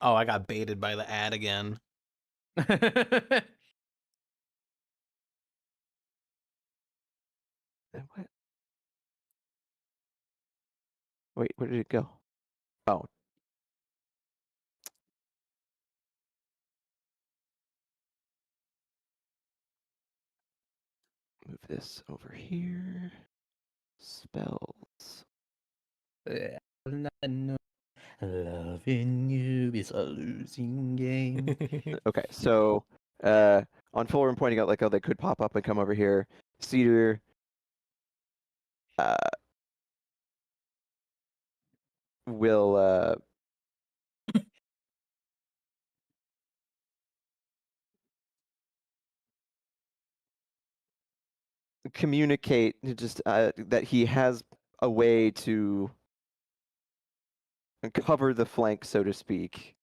Oh, I got baited by the ad again. What? Wait, where did it go? Oh. Move this over here. Spells. Loving you is a losing game. Okay, so on Fulham pointing out like how they could pop up and come over here, Cedar will communicate just that he has a way to cover the flank, so to speak.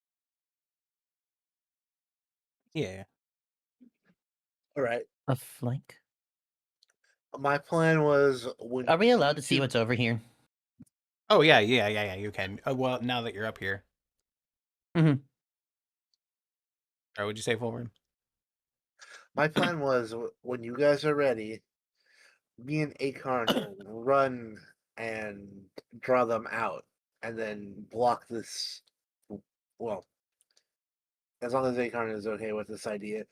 Yeah. All right. A flank. My plan was when. Are we allowed to see what's over here? Oh yeah, you can. Well, now that you're up here. Mm-hmm. Or would you say Fulham? My plan was when you guys are ready, me and Acorn will run and draw them out, and then block this. Well, as long as Acorn is okay with this idea,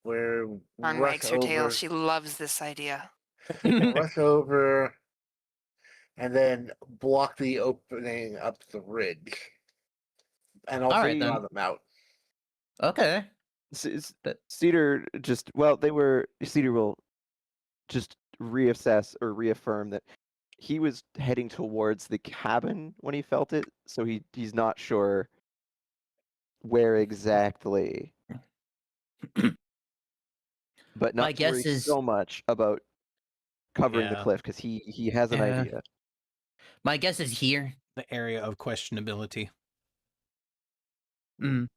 we're Arn rush wags her tail. over, She loves this idea. rush over, and then block the opening up the ridge, and also Alright, draw then. them out. Okay. Cedar just Cedar will just reassess or reaffirm that he was heading towards the cabin when he felt it, so he's not sure where exactly. But not My to worry guess is so much about covering the Yeah. cliff because he has an Yeah. idea. My guess is here. The area of questionability. Mm.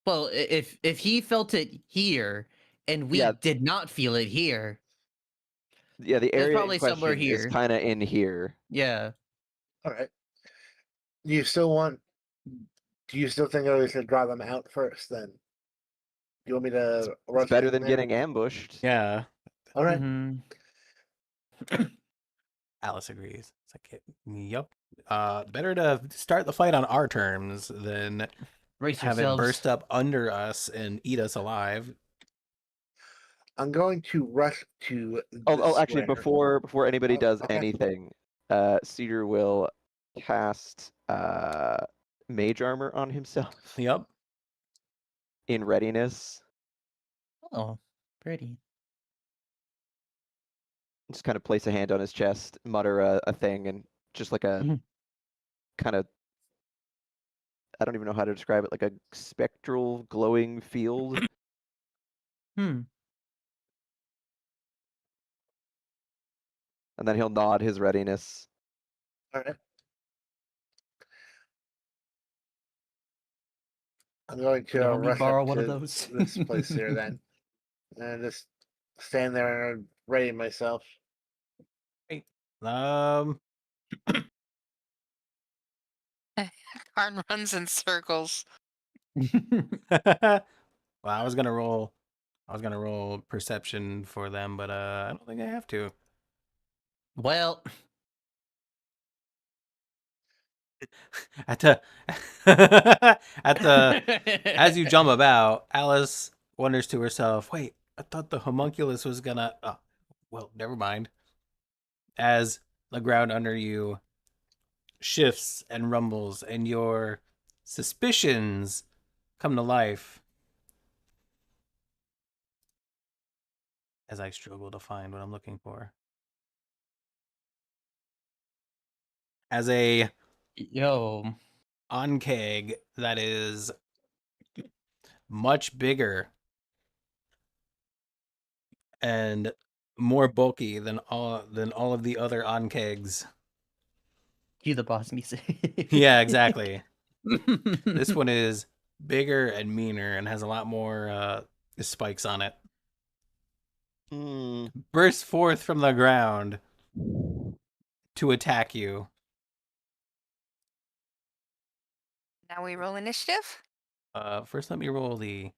Well, if he felt it here and we Yeah. did not feel it here, Yeah, the it's area in probably somewhere question is here. kind of in here. Yeah. All right. Do you still want? Do you still think I should draw them out first? Then, do you want me to rush It's better in than there? getting ambushed. Yeah. All right. Mm-hmm. Alice agrees. It's like, yep. Better to start the fight on our terms than Race have yourselves. it burst up under us and eat us alive. I'm going to rush to. Oh, actually, square. before anybody does Okay. anything, Cedar will cast mage armor on himself Yep. in readiness. Oh, pretty. Just kind of place a hand on his chest, mutter a thing, and just like a Mhm. kind of, I don't even know how to describe it, like a spectral glowing field. Hmm. And then he'll nod his readiness. All right. I'm going to Let me rush borrow up one of to those. this place here then, and just stand there and ready myself. Hey, Arn runs in circles. well, I was gonna roll perception for them, but I don't think I have to. Well, At the as you jump about, Alice wonders to herself, "Wait, I thought the homunculus was gonna." Oh, well, never mind. As the ground under you shifts and rumbles, and your suspicions come to life, as I struggle to find what I'm looking for. As a yo, onkeg that is much bigger and more bulky than all of the other onkegs. cue the boss music. Yeah, exactly. This one is bigger and meaner and has a lot more spikes on it. Bursts forth from the ground to attack you. Now we roll initiative. First let me roll the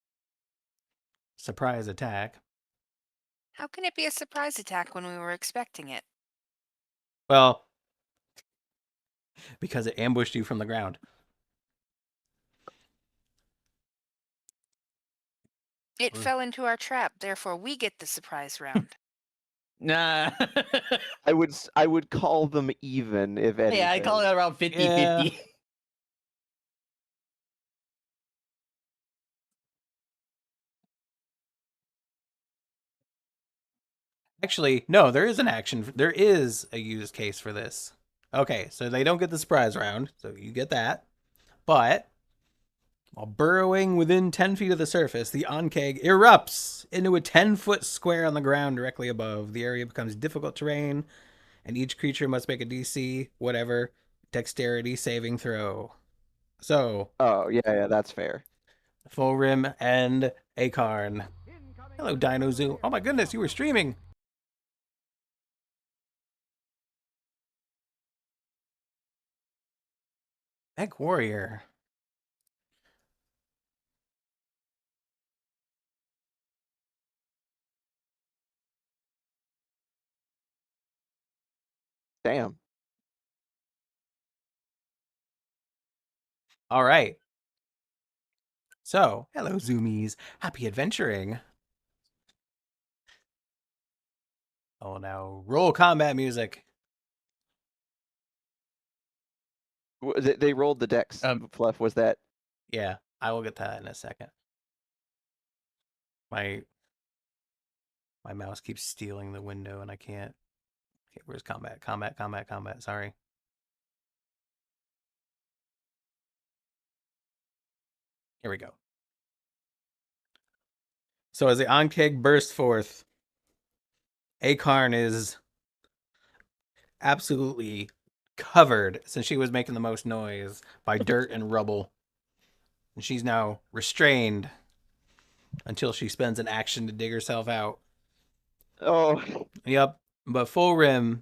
surprise attack. How can it be a surprise attack when we were expecting it? Well, because it ambushed you from the ground. It Ugh. fell into our trap, therefore we get the surprise round. Nah. I would call them even, if anything. Yeah, I call it around 50-50. Yeah. Actually, no, there is an action. There is a use case for this. Okay, so they don't get the surprise round, so you get that. But while burrowing within 10 feet of the surface, the Ankeg erupts into a 10-foot square on the ground directly above. The area becomes difficult terrain, and each creature must make a DC, whatever, dexterity saving throw. So, Oh, yeah, that's fair. Full Rim and Akarn. Hello, Dino Zoo. Oh my goodness, you were streaming. Mech Warrior. Damn. All right. So, hello, Zoomies. Happy adventuring. Oh, now roll combat music. They rolled the dex. Fluff, was that? Yeah, I will get that in a second. My mouse keeps stealing the window, and I can't. Okay, where's combat? Combat. Sorry. Here we go. So as the Ankeg bursts forth, Akarn is absolutely covered, since she was making the most noise, by dirt and rubble. And she's now restrained until she spends an action to dig herself out. Oh. Yep. But Full Rim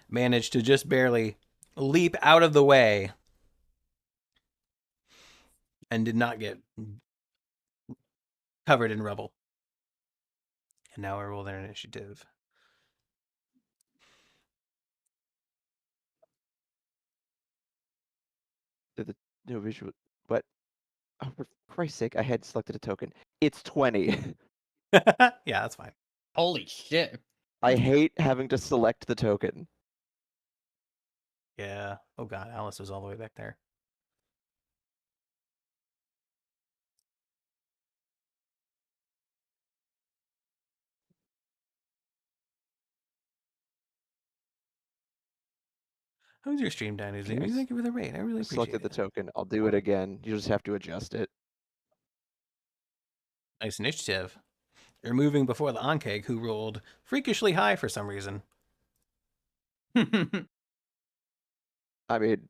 managed to just barely leap out of the way and did not get covered in rubble. And now I roll their initiative. No visual. What? Oh, for Christ's sake, I had selected a token. It's 20. Yeah, that's fine. Holy shit. I hate having to select the token. Yeah. Oh god, Alice was all the way back there. How's your stream, Dino Zoom? Yes. Thank you for the raid. I really I appreciate selected the it. token. I'll do it again. You just have to adjust it. Nice initiative. You're moving before the Ankeg, who rolled freakishly high for some reason. I mean,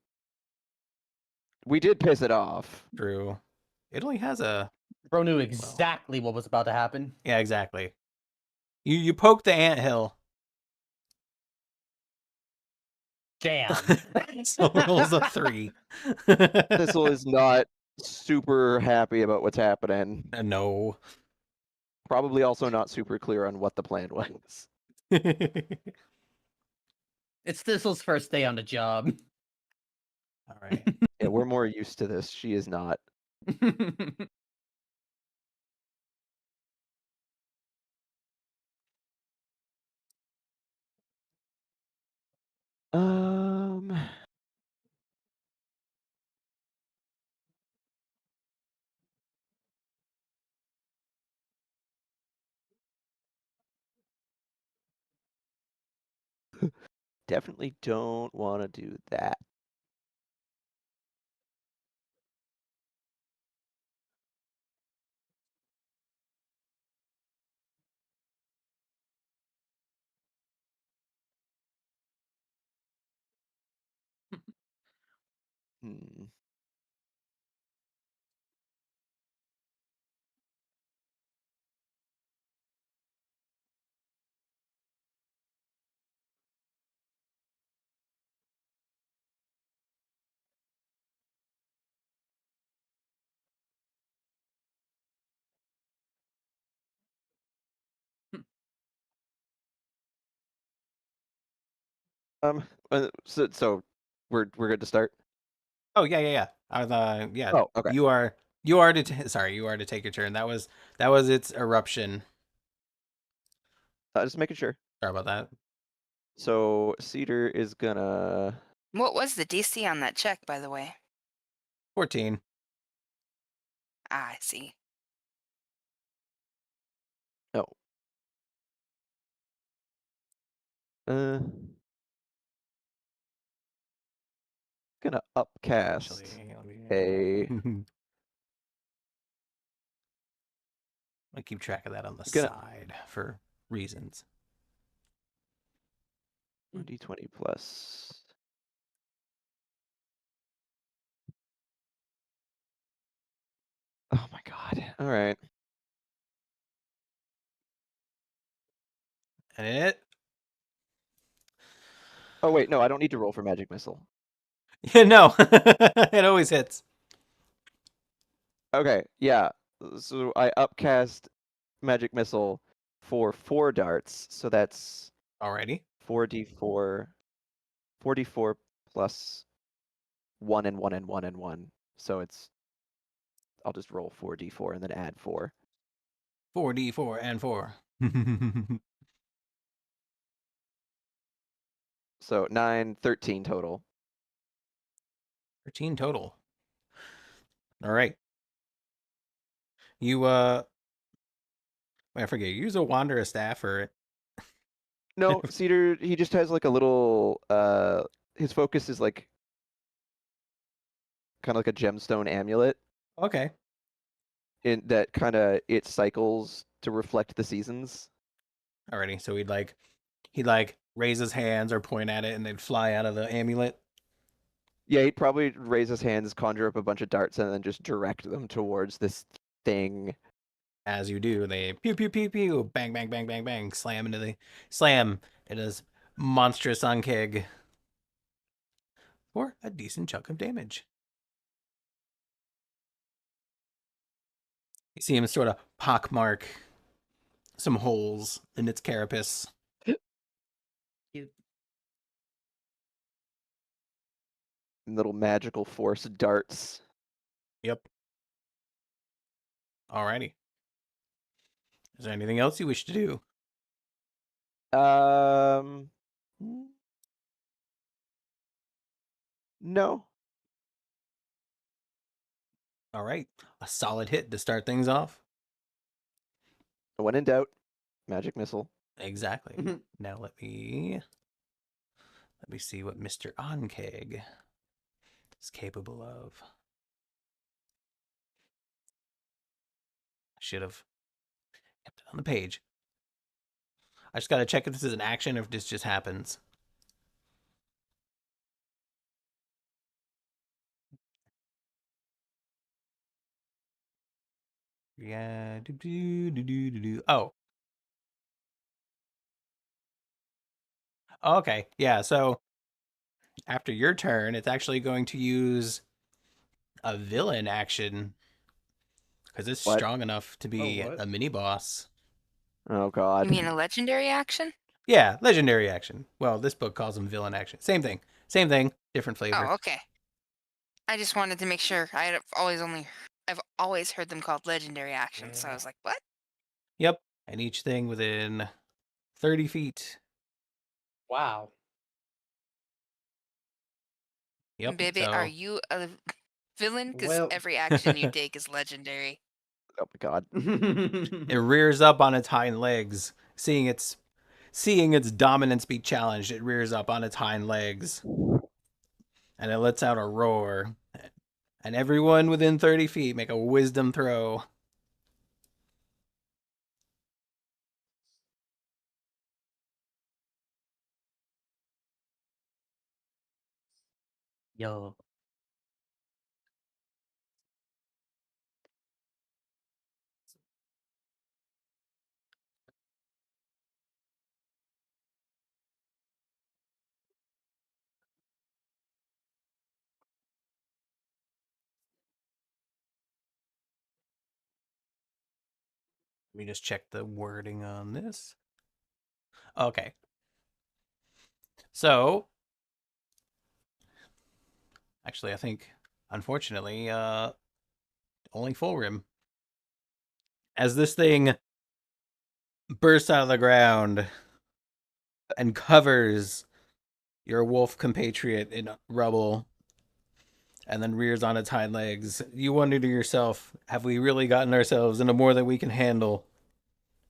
we did piss it off. True. It only has a... Bro knew exactly what was about to happen. Yeah, exactly. You poked the anthill. Damn. So rolls a 3. Thistle is not super happy about what's happening. No. Probably also not super clear on what the plan was. It's Thistle's first day on the job. All right. Yeah, we're more used to this. She is not. Um. Definitely don't want to do that. Hmm. So we're good to start. Oh yeah. Yeah. Oh, okay. You are to sorry. You are to take your turn. That was its eruption. Just making sure. Sorry about that. So Cedar is gonna. What was the DC on that check, by the way? 14. Ah, I see. Oh. Gonna upcast Actually, a. I keep track of that on the Gonna- side for reasons. 1d20 plus. Oh my god. All right. And it. Oh wait, no, I don't need to roll for magic missile. Yeah, no. It always hits. Okay, yeah. So I upcast magic missile for 4 darts, so that's Alrighty. 4d4 plus 1 and 1 and 1 and 1. So it's I'll just roll 4d4 and then add 4. 4d4 and 4. So 9, 13 total. 13 total. All right. You I forget. You use a wanderer staff or No, Cedar, he just has like a little his focus is like kind of like a gemstone amulet okay. in that kind of it cycles to reflect the seasons. Alrighty. So he'd raise his hands or point at it and they'd fly out of the amulet. Yeah, he'd probably raise his hands, conjure up a bunch of darts, and then just direct them towards this thing. As you do, they pew pew pew pew, bang bang bang bang bang, slam into the It is monstrous on keg for a decent chunk of damage. You see him sort of pockmark some holes in its carapace. Little magical force darts. Yep. Alrighty. Is there anything else you wish to do? No. All right. A solid hit to start things off. When in doubt, magic missile. Exactly. Now let me see what Mr. Onkeg is capable of. I should have kept it on the page. I just gotta check if this is an action or if this just happens. Yeah. Oh. Okay. Yeah. So after your turn, it's actually going to use a villain action because it's What? strong enough to be what? a mini boss. Oh god. You mean a legendary action? Yeah, legendary action. Well, this book calls them villain action. Same thing. Same thing. Different flavor. Oh, okay. I just wanted to make sure. I've always heard them called legendary actions, so I was like, what? Yep. And each thing within 30 feet. Wow. Yep. Baby, so, are you a villain? Because Well- every action you take is legendary. Oh my god. it rears up on its hind legs, seeing its dominance be challenged. It rears up on its hind legs, and it lets out a roar. And everyone within 30 feet make a wisdom throw. Yo. Let me just check the wording on this. Okay. So Actually, I think, unfortunately, only full rim. As this thing bursts out of the ground and covers your wolf compatriot in rubble, and then rears on its hind legs, you wonder to yourself, have we really gotten ourselves into more than we can handle?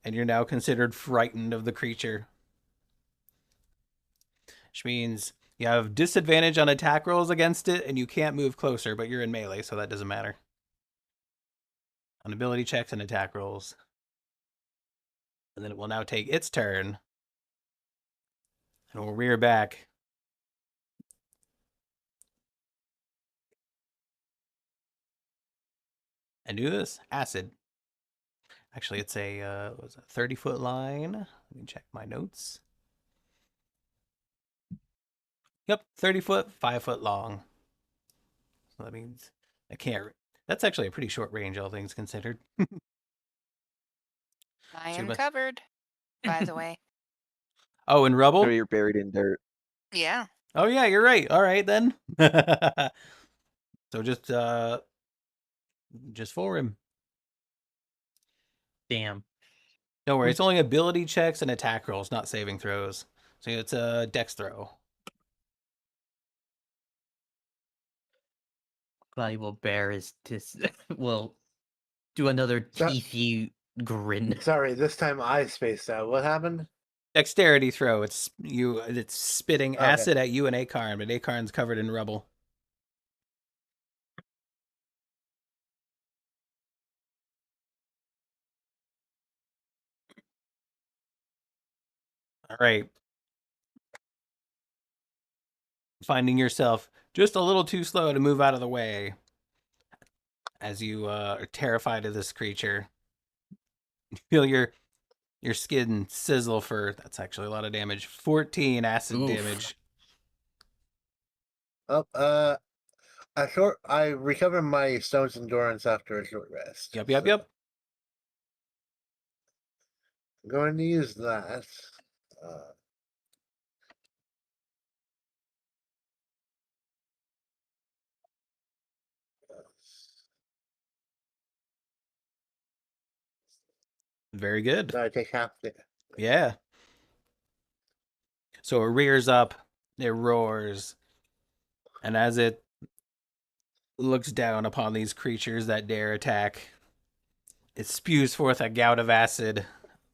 And you're now considered frightened of the creature. Which means you have disadvantage on attack rolls against it, and you can't move closer, but you're in melee, so that doesn't matter. On ability checks and attack rolls. And then it will now take its turn. And we'll rear back. And do this. Acid. Actually, it's a 30-foot line. Let me check my notes. Yep, 30 foot, 5 foot long. So that means I can't. That's actually a pretty short range, all things considered. I am Chuba. covered, by the way. Oh, and rubble? So you're buried in dirt. Yeah. Oh yeah, you're right. All right then. So just full rim. Damn. Don't worry, it's only ability checks and attack rolls, not saving throws. So it's a dex throw. Valuable bear is will do another So- teethy grin. Sorry, this time I spaced out. What happened? Dexterity throw. It's spitting Okay. acid at you and Akarn, but Akarn's covered in rubble. All right. Finding yourself just a little too slow to move out of the way as you are terrified of this creature. You feel your skin sizzle for, that's actually a lot of damage. 14 acid Oof. damage. Oh, I recovered my stone's endurance after a short rest. Yep. I'm going to use that. Very good. So I take half the. Yeah. So it rears up, it roars, and as it looks down upon these creatures that dare attack, it spews forth a gout of acid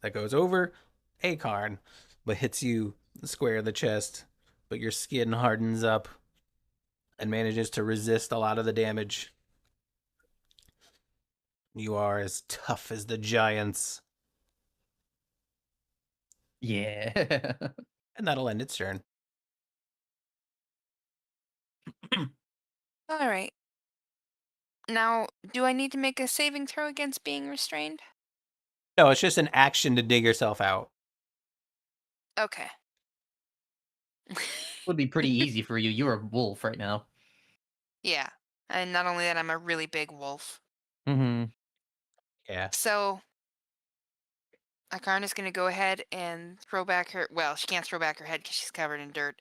that goes over Akarn, but hits you square in the chest, but your skin hardens up and manages to resist a lot of the damage. You are as tough as the giants. Yeah. And that'll end its turn. All right. Now, do I need to make a saving throw against being restrained? No, it's just an action to dig yourself out. Okay. Would be pretty easy for you. You're a wolf right now. Yeah. And not only that, I'm a really big wolf. Mm-hmm. Yeah. So, Akarna's going to go ahead and throw back her. Well, she can't throw back her head because she's covered in dirt.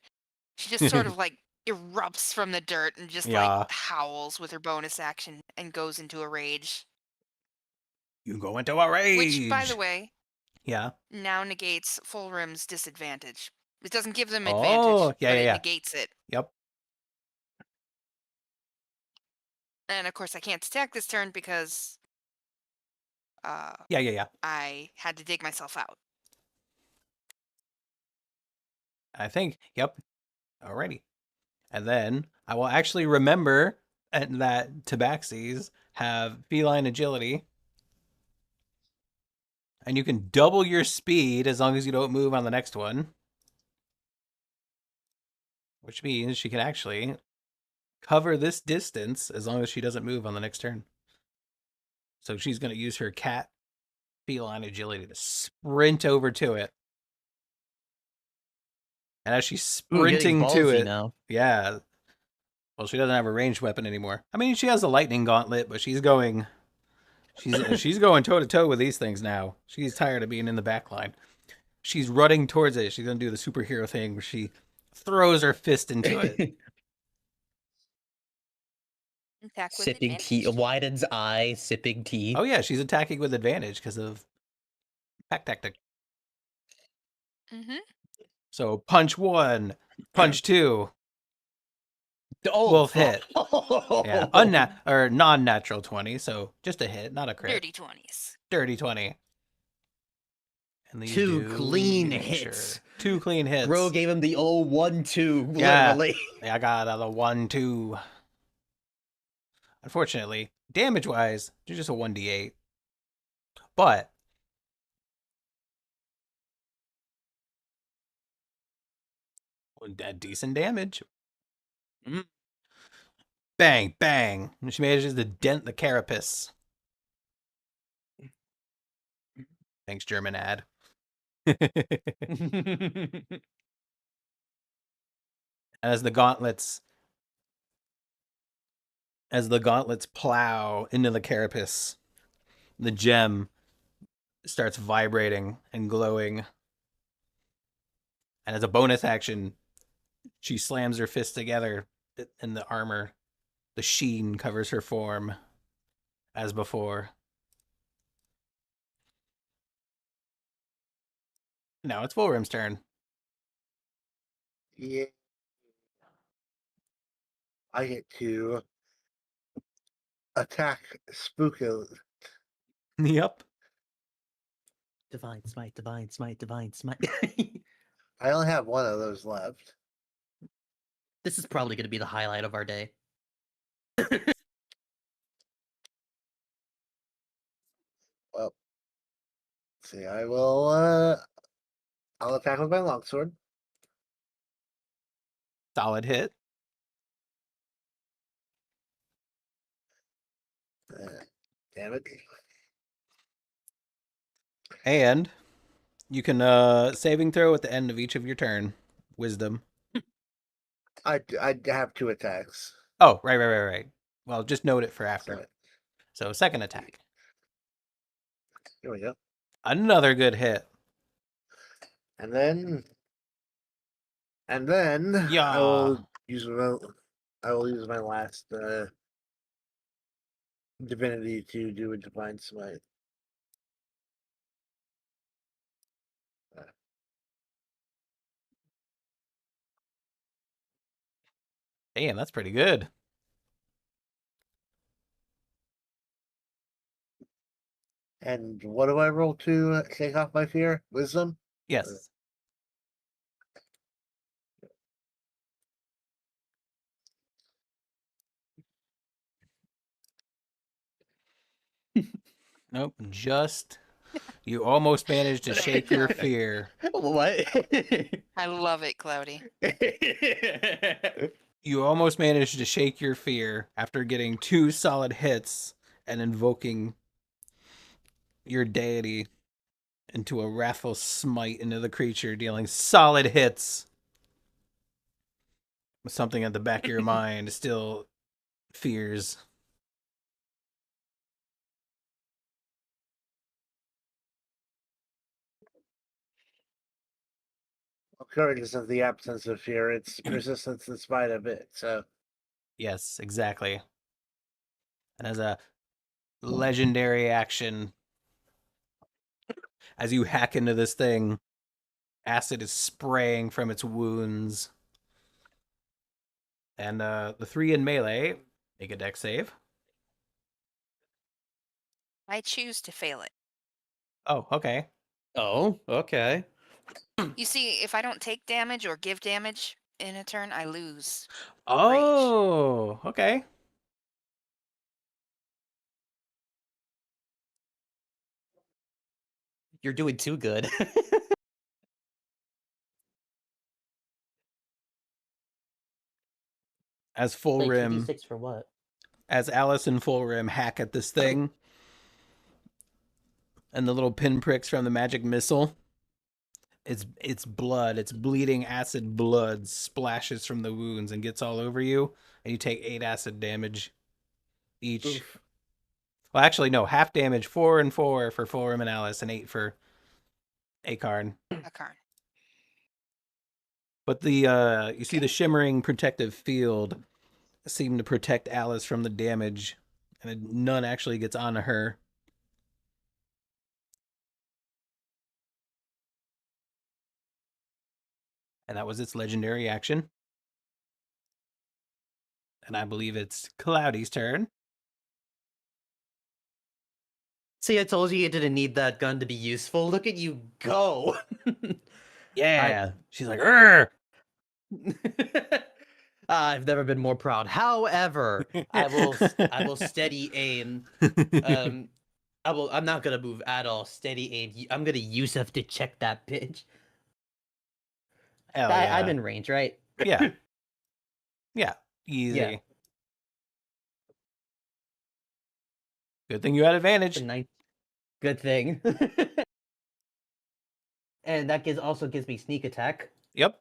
She just sort of like erupts from the dirt and just Yeah. like howls with her bonus action and goes into a rage. You go into a rage. Which, by the way, Yeah. now negates full rim's disadvantage. It doesn't give them Oh, advantage, yeah, but yeah, it yeah. negates it. Yep. And of course, I can't attack this turn because Yeah. I had to dig myself out. I think. Yep. Alrighty. And then I will actually remember that tabaxis have feline agility. And you can double your speed as long as you don't move on the next one. Which means she can actually cover this distance as long as she doesn't move on the next turn. So she's going to use her cat feline agility to sprint over to it. And as she's Ooh, getting sprinting to ballsy it, now. yeah. Well, she doesn't have a ranged weapon anymore. I mean, she has a lightning gauntlet, but she's going going toe to toe with these things now. She's tired of being in the back line. She's running towards it. She's going to do the superhero thing where she throws her fist into it. Attack with Sipping tea. advantage. Widen's eye, sipping tea. Oh yeah, she's attacking with advantage because of pack tactic. Mm-hmm. So punch 1, punch 2, Oh, both fuck. hit. Yeah, or non-natural 20, so just a hit, not a crit. Dirty 20s. Dirty 20. And these Two do clean make hits. sure. 2 clean hits. Bro gave him the old 1-2, Yeah. literally. Yeah, I got a 1-2. Unfortunately, damage-wise, it's just a 1d8. But that decent damage. Bang, bang. And she manages to dent the carapace. Thanks, German ad. As the gauntlets plow into the carapace, the gem starts vibrating and glowing. And as a bonus action, she slams her fists together in the armor. The sheen covers her form as before. Now it's Fulrim's turn. Yeah. I get to attack Spookily. Yep. Divine smite, divine smite, divine smite. I only have one of those left. This is probably going to be the highlight of our day. Well, see, I'll attack with my longsword. Solid hit. Damage. And you can saving throw at the end of each of your turn. Wisdom. I have 2 attacks. Oh, right. Well, just note it for after. So second attack. Here we go. Another good hit. And then Yeah. I will use my last divinity to do a divine smite. Damn, that's pretty good. And what do I roll to take off my fear? Wisdom? Yes. Nope, just you almost managed to shake your fear. What? I love it, Cloudy. You almost managed to shake your fear after getting 2 solid hits and invoking your deity into a wrathful smite into the creature, dealing solid hits. With something at the back of your mind still fears. Well, courage isn't the absence of fear, it's persistence in spite of it. So Yes, exactly. And as a legendary action, as you hack into this thing, acid is spraying from its wounds. And the 3 in melee make a dex save. I choose to fail it. Oh, okay. Oh, okay. You see, if I don't take damage or give damage in a turn, I lose. Oh, okay. You're doing too good. As full Wait, rim, 2d6 for what? as Alice and full rim hack at this thing, and the little pinpricks from the magic missile. It's blood. It's bleeding acid blood splashes from the wounds and gets all over you, and you take 8 acid damage each. Oof. Well, actually, no, half damage. 4 and 4 for full rim and Alice, and 8 for Akarn. A card. But the you see the shimmering protective field seem to protect Alice from the damage, and none actually gets onto her. And that was its legendary action. And I believe it's Cloudy's turn. See, I told you didn't need that gun to be useful. Look at you go. Yeah. She's like, "Urgh!" I've never been more proud. However, I will steady aim. I'm not gonna move at all. Steady aim. I'm gonna Yusuf to check that bitch. Hell yeah. I'm in range, right? Yeah. Yeah. Easy. Yeah. Good thing you had advantage. Good thing. And that also gives me sneak attack Yep.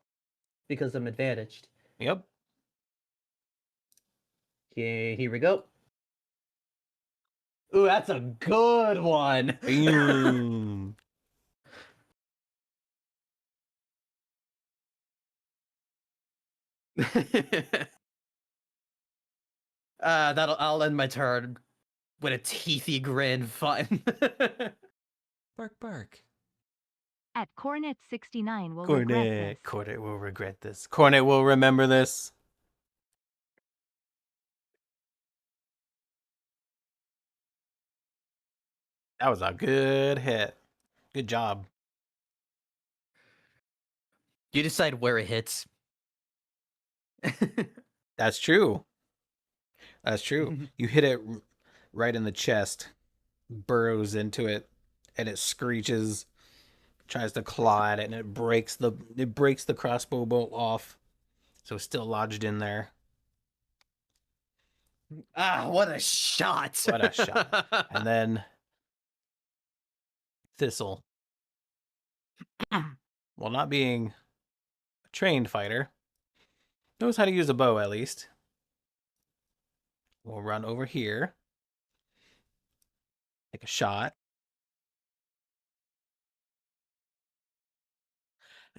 because I'm advantaged. Yep. Okay, here we go. Ooh, that's a good one. Boom. I'll end my turn with a teethy grin. Fun. Bark, bark. At Cornet 69 will regret this. Cornet will regret this. Cornet will remember this. That was a good hit. Good job. You decide where it hits. That's true. That's true. You hit it right in the chest, burrows into it, and it screeches, tries to claw at it, and it breaks the crossbow bolt off. So it's still lodged in there. Ah, what a shot. What a shot. And then Thistle, while not being a trained fighter, knows how to use a bow at least. We'll run over here, take a shot.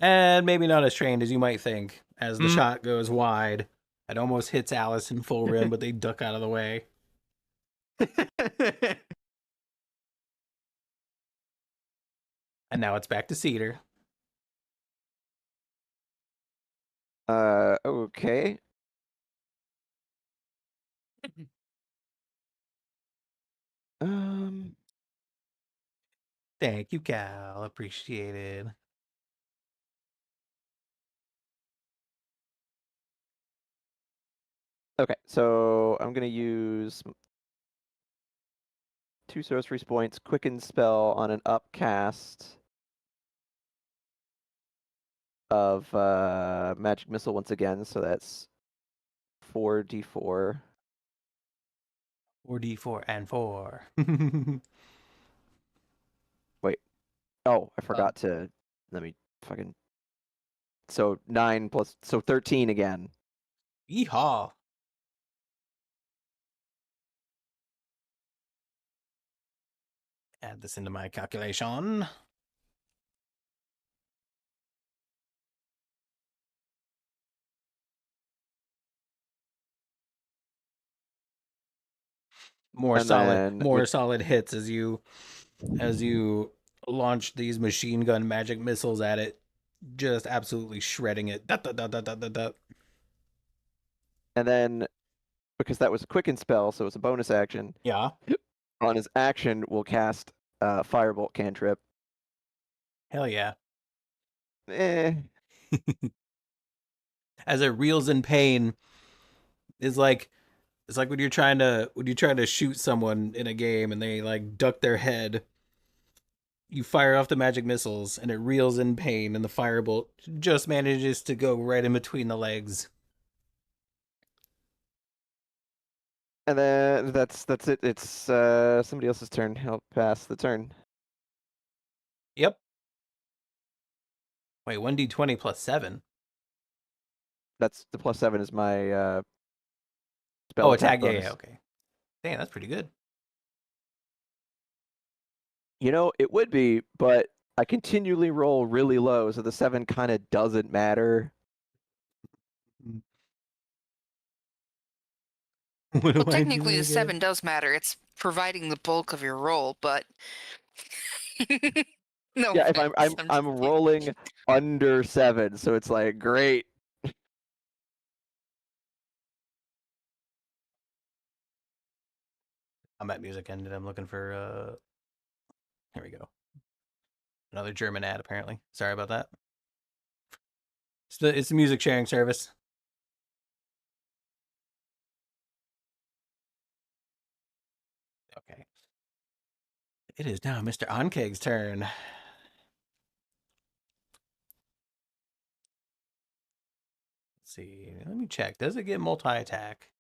And maybe not as trained as you might think. As the shot goes wide, it almost hits Alice in full rim, but they duck out of the way. And now it's back to Cedar. Okay. Thank you, Cal. Appreciated. Okay, so I'm gonna use 2 sorcery points, quicken spell on an upcast of magic missile once again. So that's 4d4. 4d4 and 4. Wait. Oh, I forgot to. Let me fucking. So 9 plus. So 13 again. Yeehaw. Add this into my calculation. More solid hits as you launch these machine gun magic missiles at it, just absolutely shredding it. And then, because that was a quicken spell, so it's a bonus action. Yeah. On his action, we'll cast Firebolt cantrip. Hell yeah. Eh. As it reels in pain, it's like when you're trying to shoot someone in a game and they like duck their head. You fire off the magic missiles and it reels in pain, and the firebolt just manages to go right in between the legs. And then that's it. It's somebody else's turn. I'll pass the turn. Yep. Wait, 1d20 plus 7. That's the +7 is my spell attack. bonus. Yeah, okay. Damn, that's pretty good. You know, it would be, but I continually roll really low, so the 7 kind of doesn't matter. What Well, do I technically, do the again? 7 does matter. It's providing the bulk of your roll, but no Yeah, if offense, I'm I'm I'm just rolling under 7, so it's like great. Combat music ended. I'm looking for here we go. Another German ad, apparently. Sorry about that. It's the music sharing service. Okay. It is now Mr. Onkeg's turn. Let's see. Let me check. Does it get multi-attack?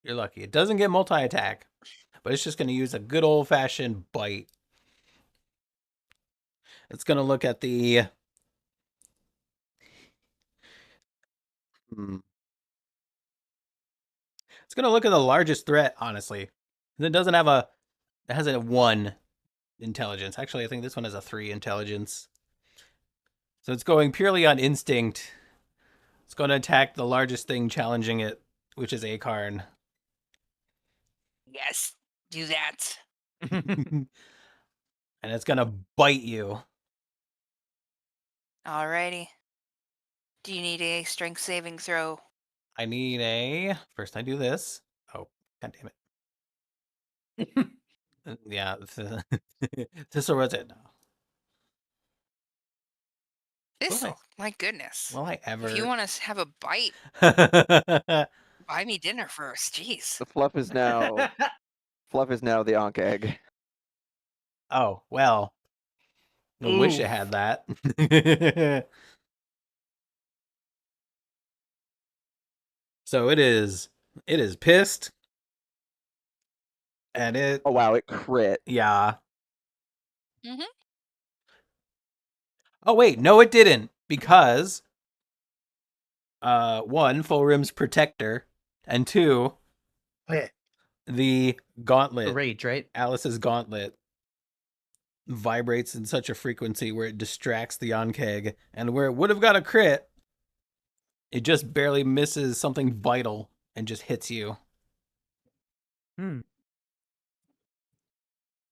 You're lucky. It doesn't get multi-attack, but it's just going to use a good old-fashioned bite. It's going to look at the... It's going to look at the largest threat, honestly. It doesn't have a... It has a 1 intelligence. Actually, I think this one has a 3 intelligence. So it's going purely on instinct. It's going to attack the largest thing challenging it, which is Acarn. yes, do that. And it's going to bite you. Alrighty. Do you need a strength saving throw? I need a... First I do this. Oh, god damn it. Yeah. This'll rotate now. This'll. My goodness. Will I ever... If you want to have a bite, buy me dinner first. Jeez. The fluff is now the Ankh egg. Oh, well. I wish it Oof. had that. So it is pissed. And it... Oh wow, it crit. Yeah. Mm-hmm. Oh, wait. No, it didn't. Because... 1, Fulrim's Protector. And 2, Okay. the Gauntlet. Rage, right? Alice's Gauntlet vibrates in such a frequency where it distracts the Onkeg, and where it would have got a crit, it just barely misses something vital and just hits you.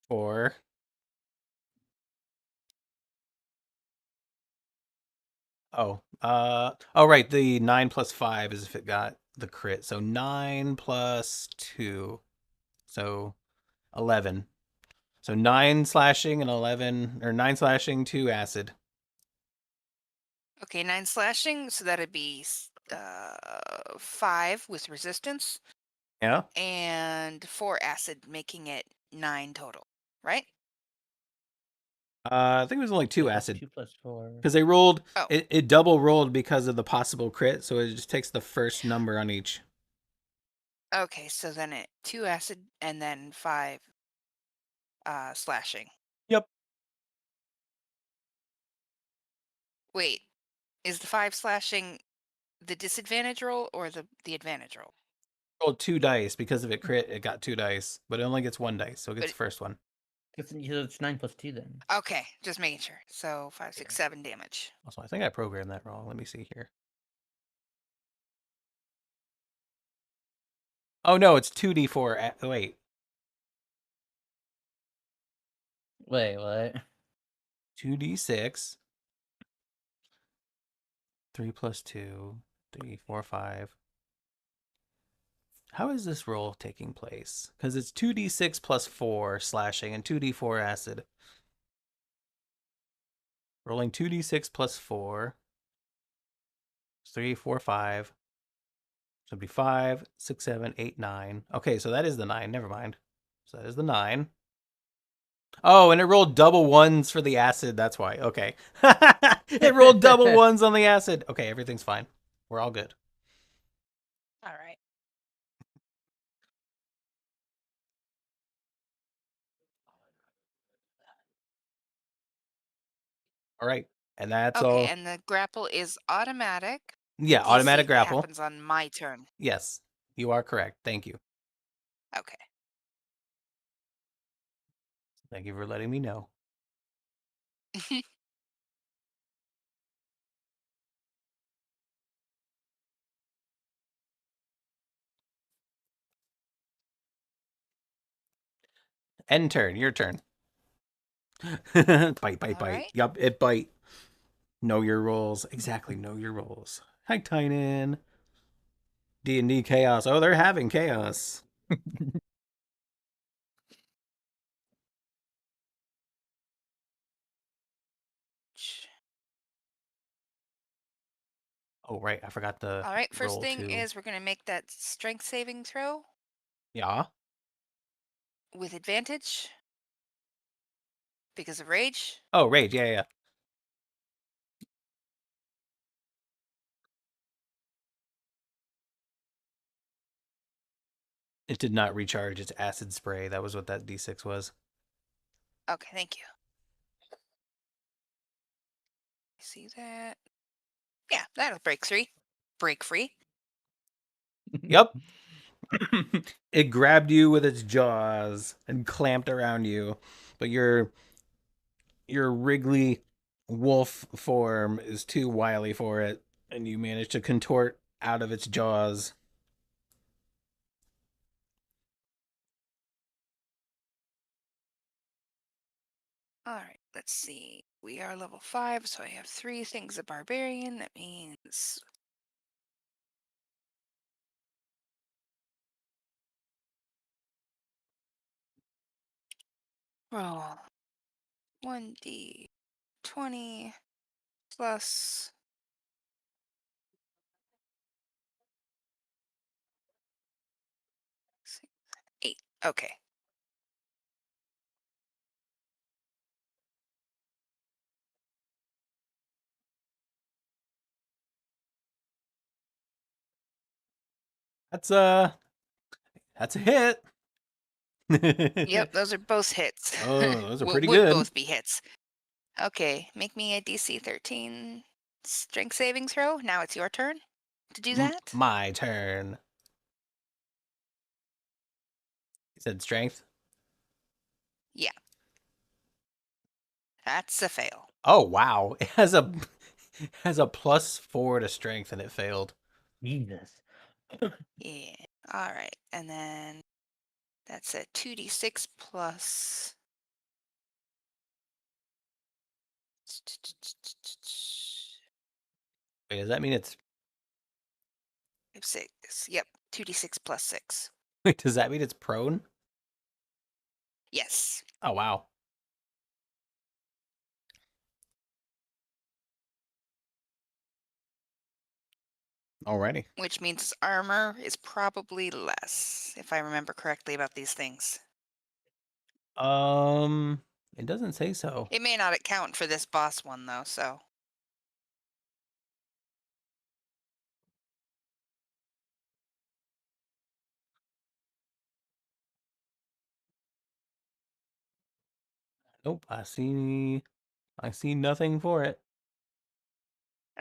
Or... Oh, right, the 9 plus 5 is if it got the crit. So 9 plus 2. So 11. So 9 slashing and 11, or 9 slashing, 2 acid. Okay, 9 slashing, so that'd be 5 with resistance. Yeah? And 4 acid, making it 9 total, right? I think it was only 2 acid. 2 plus 4. Because they rolled, Oh. it double rolled because of the possible crit, so it just takes the first number on each. Okay, so then 2 acid and then 5 slashing. Yep. Wait, is the 5 slashing the disadvantage roll or the advantage roll? Rolled 2 dice. Because of it crit, it got 2 dice. But it only gets 1 dice, so it gets But- the first one. It's 9 plus 2 then. Okay, just making sure. So 5, 6, 7 damage. Also, I think I programmed that wrong. Let me see here. Oh, no, it's 2d4. Wait. Wait, what? 2d6. 3 plus 2. 3, 4, 5. How is this roll taking place? Because it's 2d6 plus 4 slashing and 2d4 acid. Rolling 2d6 plus 4. 3, 4, 5. So it'd be 5, 6, 7, 8, 9. Okay, so that is the 9. Never mind. So that is the 9. Oh, and it rolled double 1s for the acid. That's why. Okay. It rolled double 1s on the acid. Okay, everything's fine. We're all good. All right. All right. And that's Okay, all. and the grapple is automatic. Yeah, DC automatic grapple. happens on my turn. Yes, you are correct. Thank you. Okay. Thank you for letting me know. End turn. Your turn. Bite. Alright. Yup, it bite. Know your rules. Exactly, know your rules. Hi, Tynan. D&D chaos. Oh, they're having chaos. Oh, right. I forgot the Alright, first roll thing too. is we're going to make that strength saving throw Yeah. with advantage because of rage. Oh, rage. Yeah. It did not recharge its acid spray. That was what that D6 was. Okay, thank you. See that? Yeah, that'll break free. Break free. Yep. It grabbed you with its jaws and clamped around you, but your wriggly wolf form is too wily for it, and you manage to contort out of its jaws. Alright, let's see. We are level 5, so I have 3 things of barbarian. That means roll 1d20 plus 8. Okay. That's a hit. Yep, those are both hits. Oh, those are pretty Would good. both be hits. Okay, make me a DC 13 strength saving throw. Now it's your turn to do that. My turn. You said strength? Yeah. That's a fail. Oh, wow. It has a +4 to strength and it failed. Jesus. Yeah. All right. And then that's a 2d6 plus. Wait, does that mean it's 6. Yep. 2d6 plus 6. Wait, does that mean it's prone? Yes. Oh, wow. Alrighty. Which means armor is probably less, if I remember correctly about these things. It doesn't say so. It may not account for this boss one, though, so. Nope, I see nothing for it.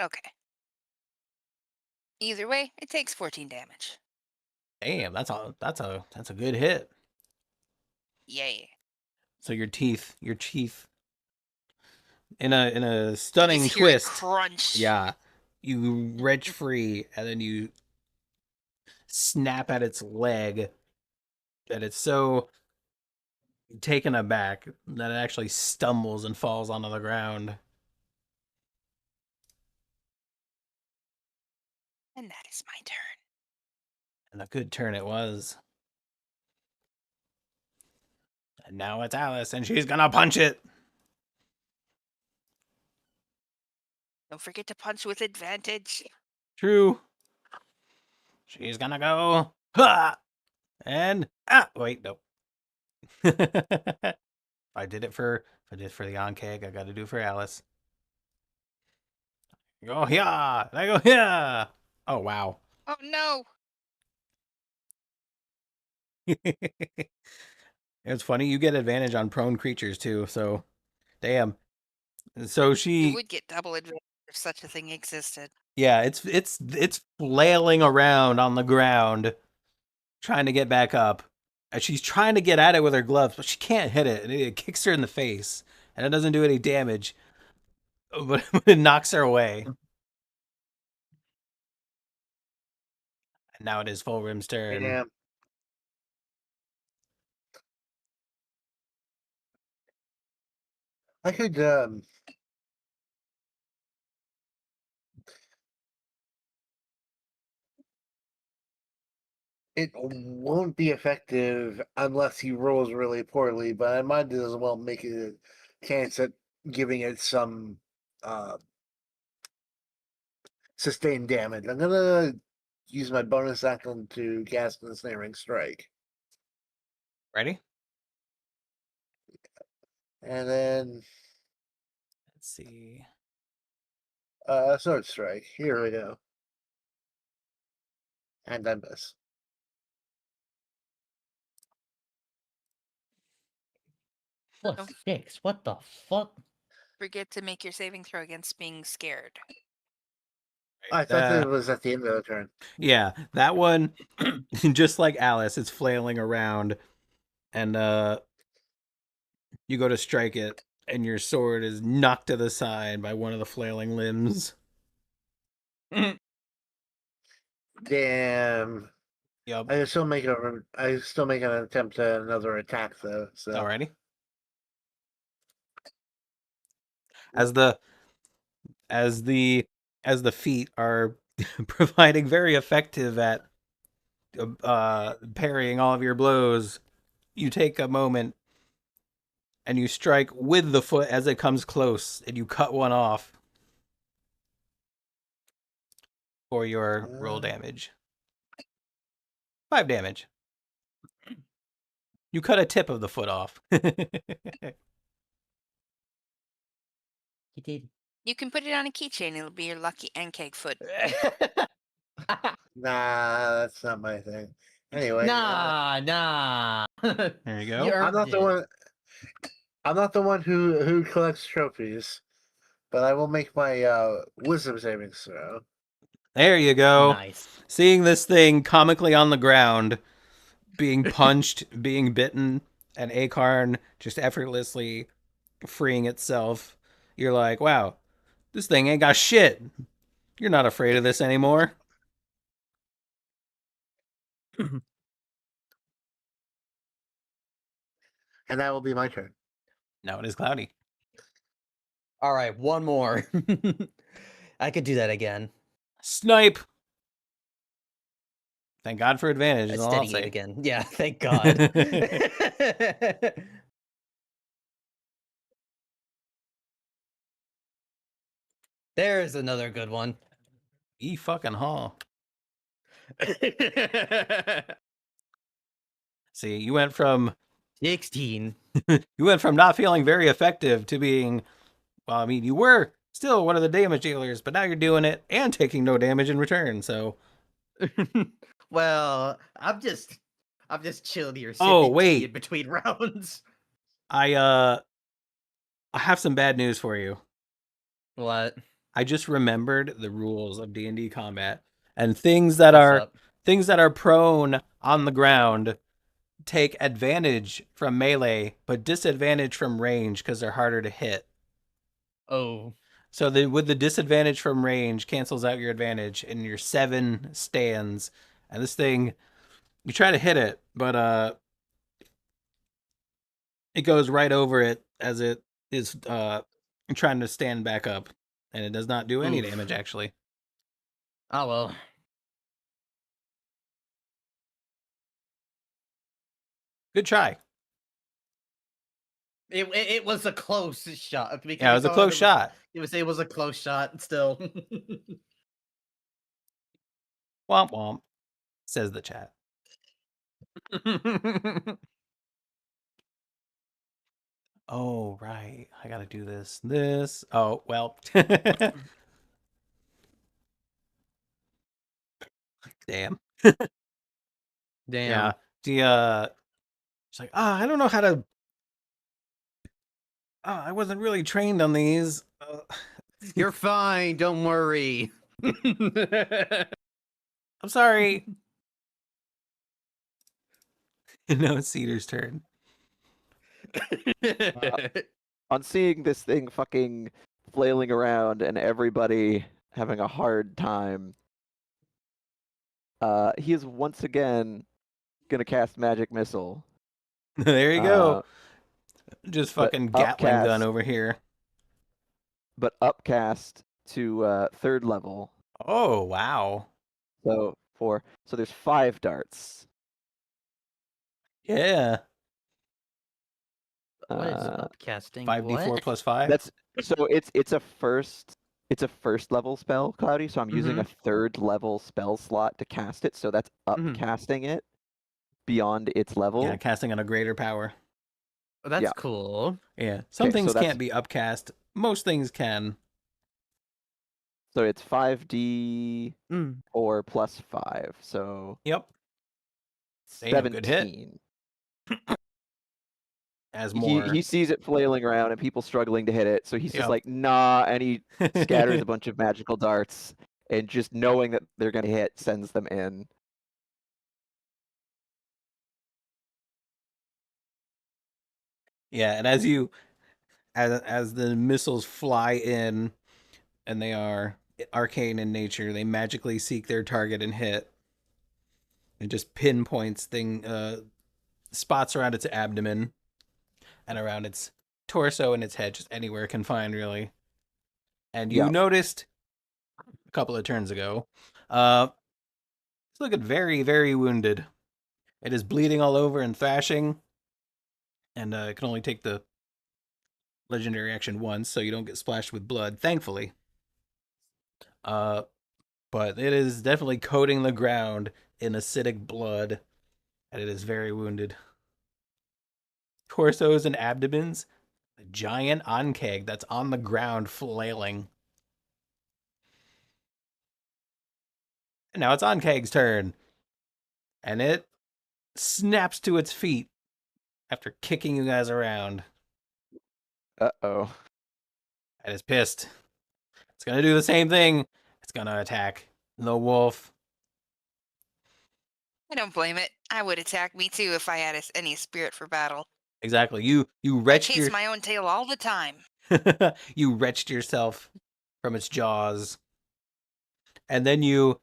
Okay. Either way, it takes 14 damage. Damn, that's a good hit. Yay. So your teeth in a You stunning just hear it twist. crunch. Yeah. You wrench free and then you snap at its leg that it's so taken aback that it actually stumbles and falls onto the ground. And that is my turn. And a good turn it was. And now it's Alice, and she's gonna punch it. Don't forget to punch with advantage. True. She's gonna go. Ha! And wait, nope. I did it for the Onkeg, I gotta do for Alice. Go yeah! I go yeah! Oh wow. Oh no! It's funny, you get advantage on prone creatures too, so damn. So You she would get double advantage if such a thing existed. yeah, it's flailing around on the ground trying to get back up. And she's trying to get at it with her gloves, but she can't hit it. And it kicks her in the face. And it doesn't do any damage. But it knocks her away. And now it is Full Rim's turn. Damn. I could it won't be effective unless he rolls really poorly, but I might as well make a chance at giving it some sustained damage. I'm gonna use my bonus action to cast an ensnaring strike. Ready? And then Let's see. sword strike. Here we go. And I miss. Plus Oh. 6. What the fuck? Forget to make your saving throw against being scared. I thought that was at the end of the turn. Yeah, that one, just like Alice, it's flailing around, and you go to strike it, and your sword is knocked to the side by one of the flailing limbs. Damn. Yup. I still make an attempt at another attack though. So Alrighty. As the feet are providing very effective at parrying all of your blows, you take a moment and you strike with the foot as it comes close, and you cut one off for your roll damage. 5 damage. You cut a tip of the foot off. He did. You can put it on a keychain. It'll be your lucky cake foot. nah, that's not my thing. Anyway, Nah. There you go. You I'm earned not the it. one. I'm not the one who collects trophies, but I will make my wisdom savings throw. There you go. Nice. Seeing this thing comically on the ground, being punched, being bitten, and Acorn just effortlessly freeing itself, you're like, wow, this thing ain't got shit. You're not afraid of this anymore. And that will be my turn. Now it is Cloudy. All right, one more. I could do that again. Snipe. Thank God for advantage. Is all I'll Steady say. it again. Yeah, thank God. There's another good one. E fucking haw. See, you went from 16. not feeling very effective to being, well, I mean, you were still one of the damage dealers, but now you're doing it and taking no damage in return. So, Well, I'm just chilling here. Oh, sipping tea wait. in between rounds. I have some bad news for you. What? I just remembered the rules of D&D combat, and things that What's up? are prone on the ground take advantage from melee, but disadvantage from range because they're harder to hit. Oh. So with the disadvantage from range cancels out your advantage, and your 7 stands. And this thing, you try to hit it, but it goes right over it as it is trying to stand back up, and it does not do any Oof. damage actually. Oh well. Good try. It was a close shot. Yeah, it was a close shot. It was a close shot still. Womp womp, says the chat. Oh, right. I gotta do this. Oh, well. Damn. Damn. Yeah. She's like, I don't know how to. I wasn't really trained on these. You're fine, don't worry. I'm sorry. No, it's Cedar's turn. On seeing this thing fucking flailing around and everybody having a hard time, he is once again gonna cast Magic Missile. There you go. Just But fucking Gatling gun upcast- over here. But upcast to 3rd level. Oh, wow. So there's 5 darts. Yeah. What is Uh, upcasting? 5d4 What? plus 5. That's so it's a first level spell, Cloudy. So I'm using a 3rd level spell slot to cast it. So that's Mhm. upcasting it beyond its level. Yeah, casting on a greater power. Oh, that's Yeah. cool. Yeah. Some Okay, so things that's- can't be upcast. Most things can. So it's 5d4 Mm. plus 5. So Yep. Damn, good hit. 17. As more. He sees it flailing around and people struggling to hit it, so he's Yep. just like, nah, and he scatters a bunch of magical darts, and just knowing that they're gonna hit sends them in. Yeah, and as the missiles fly in, and they are arcane in nature, they magically seek their target and hit. It just pinpoints spots around its abdomen and around its torso and its head, just anywhere it can find, really. And you Yep. noticed a couple of turns ago, it's looking very, very wounded. It is bleeding all over and thrashing, and it can only take the legendary action once, so you don't get splashed with blood, thankfully. But it is definitely coating the ground in acidic blood, and it is very wounded. Torsos and abdomens, a giant onkeg that's on the ground flailing. And now it's Onkeg's turn. And it snaps to its feet after kicking you guys around. Uh-oh. And it's pissed. It's gonna do the same thing. It's gonna attack the wolf. I don't blame it. I would attack me too if I had any spirit for battle. Exactly. You I wretched chase my own tail all the time. you wrenched yourself from its jaws. And then you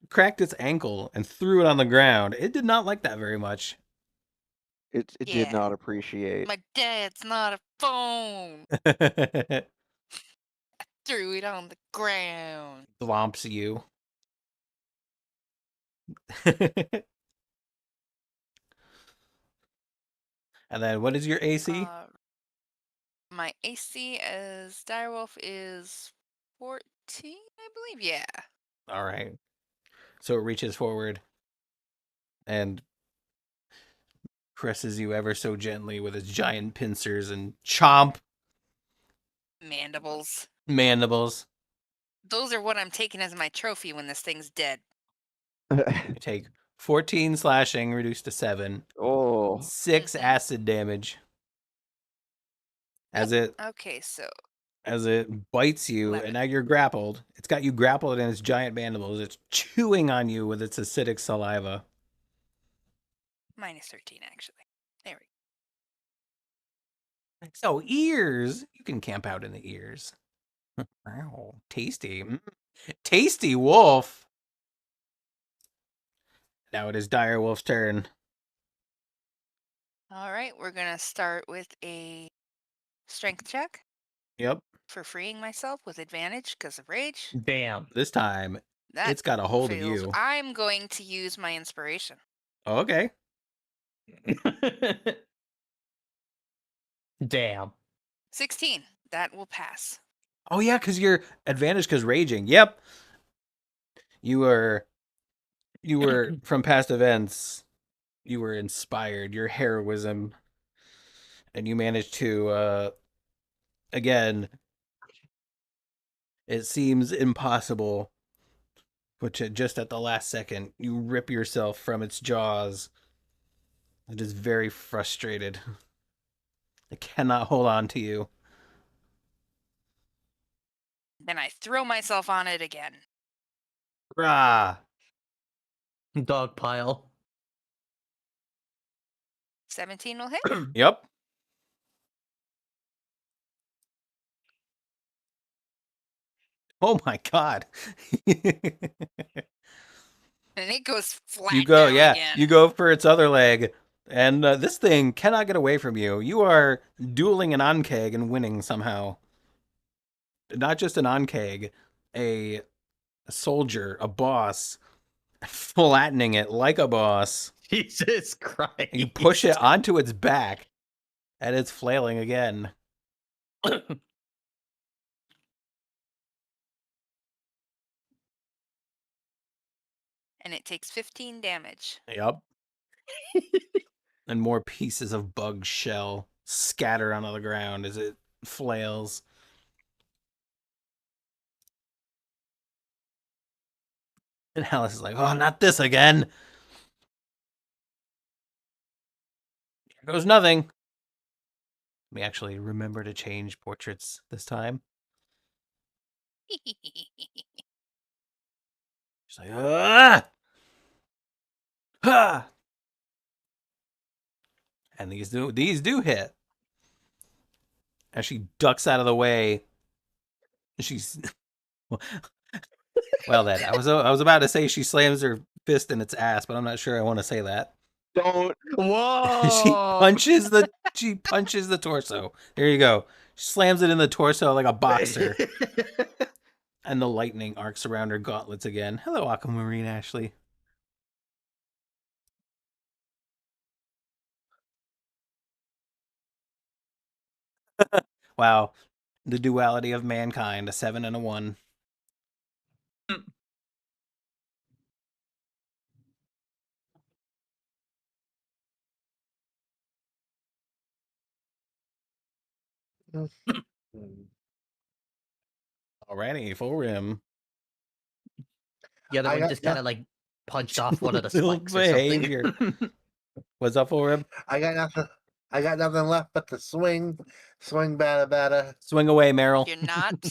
cracked its ankle and threw it on the ground. It did not like that very much. It Yeah. did not appreciate. My dad's not a phone. Threw it on the ground. Thwomps you. And then what is your AC? My AC as Direwolf is 14, I believe. Yeah. All right. So it reaches forward and presses you ever so gently with its giant pincers and Mandibles. mandibles. Those are what I'm taking as my trophy when this thing's dead. You take 14 slashing, reduced to 7. Oh. 6 acid damage. As it Okay, so bites you, 11. and now you're grappled. It's got you grappled in its giant mandibles. It's chewing on you with its acidic saliva. minus 13, actually. There we go. So ears, you can camp out in the ears. Wow, tasty. Tasty wolf. Now it is Dire Wolf's turn. All right, we're going to start with a strength check Yep. for freeing myself with advantage because of rage. Damn. This time, That it's got a hold fails. of you. I'm going to use my inspiration. Okay. Damn. 16. That will pass. Oh yeah, because you're advantage because raging. Yep. You were from past events. You were inspired. Your heroism, and you managed to again. It seems impossible, but just at the last second, you rip yourself from its jaws. It is very frustrated. It cannot hold on to you. Then I throw myself on it again. Rah! Dog pile. 17 will hit. Yep. Oh my god. And it goes flat You go, down yeah. again. You go for its other leg, And this thing cannot get away from you. You are dueling an Ankeg and winning somehow. Not just an Ankeg, a soldier, a boss, flattening it like a boss. Jesus Christ. You push it onto its back, and it's flailing again. And it takes 15 damage. Yep. And more pieces of bug shell scatter onto the ground as it flails. And Alice is like, oh, not this again. Here goes nothing. Let me actually remember to change portraits this time. She's like, ah! Ha! And these do hit. As she ducks out of the way, she's well. Then I was about to say she slams her fist in its ass, but I'm not sure I want to say that. Don't. Whoa. She punches the torso. There you go. She slams it in the torso like a boxer, and the lightning arcs around her gauntlets again. Hello, Aquamarine Ashley. Wow, the duality of mankind, a 7 and a 1. Alrighty, full rim. The other I one got just kind of noth- like punched off one of the Little spikes or something. behavior. What's up, full rim? I got nothing. I got nothing left but to swing, bada. Swing away, Meryl. You're not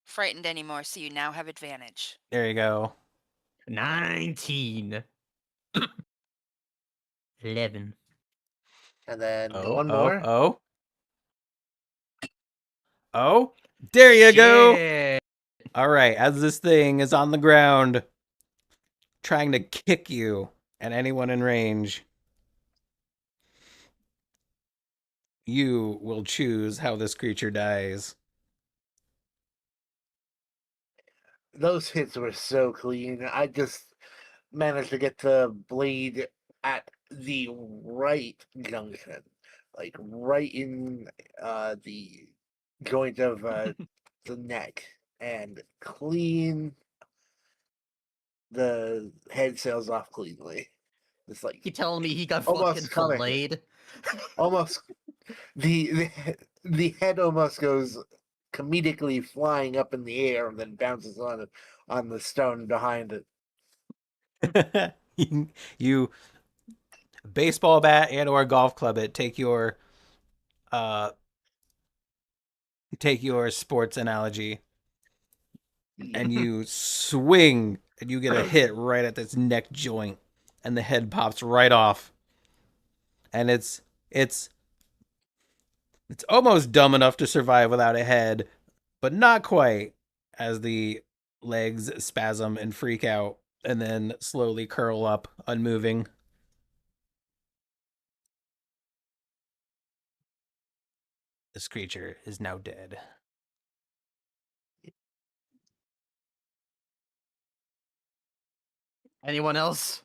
frightened anymore, so you now have advantage. There you go. 19. 11. And then Oh, one more. Oh, there you go. Shit. All right, as this thing is on the ground, trying to kick you and anyone in range, you will choose how this creature dies. Those hits were so clean. I just managed to get the blade at the right junction, like right in the joint of the neck, and clean. The head sails off cleanly. It's like You telling me he got Almost fucking comic. filleted? almost the head almost goes comedically flying up in the air and then bounces on the stone behind it. You baseball bat and or golf club it. Take your sports analogy, and you swing, and you get a hit right at this neck joint, and the head pops right off. And it's almost dumb enough to survive without a head, but not quite, as the legs spasm and freak out, and then slowly curl up, unmoving. This creature is now dead. Anyone else?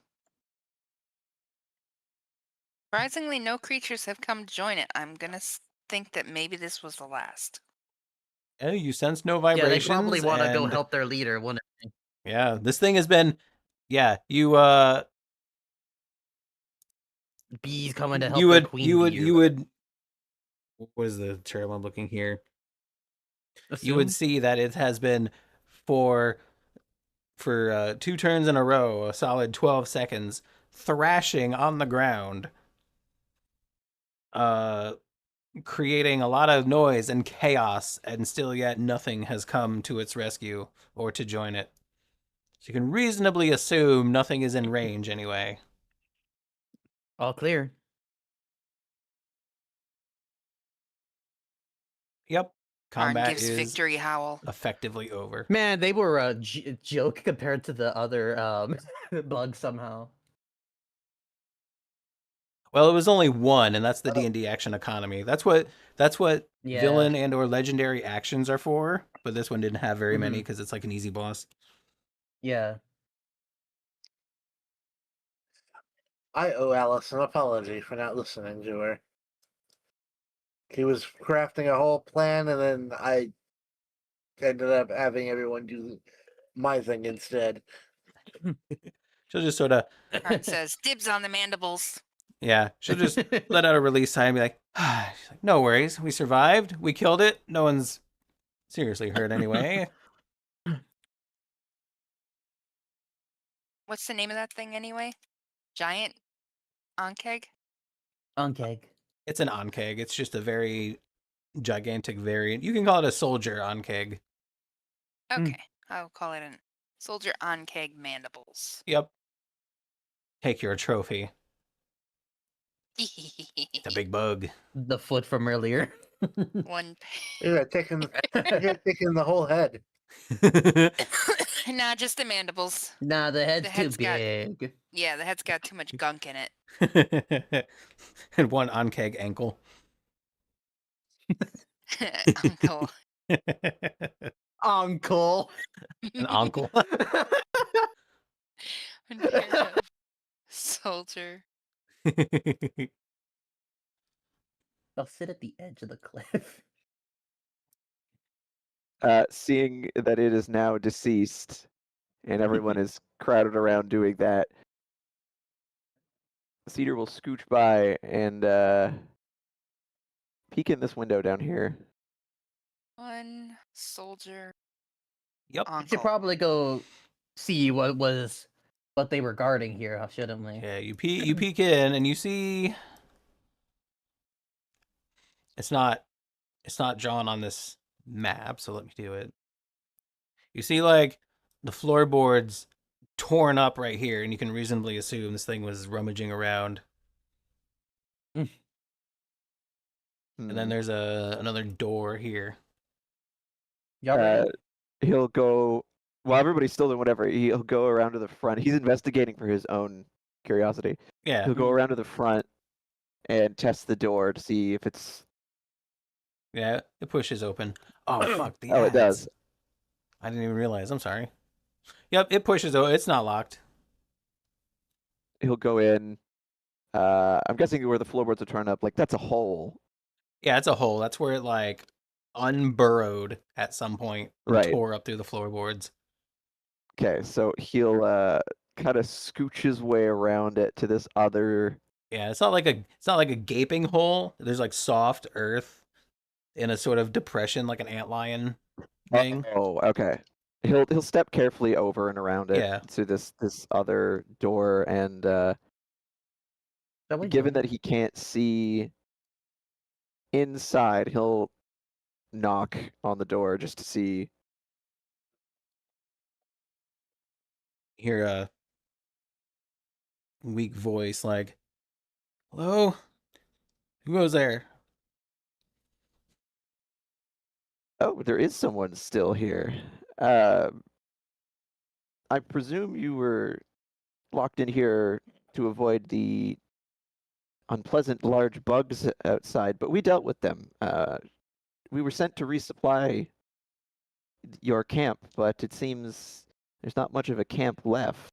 Surprisingly, no creatures have come to join it. I'm gonna think that maybe this was the last. Oh, you sense no Yeah, vibrations. they probably want to go and- help their leader, wouldn't they? Yeah, this thing has been. Yeah, you Bees coming to help you their would queen you would. What is the term I'm looking here? You would see that it has been for 2 turns in a row, a solid 12 seconds, thrashing on the ground, creating a lot of noise and chaos, and still yet nothing has come to its rescue or to join it. So you can reasonably assume nothing is in range anyway. all clear. Yep. Karn Combat gives is victory howl. effectively over. Man, they were a joke compared to the other bugs somehow. Well, it was only one, and that's the D&D action economy. That's what Yeah. villain and or legendary actions are for. But this one didn't have very many Mhm. because it's like an easy boss. Yeah. I owe Alice an apology for not listening to her. He was crafting a whole plan, and then I ended up having everyone do my thing instead. She'll just sort of, Art says, dibs on the mandibles. yeah, she'll just let out a release sigh and be like, she's like, no worries, we survived, we killed it, no one's seriously hurt anyway. What's the name of that thing anyway? Giant Ankeg? Unkeg. It's an onkeg. It's just a very gigantic variant. You can call it a soldier onkeg. Okay, I'll call it a soldier Ankeg mandibles. Yep. Take your trophy. It's a big bug. The foot from earlier. One. Yeah, taking the whole head. Nah, just the mandibles. Nah, the head's too head's got- big. Yeah, the head's got too much gunk in it. And one onkeg ankle. Uncle. Uncle. An uncle. Soldier. I'll sit at the edge of the cliff. Seeing that it is now deceased, and everyone is crowded around doing that, Cedar will scooch by and peek in this window down here. One soldier. Yep. We should Uncle. probably go see what they were guarding here, shouldn't we? Yeah, you peek in and you see it's not drawn on this map, so let me do it. You see like the floorboards torn up right here, and you can reasonably assume this thing was rummaging around. And then there's another door here. Y'all ready? He'll go while everybody's still doing whatever. He'll go around to the front. He's investigating for his own curiosity. Yeah. He'll go around to the front and test the door to see if it's. Yeah, it pushes open. Oh fuck, the Oh, it ads. does. I didn't even realize. I'm sorry. Yep, it pushes open. It's not locked. He'll go in. I'm guessing where the floorboards are torn up. Like that's a hole. Yeah, it's a hole. That's where it like unburrowed at some point and Right. tore up through the floorboards. Okay, so he'll kind of scooch his way around it to this other. Yeah, it's not like a gaping hole. There's like soft earth in a sort of depression, like an antlion thing. Oh, okay. He'll step carefully over and around it Yeah. to this other door, and given that he can't see inside, he'll knock on the door just to see. Hear a weak voice like, "Hello? Who goes there?" Oh, there is someone still here. I presume you were locked in here to avoid the unpleasant large bugs outside, but we dealt with them. We were sent to resupply your camp, but it seems there's not much of a camp left.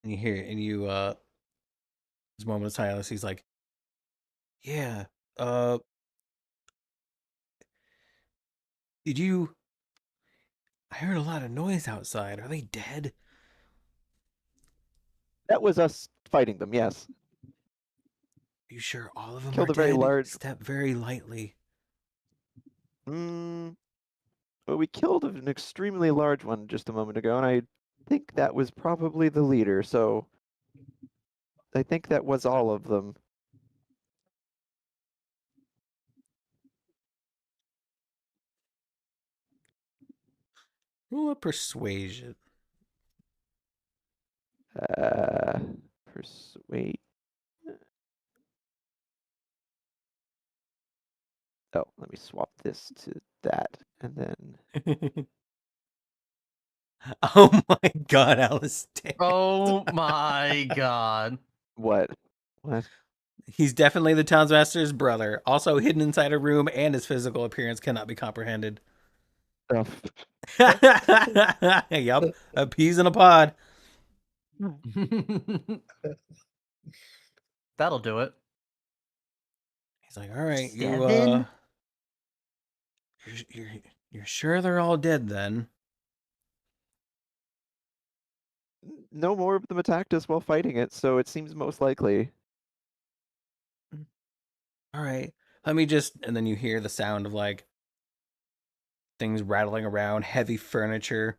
And you hear, and you, this moment of silence, he's like, "Yeah, did you, I heard a lot of noise outside. Are they dead?" That was us fighting them, yes. Are you sure all of them Killed are a very dead? large- Step very lightly. Well, we killed an extremely large one just a moment ago, and I think that was probably the leader, so I think that was all of them. Roll a persuasion. Persuade. Oh, let me swap this to that, and then Oh my god, Alistair. Oh my god. What? What? He's definitely the townsmaster's brother. Also hidden inside a room, and his physical appearance cannot be comprehended. Oh, Yup, a peas in a pod. That'll do it. He's like, all right, Seven? you're sure they're all dead then? no more of them attacked us while fighting it, so it seems most likely. All right, let me just, and then you hear the sound of like things rattling around, heavy furniture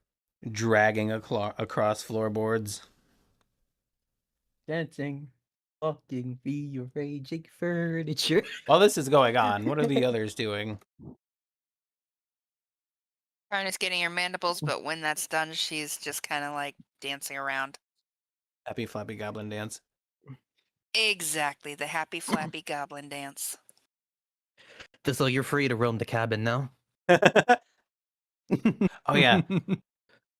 dragging across floorboards. Dancing, walking, rearranging furniture. While this is going on, what are the others doing? Karna's getting her mandibles, but when that's done, she's just kind of like dancing around. Happy Flappy Goblin dance. Exactly, the happy flappy goblin dance. So you're free to roam the cabin now. Oh yeah.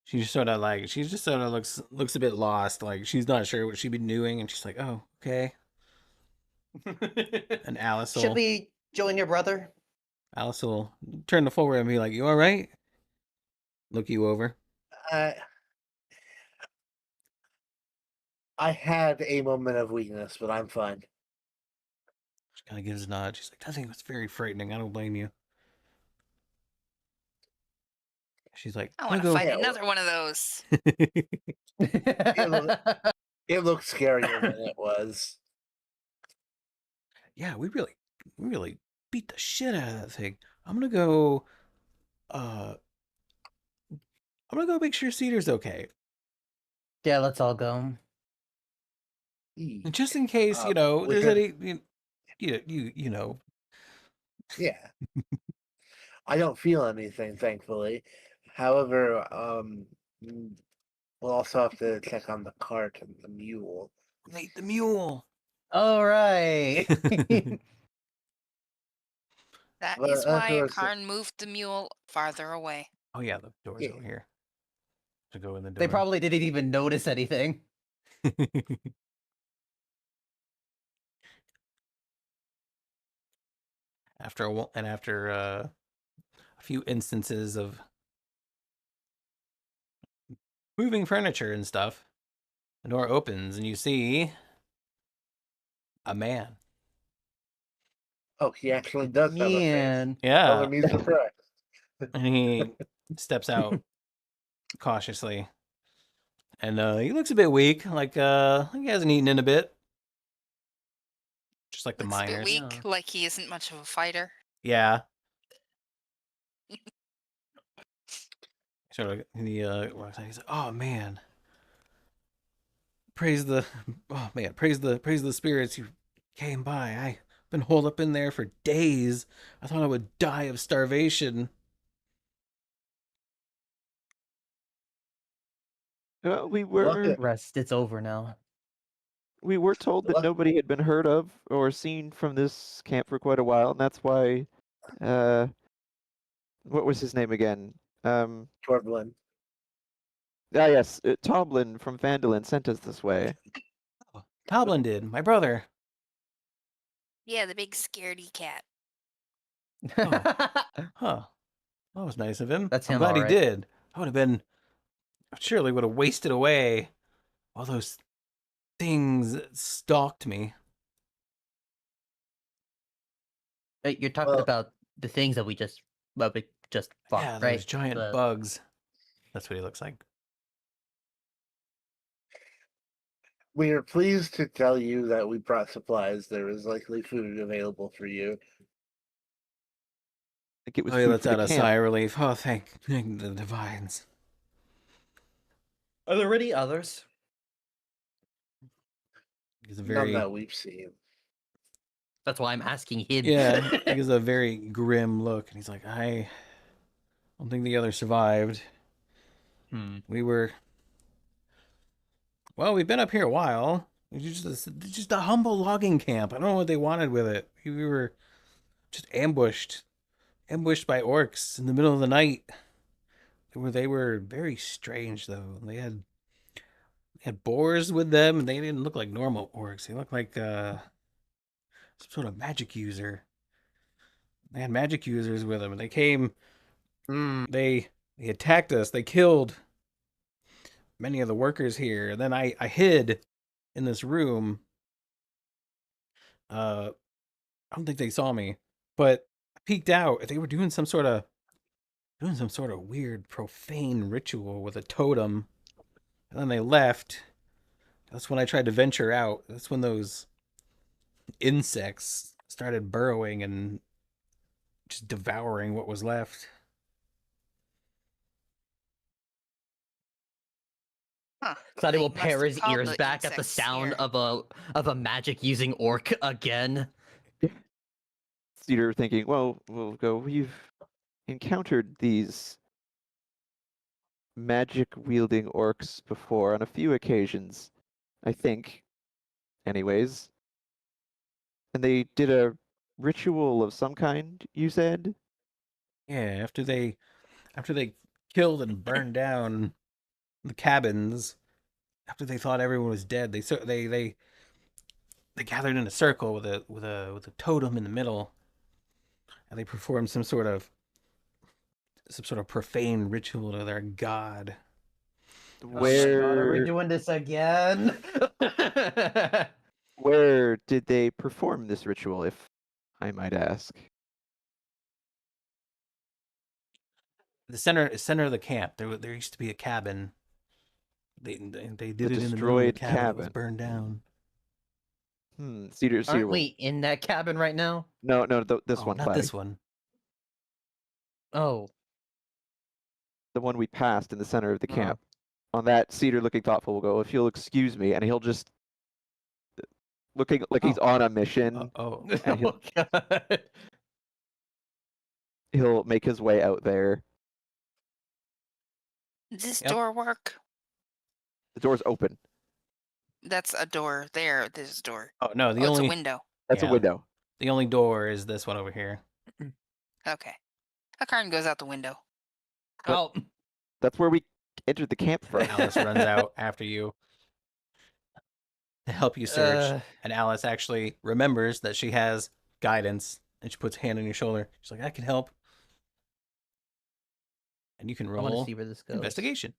She just sort of looks a bit lost, like she's not sure what she'd be doing, and she's like, "Oh, okay." And Alice Should will we join your brother? turn to forward and be like, "You all right?" Look you over. I had a moment of weakness, but I'm fine. She kind of gives a nod. She's like, "I think it's very frightening. I don't blame you." She's like, I want "I'll to fight Yeah, another one of those. It looked scarier than it was. Yeah, we really beat the shit out of that thing. I'm gonna go make sure Cedar's okay. Yeah, let's all go. And just in case, we there's could- any you know. Yeah. I don't feel anything, thankfully. However, we'll also have to check on the cart and the mule. Wait, the mule. All right. That Well, is that's why what I was saying. Karn moved the mule farther away. Oh yeah, the door's Yeah. over here. To go in the door. They probably didn't even notice anything. after a few instances of moving furniture and stuff, the door opens and you see a man. Oh, he actually does have a face. Man. Yeah. Color me surprised. And he steps out cautiously. And he looks a bit weak, like he hasn't eaten in a bit. Just like the Looks a bit miners. weak, Yeah. like he isn't much of a fighter. Yeah. Sort of walks out, he's like, "Oh man. Praise the spirits you came by. I've been holed up in there for days. I thought I would die of starvation." We were Rest. It's over now. told that Luck- nobody had been heard of or seen from this camp for quite a while, and that's why. What was his name again? Torblin. Yes, Tomlin from Phandalin sent us this way. Goblin did, my brother. Yeah, the big scaredy cat. Huh. That was nice of him. That's I'm him, glad he alright. did. I surely would have wasted away all those things that stalked me. You're talking Well- about the things that we just fought, Yeah, right? those giant The- bugs. That's what he looks like. We are pleased to tell you that we brought supplies. There is likely food available for you. I think it was Oh, he food lets for the out a camp. sigh of relief. Oh, thank the divines. Are there any others? He's a None very that we've seen. That's why I'm asking him. yeah. He gives a very grim look, and he's like, "I don't think the others survived. We've been up here a while. It's just a humble logging camp. I don't know what they wanted with it. We were just ambushed by orcs in the middle of the night. They were very strange though. They had boars with them, and they didn't look like normal orcs. They looked like some sort of magic user. They had magic users with them, and they came. They attacked us. They killed many of the workers here. And then I hid in this room. I don't think they saw me, but I peeked out. They were doing some sort of weird profane ritual with a totem, and then they left. That's when I tried to venture out. That's when those insects started burrowing and just devouring what was left. Huh. Excited will They must pair have his called ears the back at the insects sound here. of a magic using orc again. Cedar thinking, well, we'll go. We've encountered these magic wielding orcs before on a few occasions, I think. Anyways. And they did a ritual of some kind, you said? Yeah, after they killed and burned down the cabins, after they thought everyone was dead, they gathered in a circle with a totem in the middle, and they performed some sort of profane ritual to their god. Oh my god, are we Where doing this again? where did they perform this ritual, if I might ask? The center of the camp. There used to be a cabin. They did it in the middle of the destroyed cabin. It was cabin. burned down. Cedar Aren't will. we in that cabin right now? No, this Oh, one, not Claddy. this one. Oh. The one we passed in the center of the Oh. camp. On that, Cedar, looking thoughtful, will go, if you'll excuse me, and he'll just looking like he's on a mission, Oh, and Oh god. he'll make his way out there. Does this Yep. door work? The door's open. That's a door. There, this is a door. oh no. The It's a only window. That's a Yeah. window. the only door is this one over here. Okay. Akarn goes out the window. Oh. That's where we entered the camp from. Alice runs out after you to help you search, and Alice actually remembers that she has guidance, and she puts a hand on your shoulder. She's like, "I can help," and you can I want to roll see where this goes. investigation.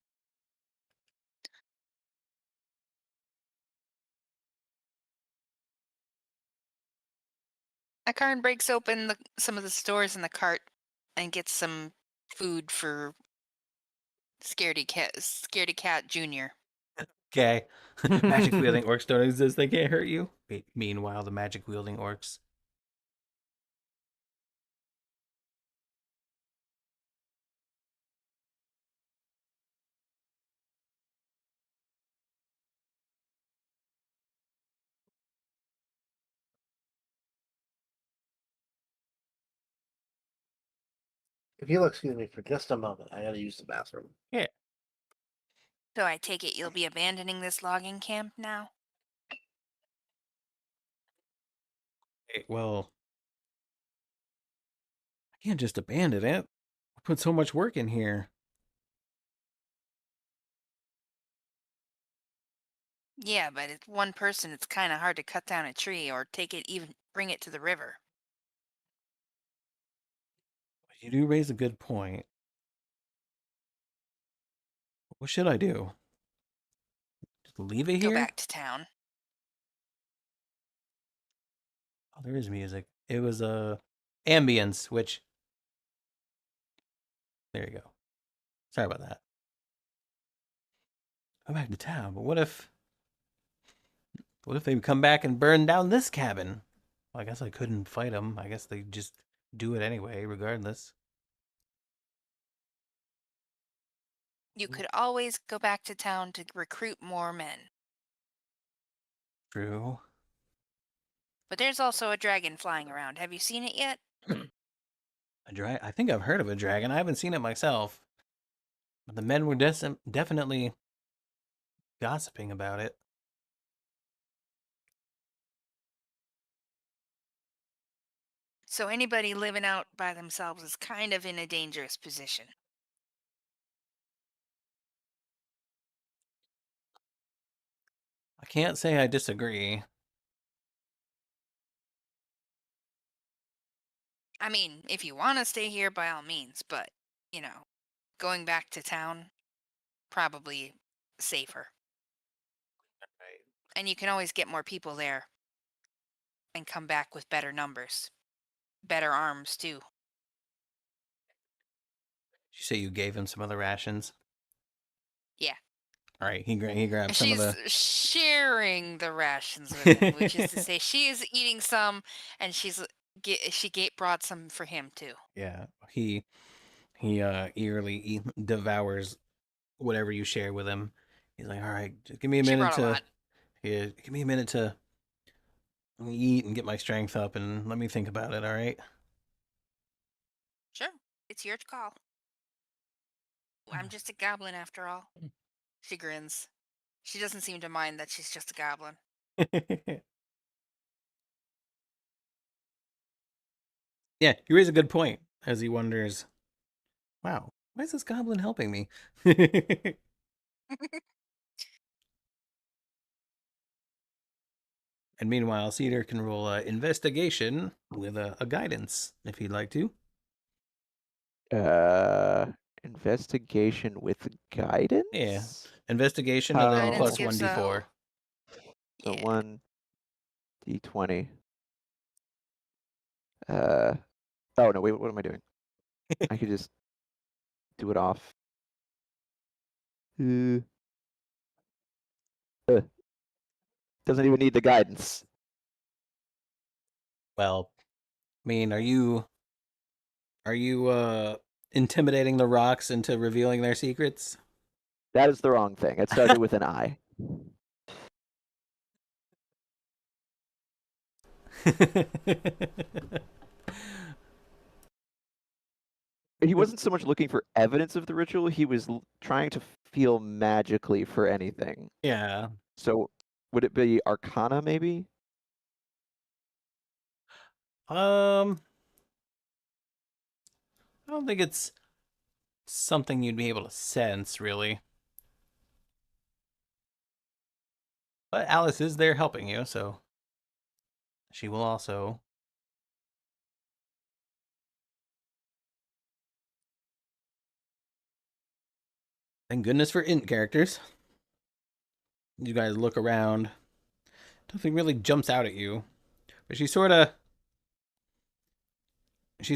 Akarn breaks open some of the stores in the cart and gets some food for Scaredy Cat Junior. Okay. Magic wielding orcs don't exist. They can't hurt you. Meanwhile, the magic wielding orcs. If you'll excuse me for just a moment, I gotta use the bathroom. So I take it you'll be abandoning this logging camp now? Okay, well, I can't just abandon it. I put so much work in here. Yeah, but it's one person. It's kind of hard to cut down a tree or bring it to the river. You do raise a good point. What should I do? Just leave it Go here? back to town. Oh, there is music. It was ambience, which there you go. Sorry about that. Go back to town, but what if they come back and burn down this cabin? Well, I guess I couldn't fight them. I guess they just do it anyway, regardless. You could always go back to town to recruit more men. True. But there's also a dragon flying around. Have you seen it yet? A dragon? I think I've heard of a dragon. I haven't seen it myself. But the men were definitely gossiping about it. So anybody living out by themselves is kind of in a dangerous position. can't say I disagree. I mean, if you want to stay here, by all means, but, going back to town, probably safer. Right. And you can always get more people there and come back with better numbers, better arms, too. Did you say you gave him some of the rations? Yeah. All right, he grabbed some of She's the. sharing the rations with him, which is to say she is eating some, and she brought some for him, too. Yeah, he eagerly devours whatever you share with him. He's like, all right, just give me a She minute brought a to. lot. Yeah, give me a minute to eat and get my strength up, and let me think about it. All right. Sure. It's your call. I'm just a goblin after all. She grins. She doesn't seem to mind that she's just a goblin. Yeah, you raise a good point as he wonders, wow, why is this goblin helping me? And meanwhile, Cedar can roll investigation with a guidance if he'd like to. Investigation with guidance? Investigation and then How- plus Guidance gives 1d4. So Yeah. 1d20. Oh no, wait, what am I doing? I could just do it off. Doesn't even need the guidance. Well, I mean, are you intimidating the rocks into revealing their secrets? That is the wrong thing. It started with an I. He wasn't so much looking for evidence of the ritual, he was trying to feel magically for anything. Yeah. So would it be Arcana maybe? I don't think it's something you'd be able to sense, really. But Alice is there helping you, so she will also. Thank goodness for int characters. You guys look around. Nothing really jumps out at you. But she's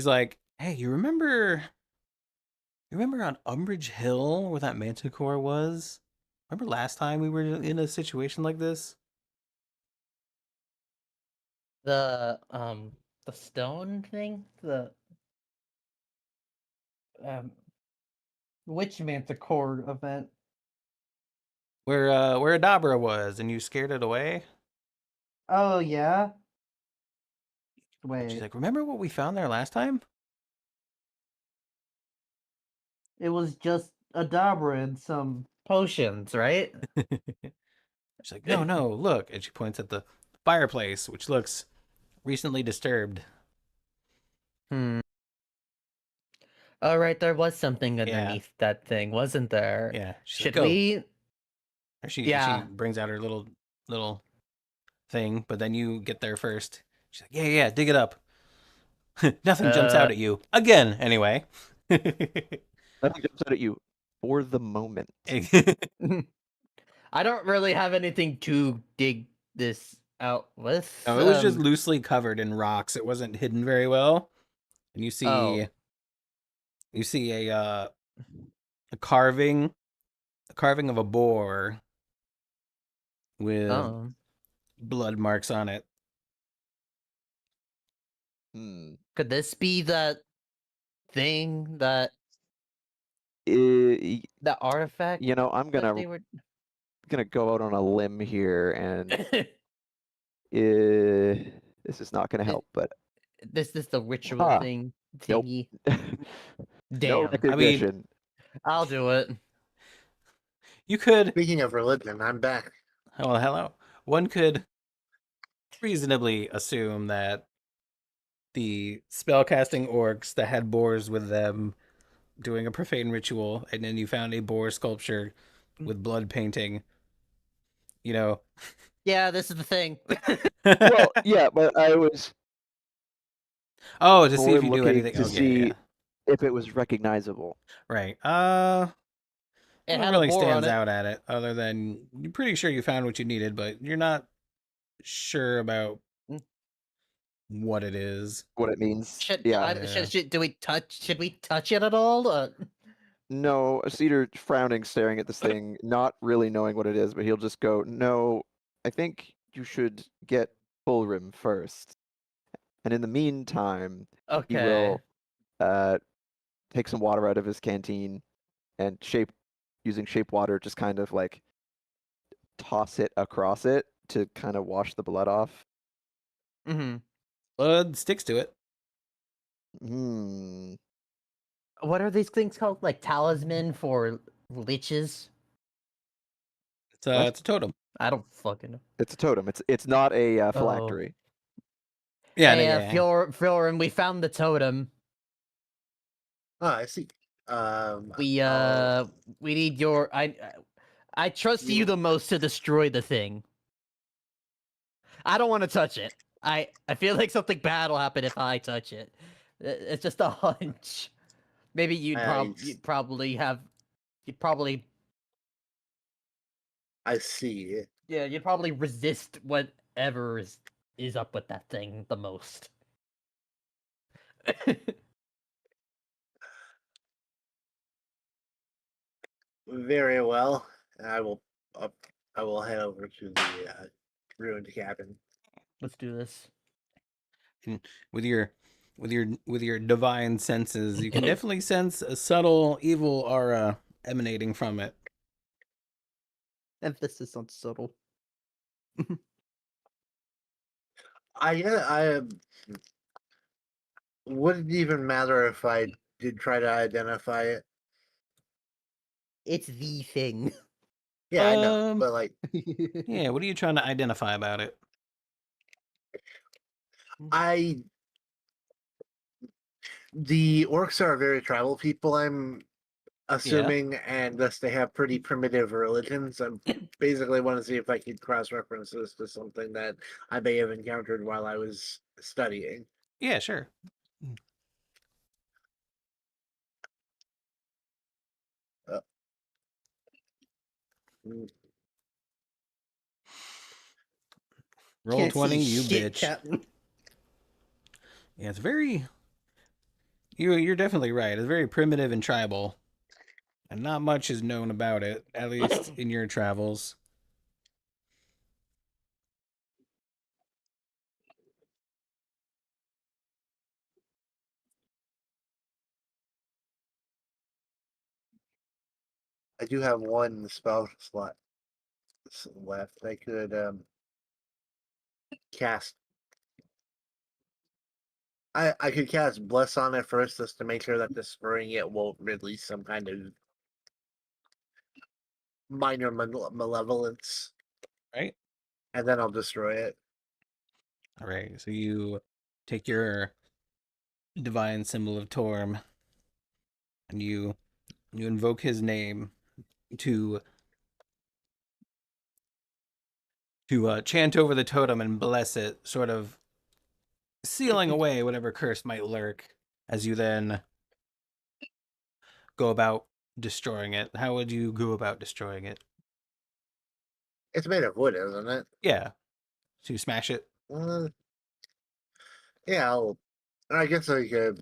like, hey, you remember on Umbridge Hill where that manticore was? Remember last time we were in a situation like this? The stone thing? The witch manticore event. Where Adabra was and you scared it away? Oh yeah? And Wait. she's like, remember what we found there last time? It was just a Dabra and some potions, right? She's like, no, look. And she points at the fireplace, which looks recently disturbed. Oh, right, there was something underneath that thing, wasn't there? Yeah. She's Should like, we? She Yeah. brings out her little thing, but then you get there first. She's like, yeah, dig it up. Nothing jumps out at you. Again, anyway. Nothing jumps out at you for the moment. I don't really have anything to dig this out with. No, it was just loosely covered in rocks. It wasn't hidden very well. And you see a carving of a boar with blood marks on it. Could this be the thing that the artifact? You know, I'm gonna go out on a limb here, and this is not gonna help. But this is the ritual thing thingy. No Damn. recognition. I'll do it. You could. Speaking of religion, I'm back. Oh, hello. One could reasonably assume that the spellcasting orcs that had boars with them doing a profane ritual, and then you found a boar sculpture with blood painting, you know. Yeah, this is the thing. Well, yeah, but I was Oh, to see more if you do looking anything. to Okay, see yeah. if it was recognizable. Right. It Nothing had a really boar on stands it. out at it, other than you're pretty sure you found what you needed, but you're not sure about Mm. what it is. What it means. Should Yeah. do we touch? Should we touch it at all? No, Cedar frowning, staring at this thing, not really knowing what it is, but he'll just go, "No, I think you should get Bullrim first." And in the meantime, he Okay. will take some water out of his canteen and using shape water, just kind of like toss it across it to kind of wash the blood off. Mm-hmm. Blood sticks to it. Hmm. What are these things called? Like talisman for liches? What? It's a totem. I don't fucking know. It's a totem. It's not a Oh. phylactery. Yeah, Hey, yeah. Fiorin, we found the totem. Oh, I see. We I'll- we need your I trust you You- the most to destroy the thing. I don't want to touch it. I feel like something bad will happen if I touch it. It's just a hunch. Maybe you'd probably I see. yeah, you'd probably resist whatever is up with that thing the most. Very well. I will. I will head over to the ruined cabin. Let's do this. With your divine senses, you can definitely sense a subtle evil aura emanating from it. Emphasis on subtle. I wouldn't even matter if I did try to identify it. It's the thing. Yeah, I know, Um, but like, Yeah, what are you trying to identify about it? the orcs are very tribal people. I'm assuming, and thus they have pretty primitive religions. I basically want to see if I could cross reference this to something that I may have encountered while I was studying. Yeah, sure. Mm, Roll Can't see 20, you shit, bitch. Captain. Yeah, it's very. You're definitely right. It's very primitive and tribal, and not much is known about it, at least in your travels. I do have one spell slot left. I could cast. I could cast Bless on it first, just to make sure that destroying it won't release some kind of minor malevolence, Right? and then I'll destroy it. All right. So you take your divine symbol of Torm, and you invoke his name to chant over the totem and bless it, sort of sealing away whatever curse might lurk, as you then go about destroying it. How would you go about destroying it? It's made of wood, isn't it? Yeah. So you smash it. Yeah, I guess I could.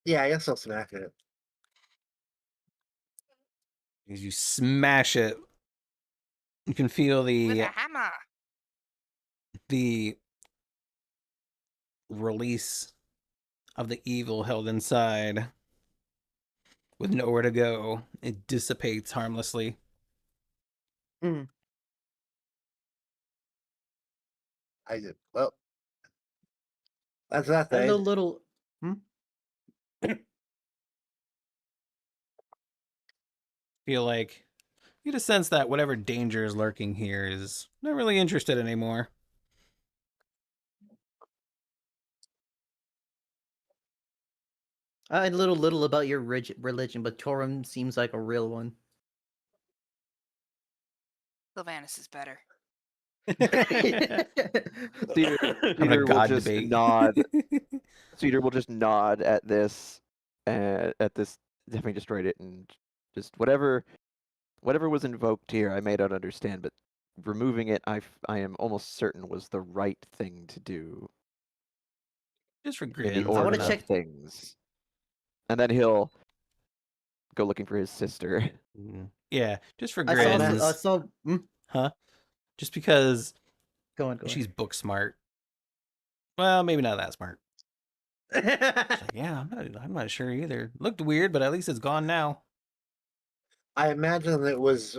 Yeah, I guess I'll smash it. As you smash it, you can feel With a the hammer. release of the evil held inside. With nowhere to go, it dissipates harmlessly. I did. Well, that's that And the thing. little Feel like you get a sense that whatever danger is lurking here is not really interested anymore. I little about your religion, but Torum seems like a real one. Sylvanas is better. Cedar, Having a Cedar will god just debate. nod. Cedar will just nod at this, having destroyed it, and just whatever was invoked here, I may not understand, but removing it, I am almost certain was the right thing to do Just for in the grins. I order wanna of check- things. And then he'll go looking for his sister. Yeah, just for I saw. grins. I saw. Huh? Just because Go on. she's book smart. Well, maybe not that smart. She's like, yeah, I'm not sure either. Looked weird, but at least it's gone now. I imagine it was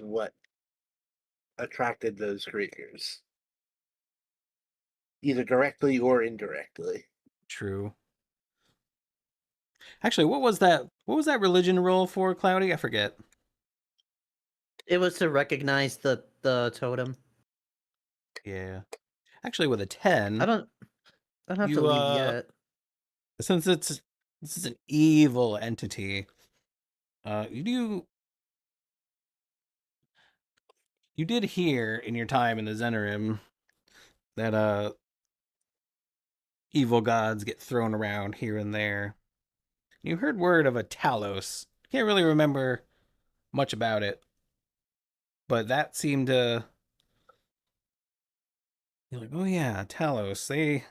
what attracted those creatures, either directly or indirectly. True. Actually, what was that? What was that religion roll for, Cloudy? I forget. It was to recognize the totem. Yeah. Actually, with a 10, I don't have to you leave yet. since this is an evil entity, you did hear in your time in the Zenerim that evil gods get thrown around here and there. You heard word of a Talos. Can't really remember much about it, but that seemed to. You're like, oh yeah, Talos. They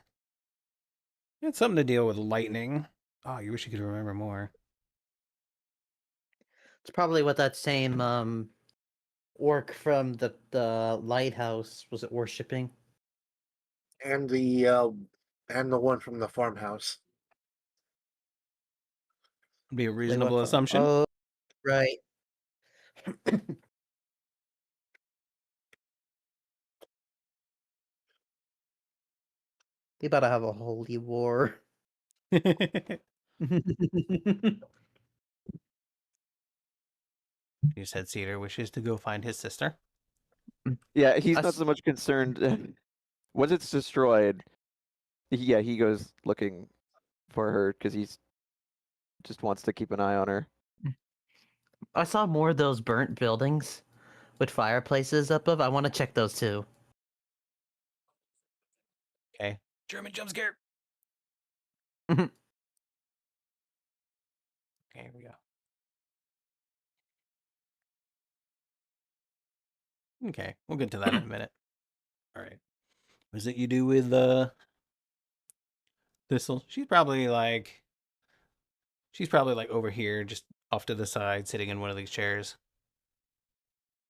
had something to deal with lightning. Oh, you wish you could remember more. It's probably what that same orc from the lighthouse was it worshipping. And the one from the farmhouse. Would be a They reasonable went from- assumption. Oh, right. They about to have a holy war. You said Cedar wishes to go find his sister. Yeah, he's I not s- so much concerned. Once it's destroyed, he goes looking for her because he's just wants to keep an eye on her. I saw more of those burnt buildings with fireplaces up above. I want to check those too. Okay. German jump scare. Mhm. Okay, here we go. Okay, we'll get to that in a minute. All right. What is it you do with Thistle? She's probably like over here, just off to the side, sitting in one of these chairs.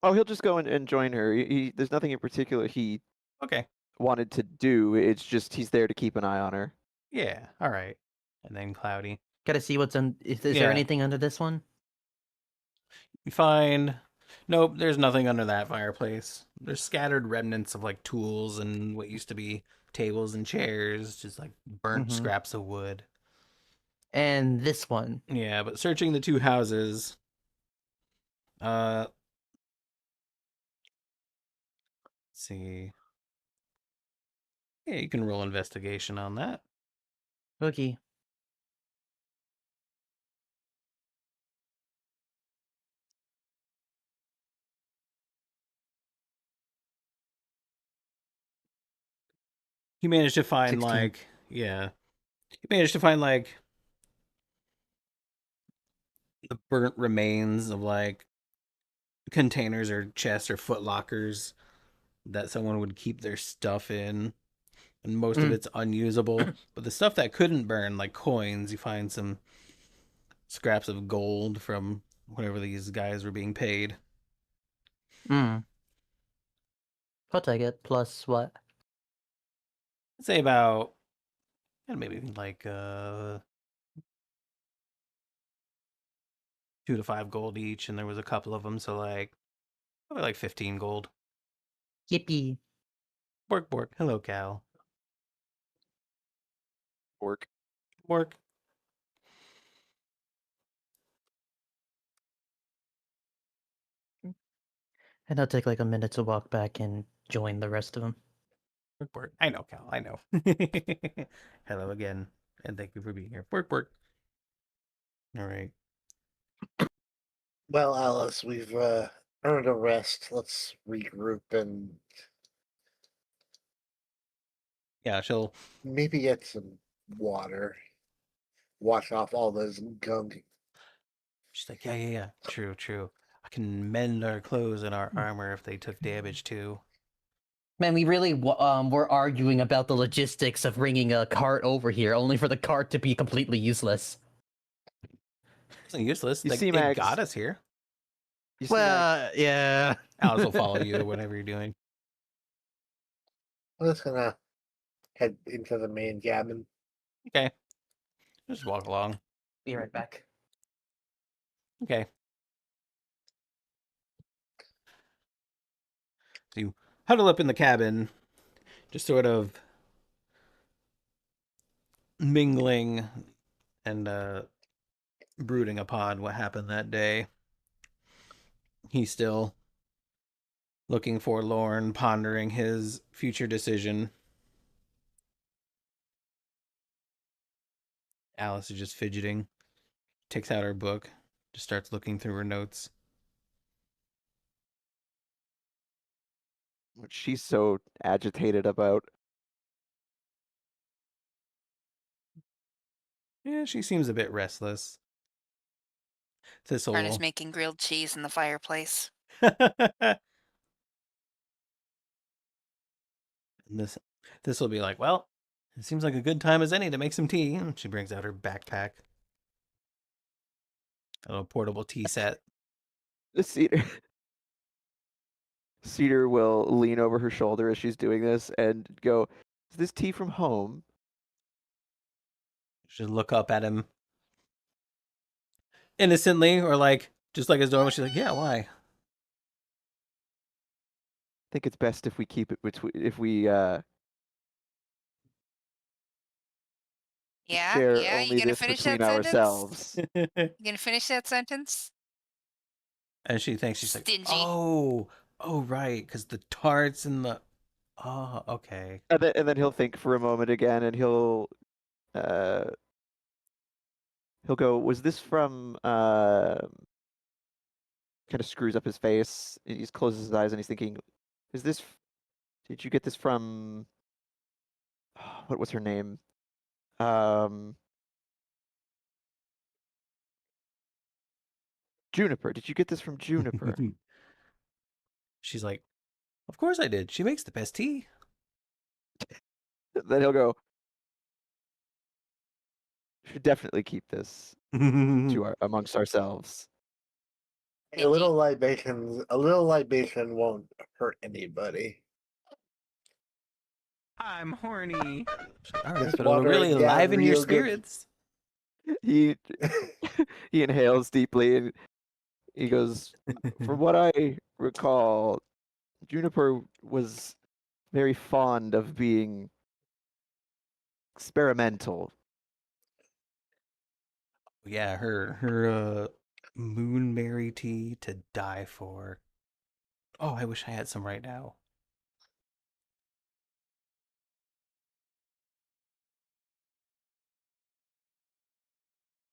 Oh, he'll just go and join her. There's nothing in particular he Okay. wanted to do. It's just he's there to keep an eye on her. Yeah. All right. And then Cloudy. Gotta see what's on. Is there Yeah. anything under this one? You find. Nope, there's nothing under that fireplace. There's scattered remnants of like tools and what used to be tables and chairs, just like burnt Mhm. scraps of wood. And this one. Yeah, but searching the two houses, let's see. Yeah, you can roll investigation on that. Cookie. You managed to find 16. like, yeah, you managed to find like the burnt remains of like containers or chests or foot lockers that someone would keep their stuff in. And most of it's unusable. But the stuff that couldn't burn, like coins, you find some scraps of gold from whatever these guys were being paid. I'll take it. Plus what? I'd say about maybe like 2 to 5 gold each, and there was a couple of them, so like probably like 15 gold. Yippee. Bork bork. Hello, Cal. Orc. Bork. And I'll take like a minute to walk back and join the rest of them. Bork bork. I know, Cal. I know. Hello again, and thank you for being here. Bork bork. All right. Well, Alice, we've earned a rest. Let's regroup and Yeah, she'll. maybe get some water. Wash off all this gunk. She's like, yeah. True, true. I can mend our clothes and our armor if they took damage too. Man, we really were arguing about the logistics of bringing a cart over here, only for the cart to be completely useless. It's not useless. You Like, see, it Max. got us here. You see, Max, Well, yeah. Alice will follow you whatever you're doing. I'm just gonna head into the main cabin. Okay. Just walk along. Be right back. Okay. So you huddle up in the cabin, just sort of mingling and brooding upon what happened that day. He's still looking forlorn, pondering his future decision. Alice is just fidgeting, takes out her book, just starts looking through her notes. what she's so agitated about. Yeah, she seems a bit restless. This'll. Arna's making grilled cheese in the fireplace. This will be like, well, it seems like a good time as any to make some tea. And she brings out her backpack, a little portable tea set. The Cedar will lean over her shoulder as she's doing this and go, "Is this tea from home?" She'll look up at him innocently, or like just like his normal. She's like, yeah, why? I think it's best if we keep it between if we Yeah, share yeah. You only gonna this finish between that sentence? ourselves. You gonna finish that sentence? And she thinks, she's Stingy. like, oh, right, because the tarts and the. Oh, okay. And then he'll think for a moment again, and he'll go, "Was this from?" Kind of screws up his face. And he closes his eyes and he's thinking, "Is this? Did you get this from? What was her name? Juniper. Did you get this from Juniper?" She's like, of course I did. She makes the best tea. Then he'll go, "Should definitely keep this to amongst ourselves." A little libation won't hurt anybody. I'm horny. All right, This but it'll water really got liven your real good. spirits. He he inhales deeply and he goes, "From what I recall, Juniper was very fond of being experimental." Yeah, her moonberry tea to die for. Oh, I wish I had some right now.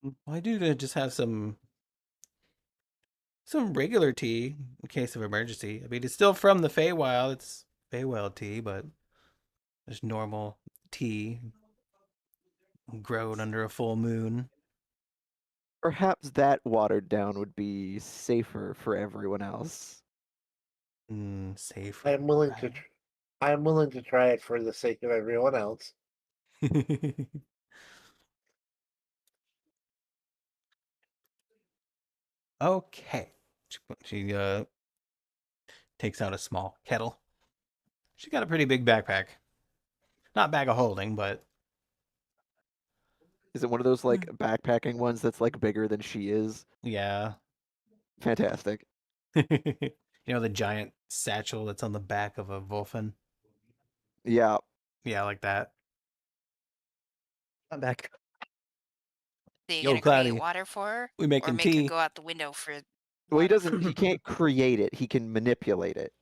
Well, I do just have some regular tea in case of emergency. I mean, it's still from the Feywild. It's Feywild tea, but there's normal tea grown under a full moon. Perhaps that watered down would be safer for everyone else. Safe. I am willing to. I am willing to try it for the sake of everyone else. Okay. She takes out a small kettle. She got a pretty big backpack. Not bag of holding, but Is it one of those like backpacking ones that's like bigger than she is? yeah. Fantastic. You know the giant satchel that's on the back of a Wolfen? Yeah. Yeah, like that. I'm back. So you Yo, gonna Cloudy, create water for her, we or making make her tea. go out the window for? Well, he water? doesn't. He can't create it. He can manipulate it.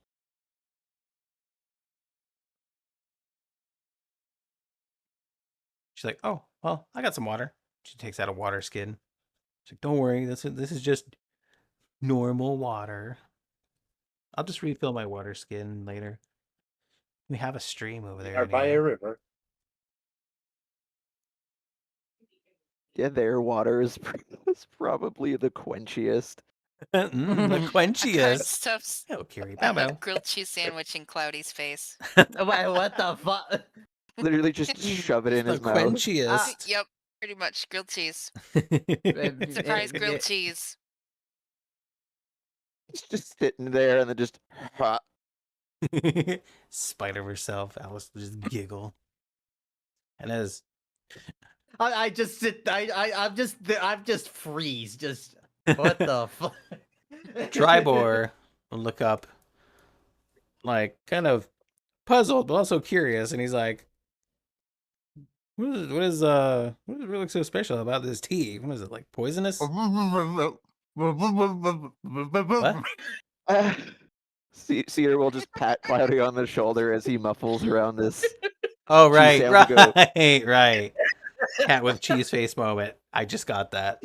She's like, oh, well, I got some water. She takes out a water skin. She's like, don't worry, this is just normal water. I'll just refill my water skin later. We have a stream over We there. are by a Anyway. river. Yeah, their water is probably the quenchiest. The A card quenchiest. stuffs Oh, Kiri, a bow bow. grilled cheese sandwich in Cloudy's face. Wait, what the fuck? Literally just shove it in The his mouth. quenchiest. Yep, pretty much grilled cheese. Eh, Surprise grilled cheese. It's just sitting there and then just ha. Spite of herself, Alice will just giggle. And as I just sit. I'm just freeze. Just what the fuck? Tribor will look up, like, kind of puzzled, but also curious, and he's like, what is really so special about this tea? What is it, like poisonous? What? Cedar will just pat Cloudy on the shoulder as he muffles around this. Oh, Cheese right, sound to go. right. Cat with cheese face moment. I just got that.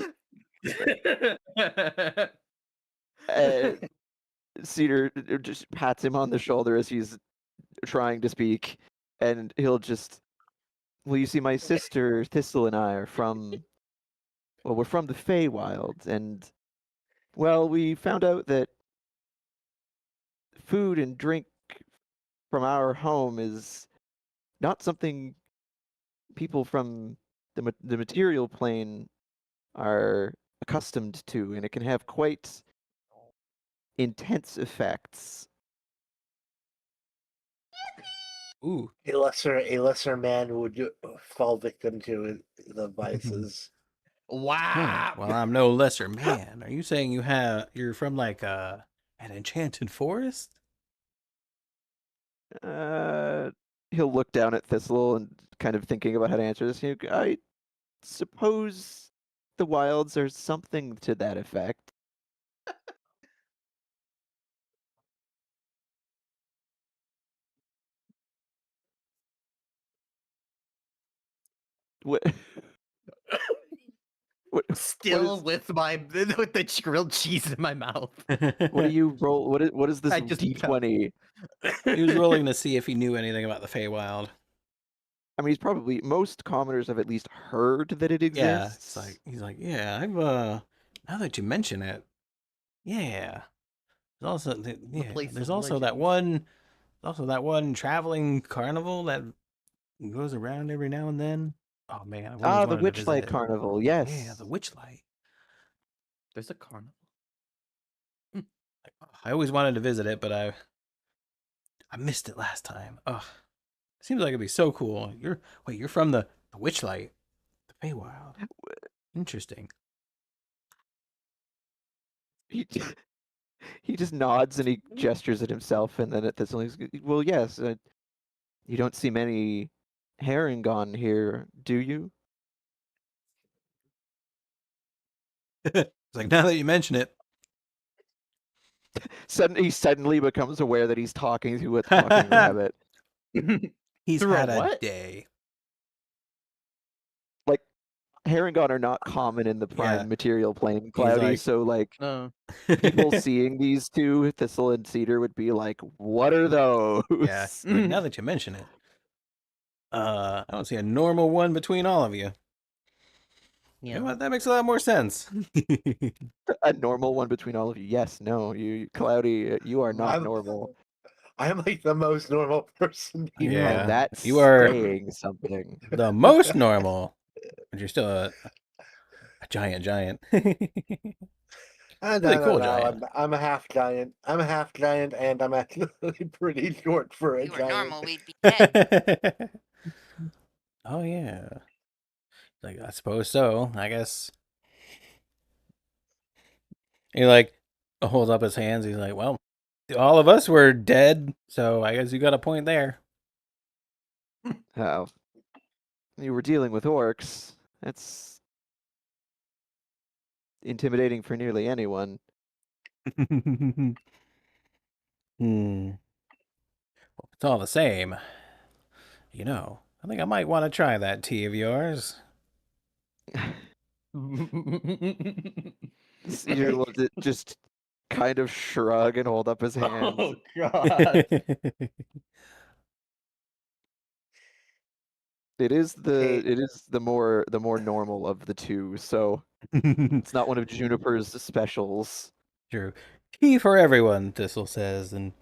Cedar just pats him on the shoulder as he's trying to speak, and he'll just, well, you see, my sister Thistle and I are from, well, we're from the Feywild, and, well, we found out that food and drink from our home is not something people from the material plane are accustomed to, and it can have quite intense effects. Ooh. A lesser man would fall victim to the vices. Wow. Well, I'm no lesser man. Are you saying you're from like an enchanted forest? He'll look down at Thistle and kind of thinking about how to answer this. I suppose the wilds are something to that effect. What? Still with the grilled cheese in my mouth. What do you roll? What is this I just D20? He was rolling to see if he knew anything about the Feywild. I mean, he's probably, most commoners have at least heard that it Yeah, exists. he's like, yeah, I've now that you mention it, yeah. There's also place there's of also that one traveling carnival that goes around every now and then. Oh man, I've always The wanted to visit Witchlight it. Carnival, yes. Yeah, the Witchlight. There's a carnival. I always wanted to visit it, but I missed it last time. Oh, seems like it'd be so cool. You're from the Witchlight, the Feywild. Interesting. He just nods and he gestures at himself, and then at this, well, yes. You don't see many Herringon here, do you? It's like, now that you mention it. He suddenly becomes aware that he's talking to a talking rabbit. He's Through a had a what? day. Like, Herringon are not common in the prime Yeah. material plane, Cloudy, like- so, like, No. people seeing these two, Thistle and Cedar, would be like, what are those? Yeah. Like, now that you mention it. I don't see a normal one between all of you. You know what? That makes a lot more sense. A normal one between all of you. Yes, no, Cloudy, you are not I'm- normal. I'm like the most normal person here. Yeah. And that's You are- saying something. The most normal. But you're still a giant. Really cool giant. I'm a half giant. I'm a half giant, and I'm actually pretty short for a If you were giant. normal, we'd be dead. Oh yeah. Like, I suppose so. I guess. He like holds up his hands. He's like, well, all of us were dead, so I guess you got a point there. Oh. You were dealing with orcs. That's intimidating for nearly anyone. Hmm. Well, it's all the same. You know, I think I might want to try that tea of yours. Cedar will just kind of shrug and hold up his hands. Oh god. It is Okay. the more normal of the two, so it's not one of Juniper's specials. True. Tea for everyone, Thistle says, and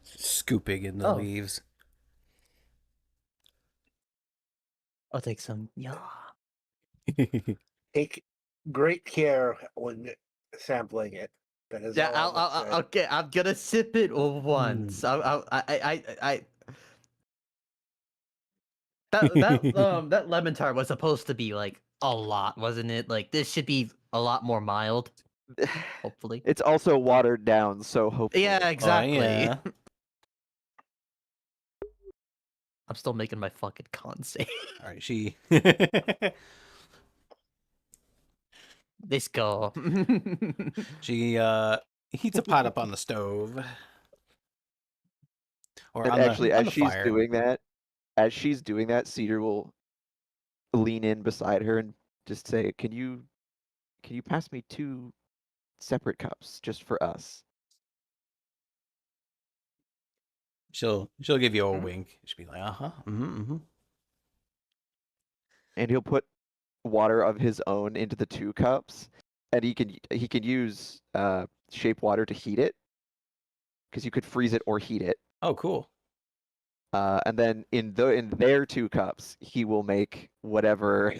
scooping in the Oh. leaves. I'll take some. Yeah. Take great care when sampling it. That is Yeah, all I'm saying. okay. I'm gonna sip it once. That lemon tart was supposed to be like a lot, wasn't it? Like this should be a lot more mild. Hopefully. It's also watered down, so hopefully. Yeah, exactly. yeah. I'm still making my fucking con save. All right, she. Let's go. She heats a pot up on the stove. Or And on actually, the, on as the she's fire. doing that, Cedar will lean in beside her and just say, "Can you pass me 2 separate cups just for us?" She'll give you a wink. She'll be like, uh-huh. Mm-hmm. And he'll put water of his own into the 2 cups, and he can use shape water to heat it, because you could freeze it or heat it. Oh, cool. And then in their 2 cups, he will make whatever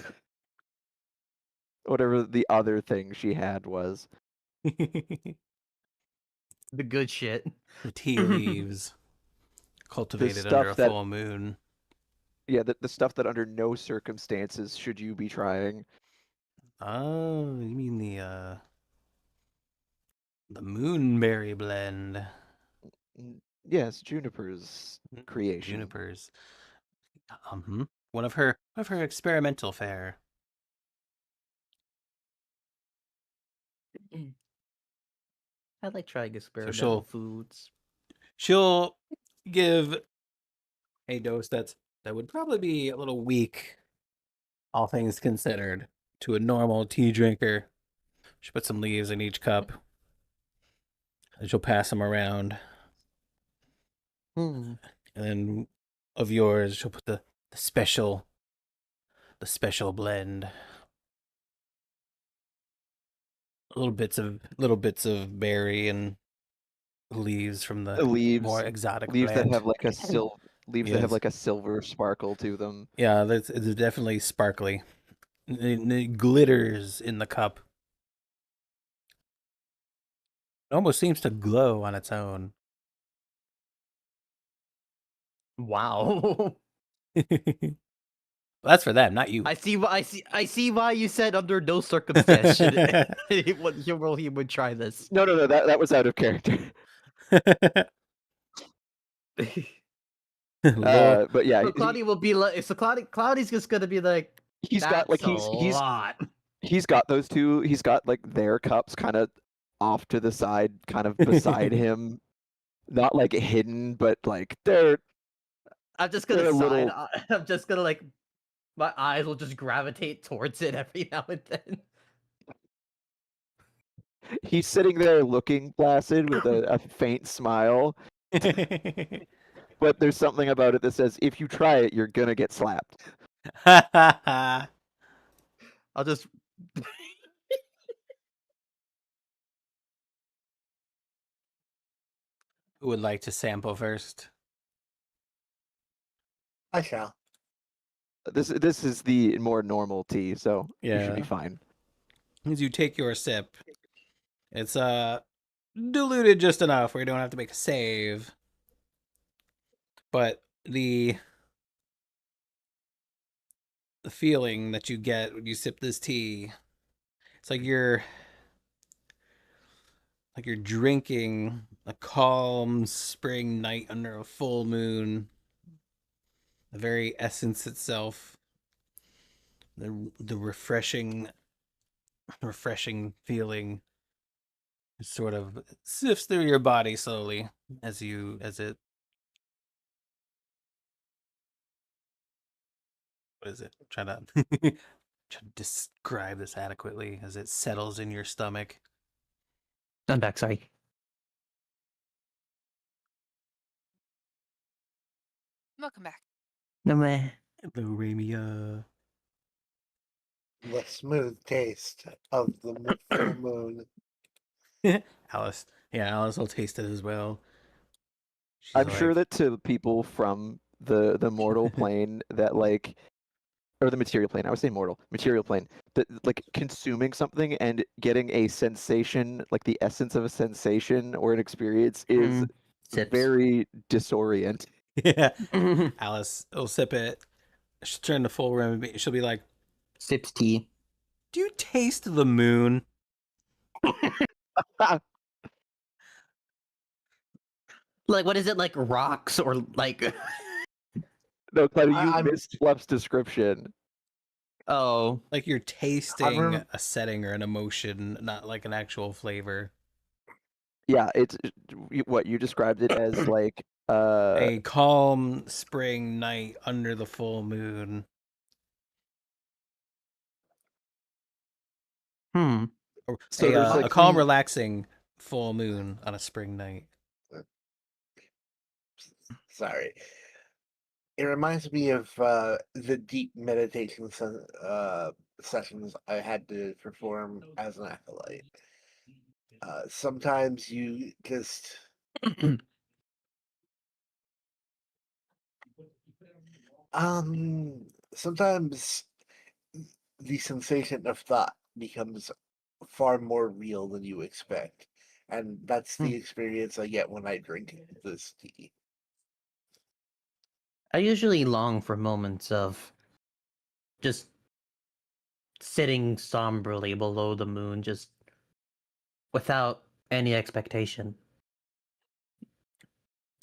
the other thing she had was. The The good shit. tea leaves. Cultivated stuff under a that- full moon. Yeah, the stuff that under no circumstances should you be trying. Oh, you mean the moonberry blend. Yes, Juniper's creation. Junipers. One of her experimental fare. I like trying experimental foods. She'll give a dose that would probably be a little weak, all things considered, to a normal tea drinker. She'll put some leaves in each cup, and she'll pass them around. And then of yours, she'll put the special blend. Little bits of berry and leaves from the more exotic leaves blend. that have like a that have Yes. like a silver sparkle to them. Yeah, it's definitely sparkly. It glitters in the cup. It almost seems to glow on its own. Wow. That's for them, not you. I see why you said under no circumstance should he would try this. No, that was out of character. But yeah, So Cloudy will be like, so Cloudy's just gonna be like, he's got like "That's a lot." he's got those 2. He's got like their cups kind of off to the side, kind of beside him, not like hidden, but like they're. I'm just gonna They're a sigh. little- I'm just gonna like, my eyes will just gravitate towards it every now and then. He's sitting there looking placid with a faint smile, but there's something about it that says if you try it, you're gonna get slapped. I'll just. Who would like to sample first? I shall. This is the more normal tea, so you should be Yeah. fine. As you take your sip, it's diluted just enough where you don't have to make a save. But the feeling that you get when you sip this tea, it's like you're drinking a calm spring night under a full moon. The very essence itself, the refreshing feeling sort of sifts through your body slowly as it what is it? Try to describe this adequately as it settles in your stomach. I'm back. Sorry. Welcome back. No man. Hello, Ramia. The smooth taste of the full moon. Alice. Yeah, Alice will taste it as well. She's I'm sure like, that to people from the mortal plane that like, or the material plane, I would say material plane, that like consuming something and getting a sensation, like the essence of a sensation or an experience, is Sips. very disorienting. yeah. Alice will sip it. She'll turn to full Remy. She'll be like, Sips tea. "Do you taste the moon?" Like, what is it, like rocks or like? No, Clyde, you I'm- missed Fluff's description. Oh, Like you're tasting rem- a setting or an emotion, not like an actual flavor. Yeah, it's what you described it as like A calm spring night under the full moon. hmm. Or So a, there's, a like, calm, the- relaxing full moon on a spring night. Sorry. It reminds me of the deep meditation sessions I had to perform as an acolyte. Sometimes you just sometimes the sensation of thought becomes far more real than you expect, and that's the experience I get when I drink this tea. I usually long for moments of just sitting somberly below the moon, just without any expectation.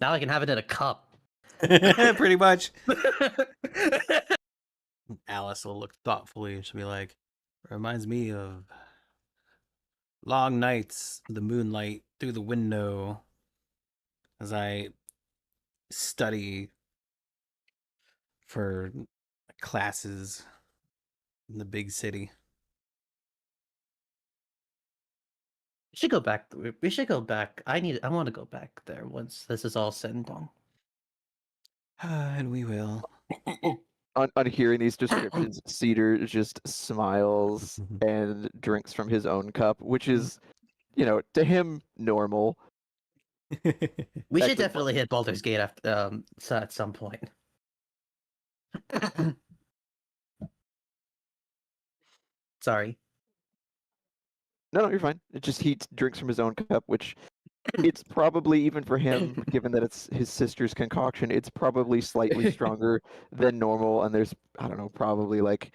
Now I can have it in a cup. Pretty much. Alice will look thoughtfully and she'll be like, reminds me of long nights, the moonlight through the window as I study for classes in the big city. We should go back. We should go back. I want to go back there once this is all said and done. And we will. on hearing these descriptions, Cedar just smiles and drinks from his own cup, which is, to him normal. We should Actually, definitely hit Baldur's Gate after at some point. Sorry. No, you're fine. It just he drinks from his own cup, which it's probably, even for him, given that it's his sister's concoction, it's probably slightly stronger than normal, and there's, I don't know, probably like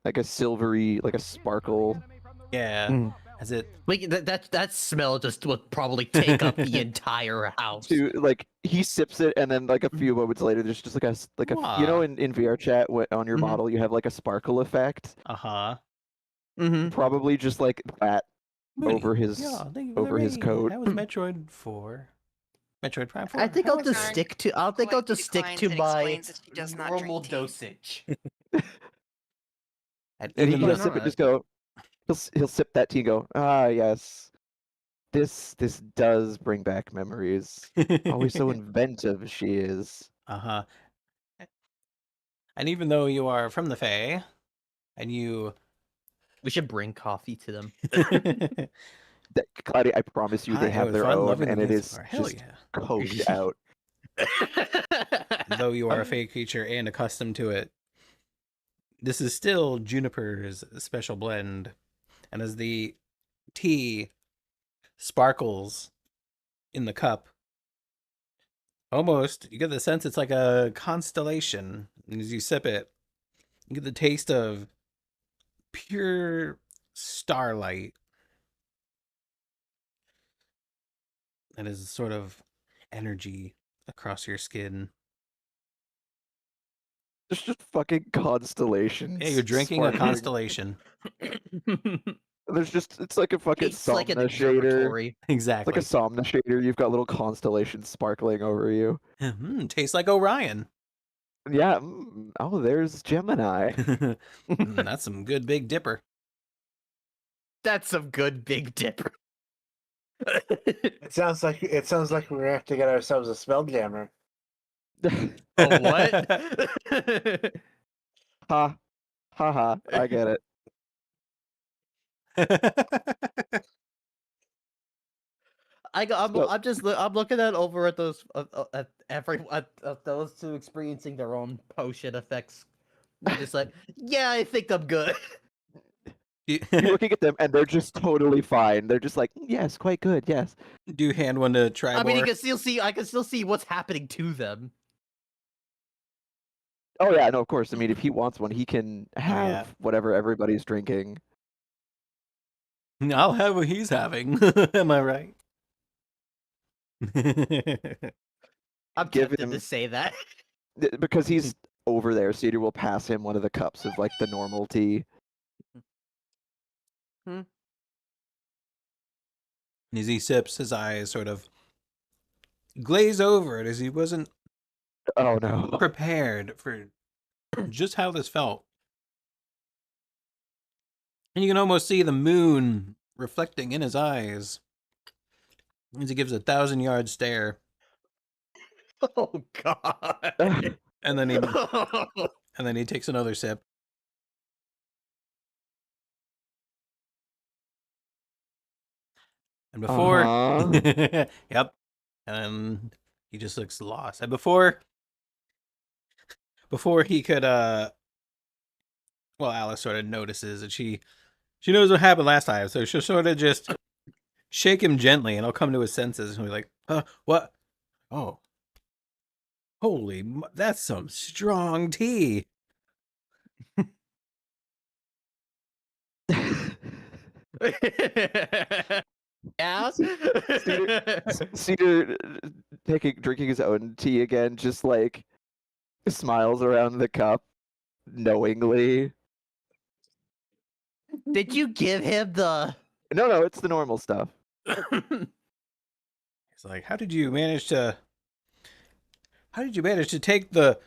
a silvery, like a sparkle. Yeah. As it That smell just would probably take up the entire house. To like, he sips it, and then like a few moments later, there's just like in VR chat on your model, you have like a sparkle effect. Uh-huh. Probably just like that Moody. over his Yeah, thank you for the over his raid. coat. That was Metroid 4. Metroid Prime 4. I think I'll just Sorry. stick to. I think I'll Politely just stick declines to and my explains that she does not drink normal tea. dosage. And And even he'll the sip it, just go. He'll sip that tea and go, ah, yes. This does bring back memories. Always so inventive she is. Uh-huh. And even though you are from the Fae, and you We should bring coffee to them. Cloudy, I promise you, they have their own, and it is Hell just yeah. combed out. Though you are a Fae creature and accustomed to it, this is still Juniper's special blend. And as the tea sparkles in the cup, almost, you get the sense it's like a constellation. And as you sip it, you get the taste of pure starlight. That is sort of energy across your skin. There's just fucking constellations. Yeah, you're drinking a sparkling. constellation. There's just, it's like a fucking Tastes like an Somna shader. observatory. Exactly. Like a Somna shader. You've got little constellations sparkling over you. Tastes like Orion. Yeah. Oh, there's Gemini. That's some good Big Dipper. That's some good Big Dipper. It sounds like we're gonna have to get ourselves a spelljammer. Oh, what? Ha ha! I get it. So- I'm looking at over at those at those two experiencing their own potion effects. I'm just like, yeah, I think I'm good. You're looking at them, and they're just totally fine. They're just like, yes, quite good, yes. Do you hand one to Tribor? I mean, I can still see what's happening to them. Oh yeah, no, of course. I mean, if he wants one, he can have yeah. whatever everybody's drinking. I'll have what he's having. Am I right? I'm Give tempted him- to say that. Because he's over there, Cedar will pass him one of the cups of like the normal tea. As he sips, his eyes sort of glaze over it as he wasn't Oh no. prepared for just how this felt. And you can almost see the moon reflecting in his eyes as he gives a 1,000-yard stare. Oh god. And then he takes another sip. And before yep. And he just looks lost. And before he could well, Alice sort of notices that she knows what happened last time, so she'll sort of just shake him gently and he'll come to his senses and be like, what? Oh. Holy, that's some strong tea. Yeah. Cedar drinking his own tea again, just like smiles around the cup knowingly. Did you give him the? No, it's the normal stuff. He's like, how did you manage to take the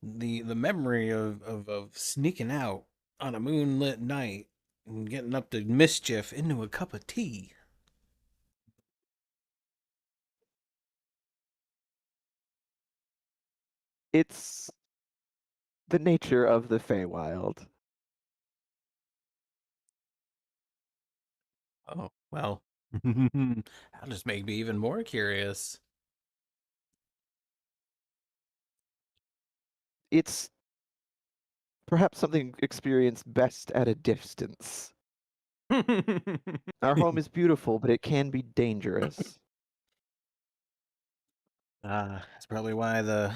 memory of sneaking out on a moonlit night and getting up to mischief into a cup of tea? It's the nature of the Feywild. Oh, well. That'll just make me even more curious. It's perhaps something experienced best at a distance. Our home is beautiful, but it can be dangerous. That's probably why the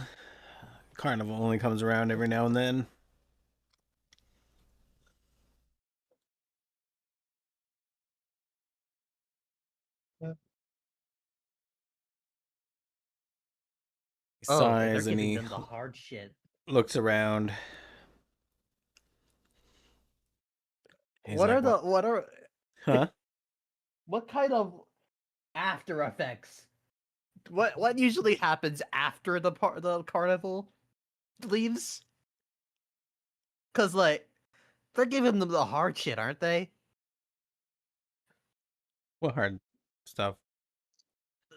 carnival only comes around every now and then. He Oh, okay, they're sighs and giving he them the hard shit. looks around. He's like, huh? What kind of after effects? What usually happens after the carnival leaves? Cause like they're giving them the hard shit, aren't they? What hard stuff?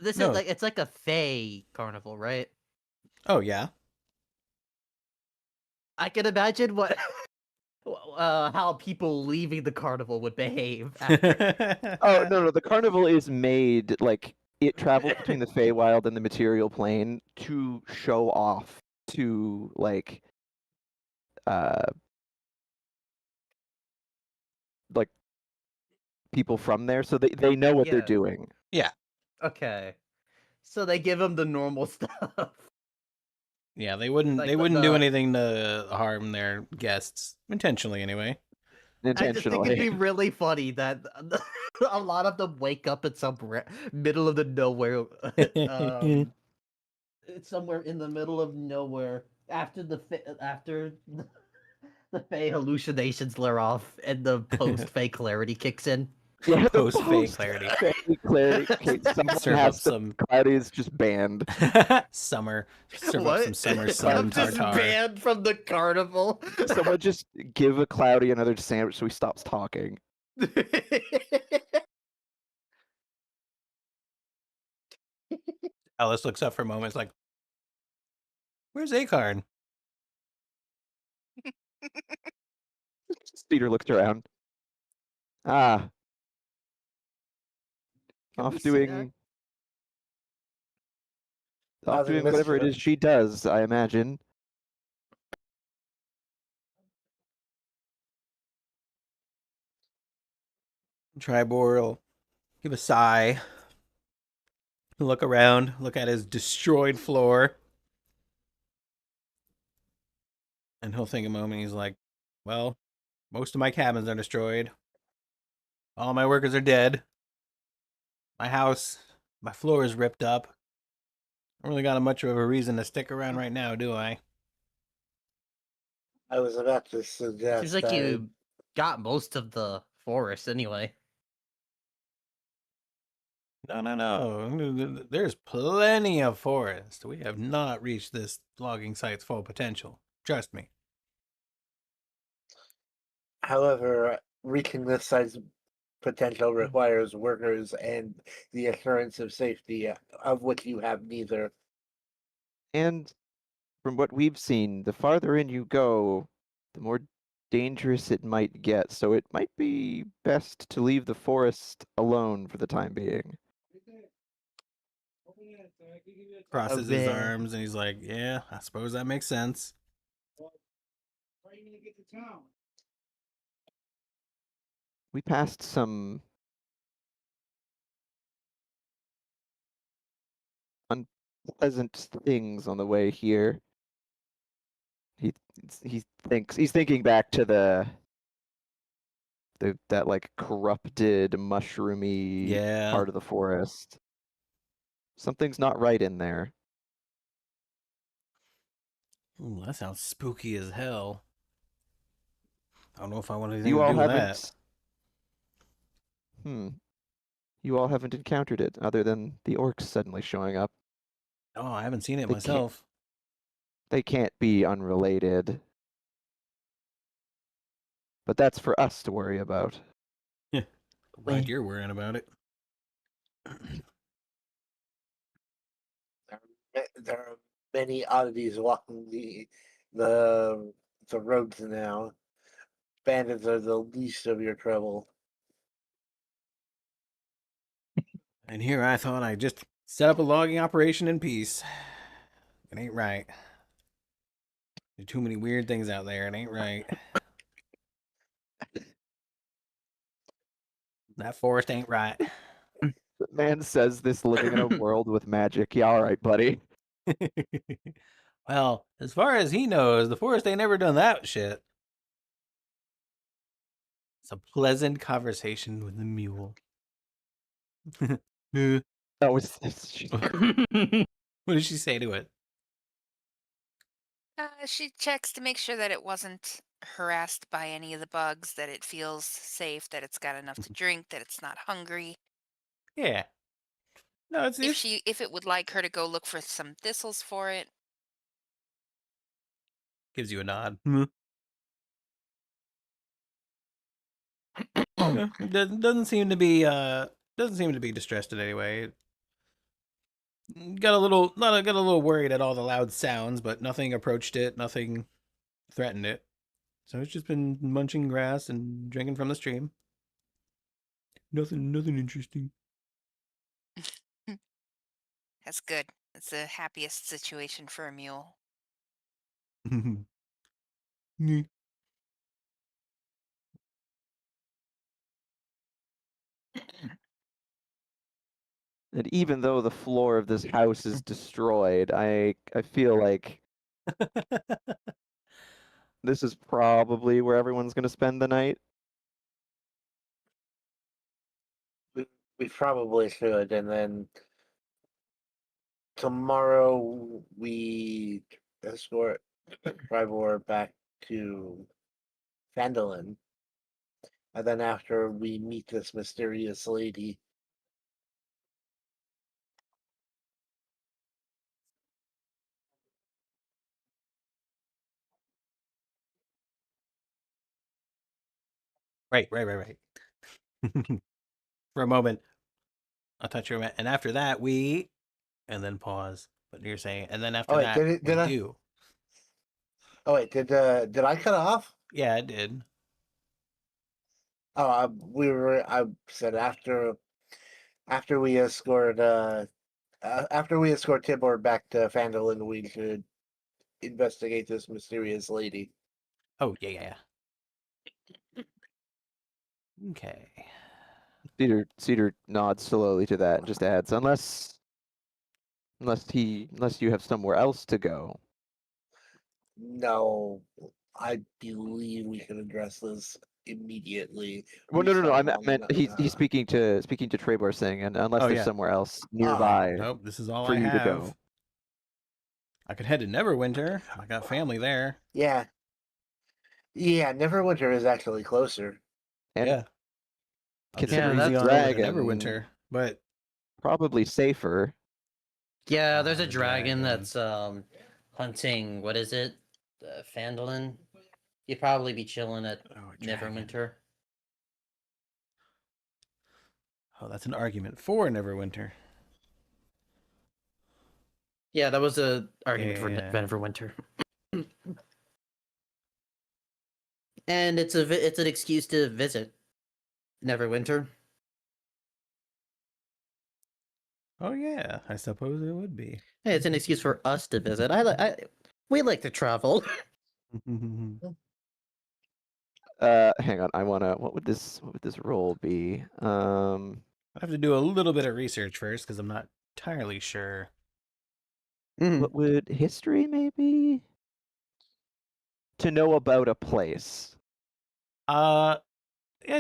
This No. is like it's like a Fey carnival, right? Oh yeah. I can imagine what how people leaving the carnival would behave. After. Oh no, the carnival is made like it travels between the Feywild and the material plane to show off to like people from there, so they know what they're Yeah. doing. Yeah. Okay, so they give them the normal stuff. Yeah, they wouldn't Like they wouldn't do the- anything to harm their guests, intentionally anyway. I just think Intentionally. it'd be really funny that a lot of them wake up in some middle of the nowhere. It's somewhere in the middle of nowhere after the Fey hallucinations wear off and the post Fey clarity kicks in. Yeah, the Post-Fey clarity. Fey clarity. Okay, someone Serve has up to- some Cloudy is just banned. summer. Serve up What? some summer I'm sun just tartar. banned from the carnival. Someone just give a Cloudy another sandwich so he stops talking. Alice looks up for a moment, is like, Where's Acorn? Speeder looked around. Ah, Can we off see doing Causing whatever it mischief. is she does, I imagine. Tribor will give a sigh, look around, look at his destroyed floor, and he'll think a moment. He's like, well, most of my cabins are destroyed. All my workers are dead. My house, my floor is ripped up. I don't really got much of a reason to stick around right now, do I? I was about to suggest Seems like that you got most of the forest anyway. No. There's plenty of forest. We have not reached this logging site's full potential. Trust me. however, reaching this size potential requires workers and the assurance of safety, of which you have neither. And from what we've seen, the farther in you go, the more dangerous it might get. So it might be best to leave the forest alone for the time being. Crosses his man. arms and he's like, yeah, I suppose that makes sense. We passed some unpleasant things on the way here. He's thinking back to that like corrupted mushroomy Yeah. part of the forest. Something's not right in there. Ooh, that sounds spooky as hell. I don't know if I want anything You to all do with that. haven't. You all haven't encountered it, other than the orcs suddenly showing up. Oh, I haven't seen it They myself. They can't be unrelated. But that's for us to worry about. Glad you're worrying about it. There are many oddities walking the roads now. Bandits are the least of your trouble. And here I thought I'd just set up a logging operation in peace. It ain't right. There's too many weird things out there. It ain't right. That forest ain't right. The man says this living in a world with magic. Yeah, all right, buddy. Well, as far as he knows, the forest ain't never done that shit. It's a pleasant conversation with the mule. That was What did she say to it? She checks to make sure that it wasn't harassed by any of the bugs, that it feels safe, that it's got enough to drink, that it's not hungry. Yeah. No, it's If it would like her to go look for some thistles for it. gives you a nod. Yeah, it doesn't seem to be distressed in any way. Got a little worried at all the loud sounds, but nothing approached it, nothing threatened it. So it's just been munching grass and drinking from the stream. Nothing interesting. That's good. That's the happiest situation for a mule. And even though the floor of this house is destroyed, I feel like this is probably where everyone's going to spend the night. We probably should, and then tomorrow we escort Tribor back to Phandalin. And then after we meet this mysterious lady. Right. For a moment, I'll touch your and after that we, and then pause. But you're saying, and then after Oh, wait, that we do. Oh wait, did I cut off? Yeah, it did. Oh, I said after we escort Tibor back to Phandalin, we should investigate this mysterious lady. Oh, yeah. Okay. Cedar nods slowly to that and just adds, unless you have somewhere else to go. No, I believe we can address this immediately. Well, We no. saw I long meant he's enough- speaking to Trebor, saying, and unless Oh, there's yeah. somewhere else nearby Nope, this is all for I you to have. go. I could head to Neverwinter. I got family there. Yeah. Yeah, Neverwinter is actually closer. And Yeah. I'll just considering breezy that's on over to dragon, Neverwinter. But probably safer. Yeah, there's a the dragon dragon. that's hunting. What is it? Phandalin. You'd probably be chilling at a dragon. Neverwinter. Oh, that's an argument for Neverwinter. Yeah, that was a argument for Yeah. Neverwinter. And it's an excuse to visit Neverwinter. Oh yeah, I suppose it would be. Hey, it's an excuse for us to visit. We like to travel. Hang on, what would this roll be? I have to do a little bit of research first because I'm not entirely sure. What would history maybe? To know about a place. I'd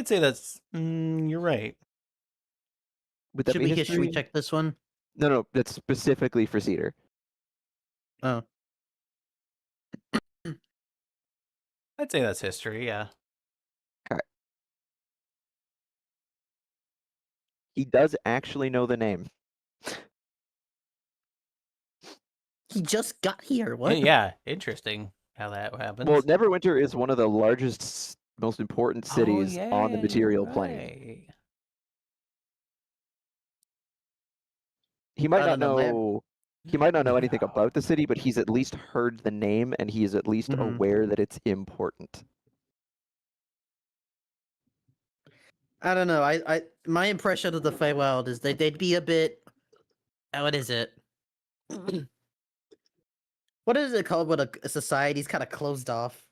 say that's you're right. Would that Should be we history history? check this one? No, that's specifically for Cedar. Oh. I'd say that's history, yeah. Okay. He does actually know the name. He just got here. What? Yeah, interesting how that happens. Well, Neverwinter is one of the largest, most important cities on the material you're plane. right. He might I not don't know, know. He might not know anything No. about the city, but he's at least heard the name, and he is at least Mhm. aware that it's important. I don't know. I my impression of the Feywild is that they'd be a bit. What is it? What is it called when a society's kind of closed off?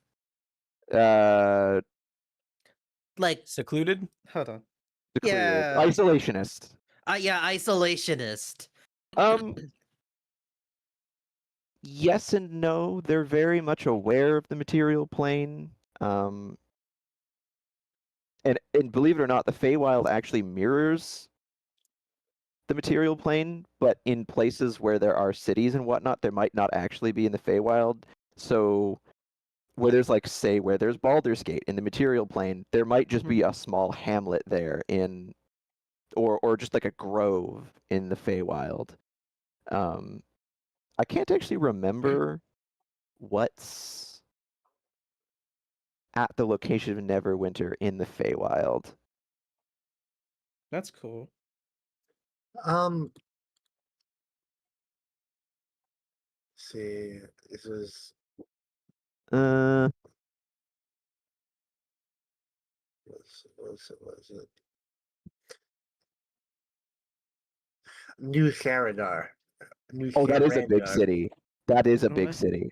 Uh, Like, Secluded? hold on. declared Yeah. isolationist. Yeah, isolationist. Yes and no. They're very much aware of the material plane. And believe it or not, the Feywild actually mirrors the material plane, but in places where there are cities and whatnot, there might not actually be in the Feywild. So where there's where there's Baldur's Gate in the material plane, there might just be a small hamlet there or just like a grove in the Feywild. I can't actually remember what's at the location of Neverwinter in the Feywild. That's cool. See, this is Uh, was it? New Sharadar. oh, that is a big Sharandar. city. That is a big Okay. city.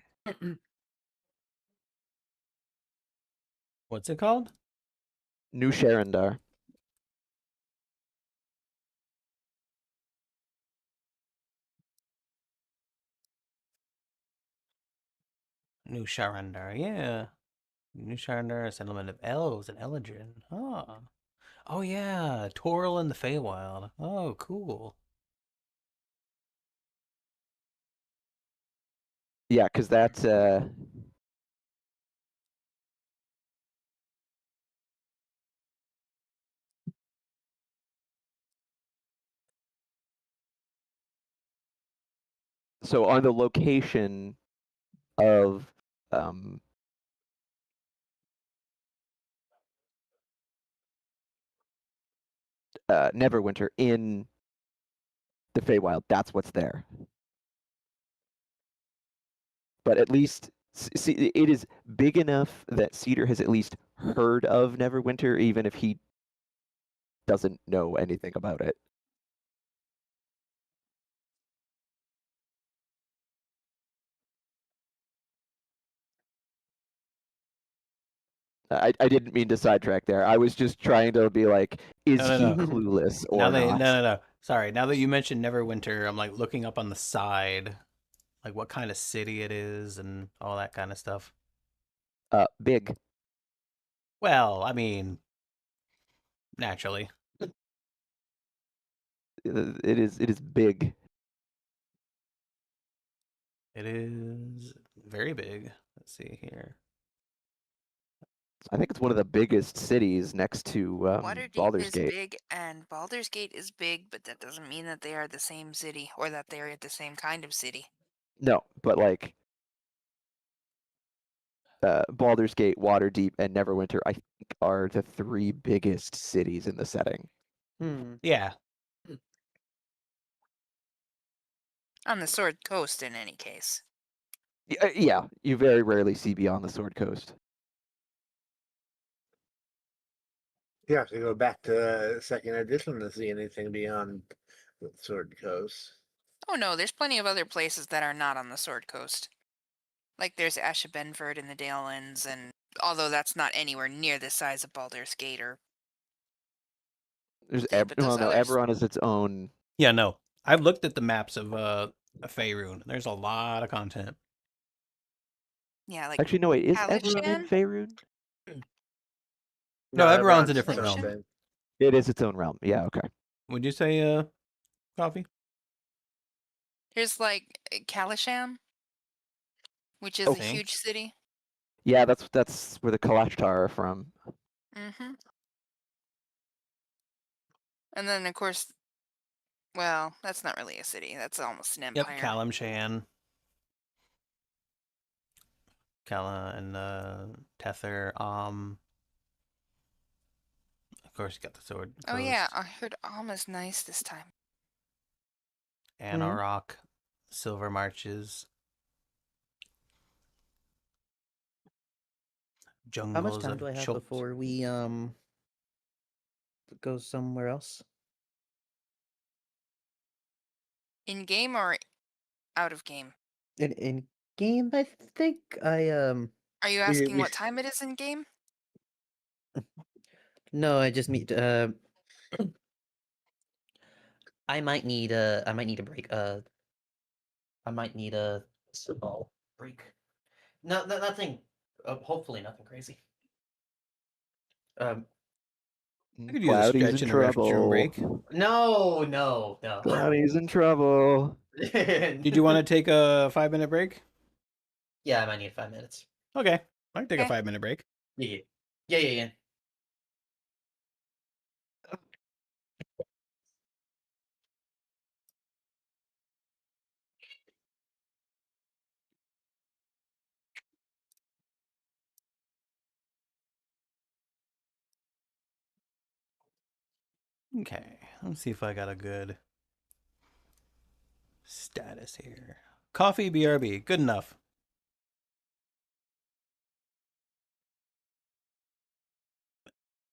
What's it called? New Sharandar. New Sharandar, yeah. New Sharandar, a settlement of elves and Eladrin. Huh. Oh yeah, Toril and the Feywild. Oh, cool. Yeah, because that's so on the location of Neverwinter in the Feywild, that's what's there. But at least See, it is big enough that Cedar has at least heard of Neverwinter, even if he doesn't know anything about it. I didn't mean to sidetrack there. I was just trying to be like, is No, he no. clueless Now or that not? no. Sorry. Now that you mentioned Neverwinter, I'm like looking up on the side, like what kind of city it is and all that kind of stuff. Big. Well, I mean, naturally. It is big. It is very big. Let's see here. I think it's one of the biggest cities next to Waterdeep Baldur's is Gate. big and Baldur's Gate is big, but that doesn't mean that they are the same city or that they are the same kind of city. No, but like Baldur's Gate, Waterdeep, and Neverwinter, I think, are the 3 biggest cities in the setting. Yeah. On the Sword Coast, in any case. Yeah, you very rarely see beyond the Sword Coast. You have to go back to second edition to see anything beyond the Sword Coast. Oh no, there's plenty of other places that are not on the Sword Coast. Like there's Ashabenford in the Dalelands, and although that's not anywhere near the size of Baldur's Gate or There's but those no, others. Eberron is its own. Yeah, no. I've looked at the maps of Faerun. There's a lot of content. Yeah, like Actually, no, wait, is Eberron in Kalishan? Faerun? No, Eberron's a Eberron's different its own realm. thing. It is its own realm. Yeah, okay. Would you say coffee? Here's like Kalisham, which is Oh. a huge city. Yeah, that's where the Kalashtar are from. Mm-hmm. And then of course, well, that's not really a city. That's almost an empire. Yep, Kalimshan. Kala and Tether. Of course, you got the sword. Oh yeah, Coast, I heard Alma's nice this time. Anarok, Silver Marches, How much Jungles time of do I have Chult. before we go somewhere else? In game or out of game? In game, I think I Are you asking what time it is in game? No, I just need I might need a break. I might need a small break. No, nothing. Hopefully, nothing crazy. I could use a Cloudy's stretch in and a restroom break. trouble. No. Cloudy's in trouble. Did you want to take a 5-minute break? Yeah, I might need 5 minutes. Okay, I can take a Okay. 5-minute break. Yeah. Okay, let's see if I got a good status here. Coffee, BRB, good enough.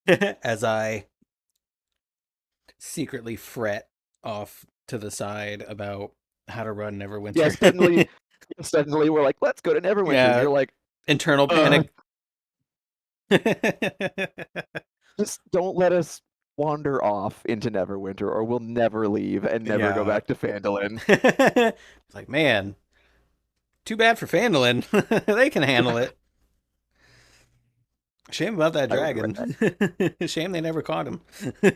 As I secretly fret off to the side about how to run Neverwinter. Yeah, suddenly we're like, let's go to Neverwinter. Yeah. And you're like, internal panic. just don't let us wander off into Neverwinter, or we'll never leave and never go Yeah. back to Phandalin. It's like, man, too bad for Phandalin. They can handle it. Shame about that I will be right dragon. Shame they never caught him. All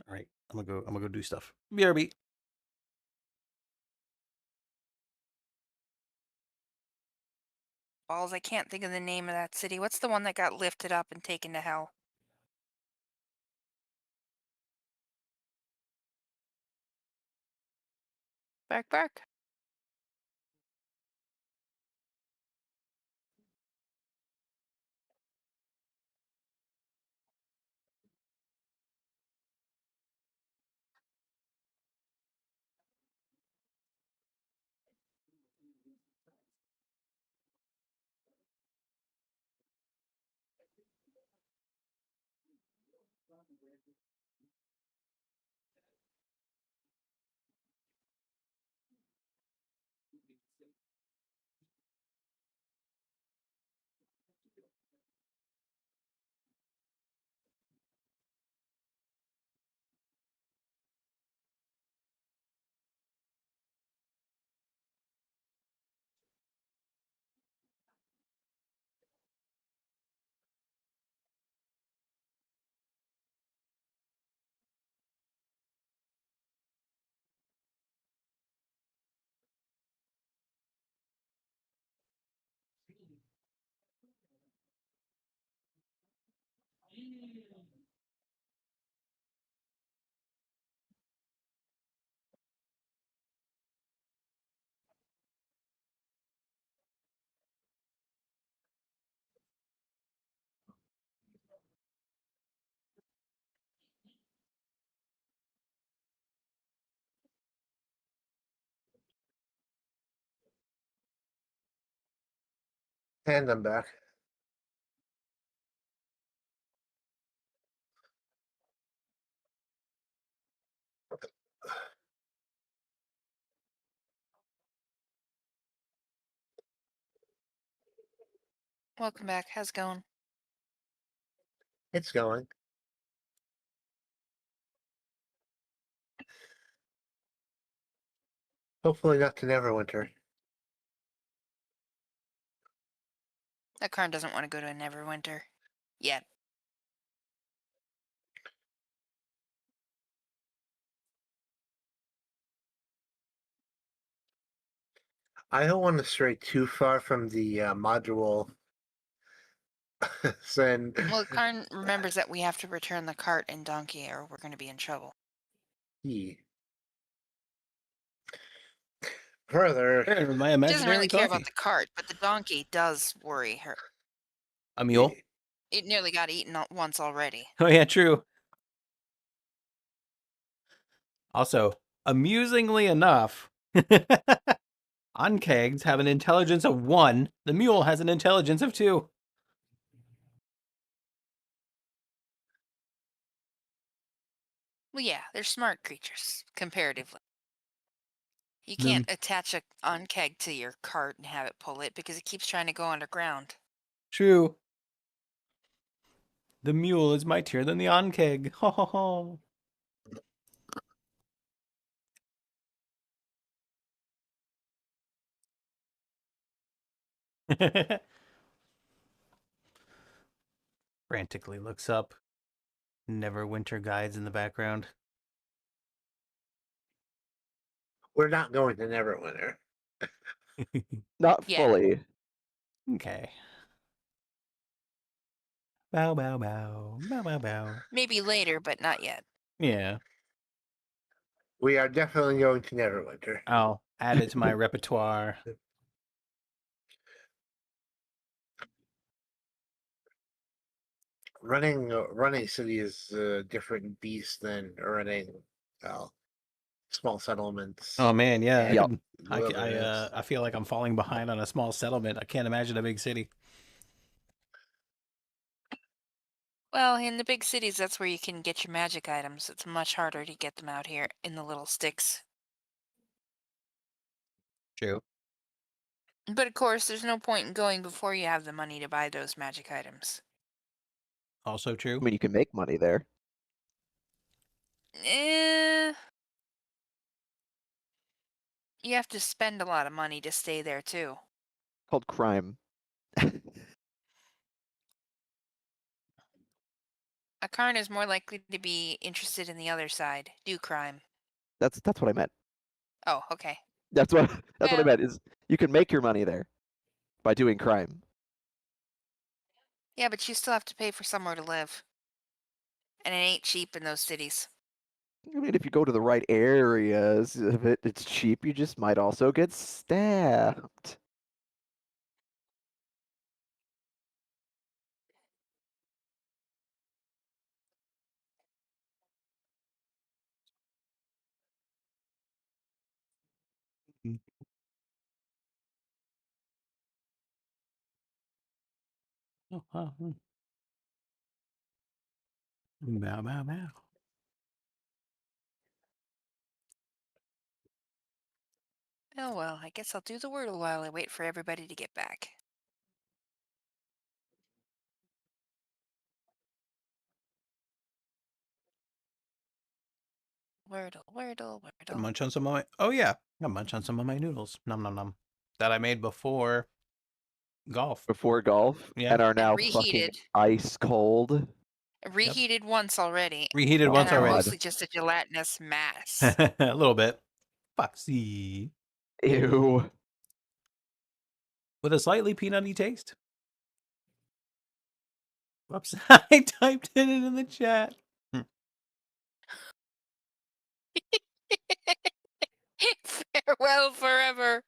right, I'm gonna go do stuff. BRB. Balls, I can't think of the name of that city. What's the one that got lifted up and taken to hell? Bark. And I'm back. Welcome back. How's it going? It's going. Hopefully not to Neverwinter. That Karn doesn't want to go to Neverwinter yet. I don't want to stray too far from the module. Then Well, Karn remembers that we have to return the cart and donkey, or we're going to be in trouble. Further, My She doesn't imaginary really care donkey. about the cart, but the donkey does worry her. A mule? It nearly got eaten once already. Oh yeah, true. Also, amusingly enough, Onkegs have an intelligence of 1. The mule has an intelligence of 2. Well, yeah, they're smart creatures, comparatively. You The- can't attach a on-keg to your cart and have it pull it because it keeps trying to go underground. True. The mule is mightier than the Onkeg. Ho ho ho. Frantically looks up. Neverwinter guides in the background. we're not going to Neverwinter. Not Yeah. fully. Okay. Bow bow bow. Bow bow bow. Maybe later, but not yet. Yeah. We are definitely going to Neverwinter. I'll add it to my repertoire. Running city is a different beast than running small settlements. Oh man, yeah. Yep. I feel like I'm falling behind on a small settlement. I can't imagine a big city. Well, in the big cities, that's where you can get your magic items. It's much harder to get them out here in the little sticks. True. But of course, there's no point in going before you have the money to buy those magic items. Also true. I mean, you can make money there. Eh. You have to spend a lot of money to stay there, too. Called crime. A Karn is more likely to be interested in the other side. Do crime. That's what I meant. Oh, okay. That's what I Well- meant is you can make your money there by doing crime. Yeah, but you still have to pay for somewhere to live. And it ain't cheap in those cities. I mean, if you go to the right areas of it, it's cheap. You just might also get stabbed. Oh, wow. Bow bow bow. Oh well, I guess I'll do the Wordle while I wait for everybody to get back. Wordle, Wordle, Gonna Wordle. munch on some of my. Oh yeah, gonna munch on some of my noodles. Nom nom nom. That I made before golf. Before golf, Yeah. and are now fucking reheated. ice cold. Reheated once already. Reheated Oh, once and are God. already. mostly just a gelatinous mass. A little bit. Foxy. Ew. With a slightly peanutty taste. Whoops. I typed it in the chat. Farewell forever.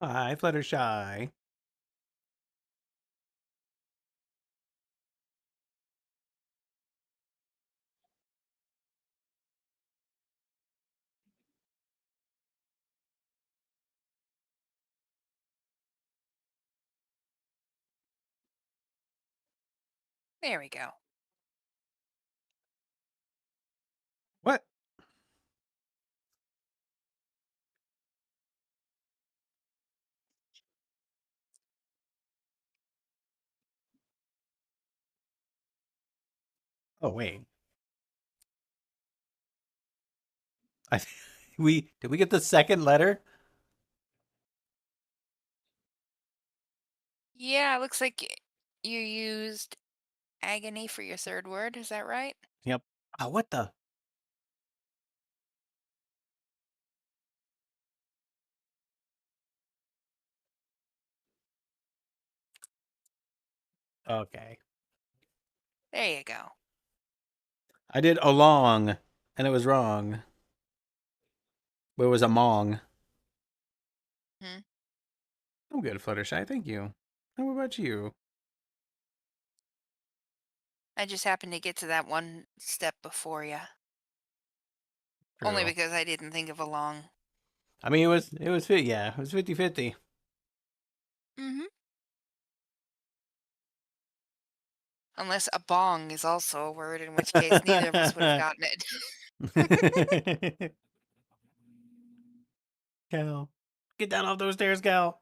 Hi, Fluttershy. There we go. What? Oh wait. I did we get the second letter? Yeah, it looks like you used agony for your third word. Is that right? Yep. Oh, what the? Okay. There you go. I did along, and it was wrong. But it was a mong. Hmm. I'm good, Fluttershy. Thank you. And what about you? I just happened to get to that one step before you. Only True. because I didn't think of a long. I mean, it was yeah, it was 50-50. Mm-hmm. Unless a bong is also a word, in which case neither of us would have gotten it. Cal, get down off those stairs, Cal.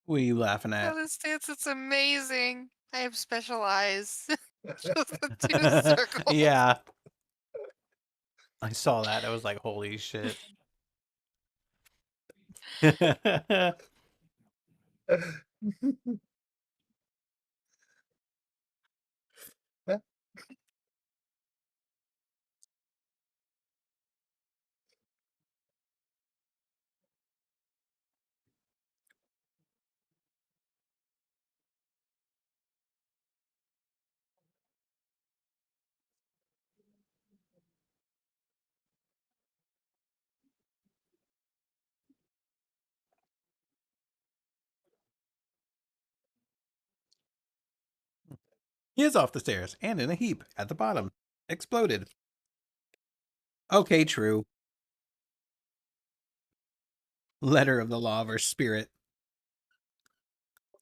What are you laughing at? Oh, this dance, it's amazing. I have special eyes. Just the two circles. Yeah. I saw that. I was like, holy shit. He is off the stairs and in a heap at the bottom. Exploded. Okay, true. Letter of the law versus spirit.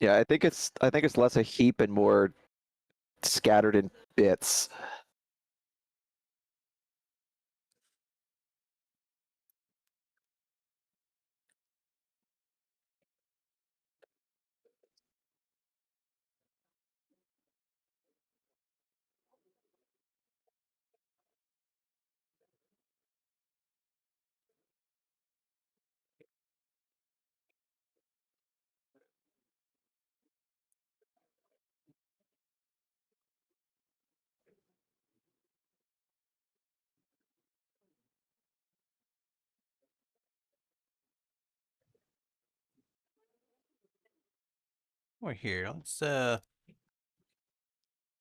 Yeah, I think it's less a heap and more scattered in bits. We're here. Let's Bow,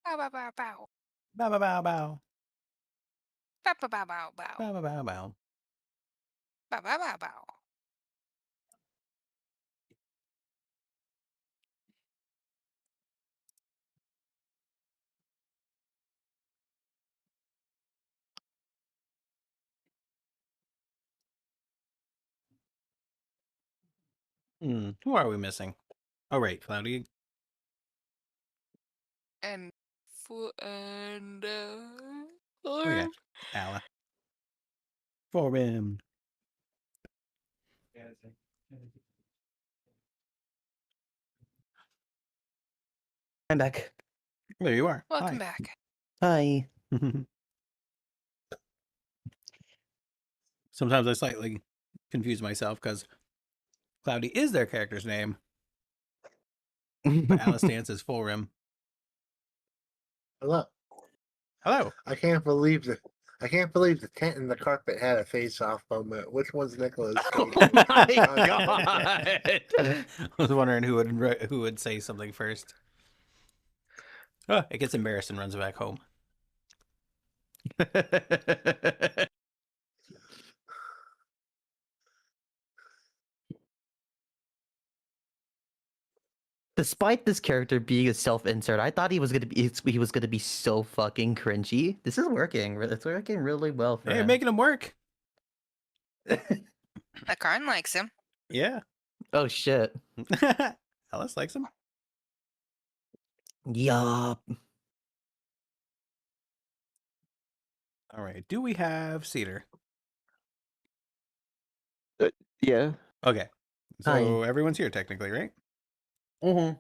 bow, bow, bow. bow bow bow bow. Bow, bow, bow, bow, bow. Bow bow bow bow. Bow, bow, bow, bow. Who are we missing? Oh right, Cloudy. And Oh yeah. Ala. For him. I'm back. There you are. Welcome back. Hi. Hi. Sometimes I slightly confuse myself because Cloudy is their character's name, but Alice Dance is full rim. Hello. Hello. I can't believe the tent and the carpet had a face-off moment. Which one's Nicholas Cage? Oh my God. god! I was wondering who would say something first. Oh, it gets embarrassed and runs back home. Despite this character being a self-insert, I thought he was gonna be so fucking cringy. This is working. It's working really well for Hey, you're him. making him work. Akarn likes him. Yeah. Oh shit. Alice likes him. Yup. All right. Do we have Cedar? Yeah. Okay. So Hi. everyone's here technically, right? Mm-hmm.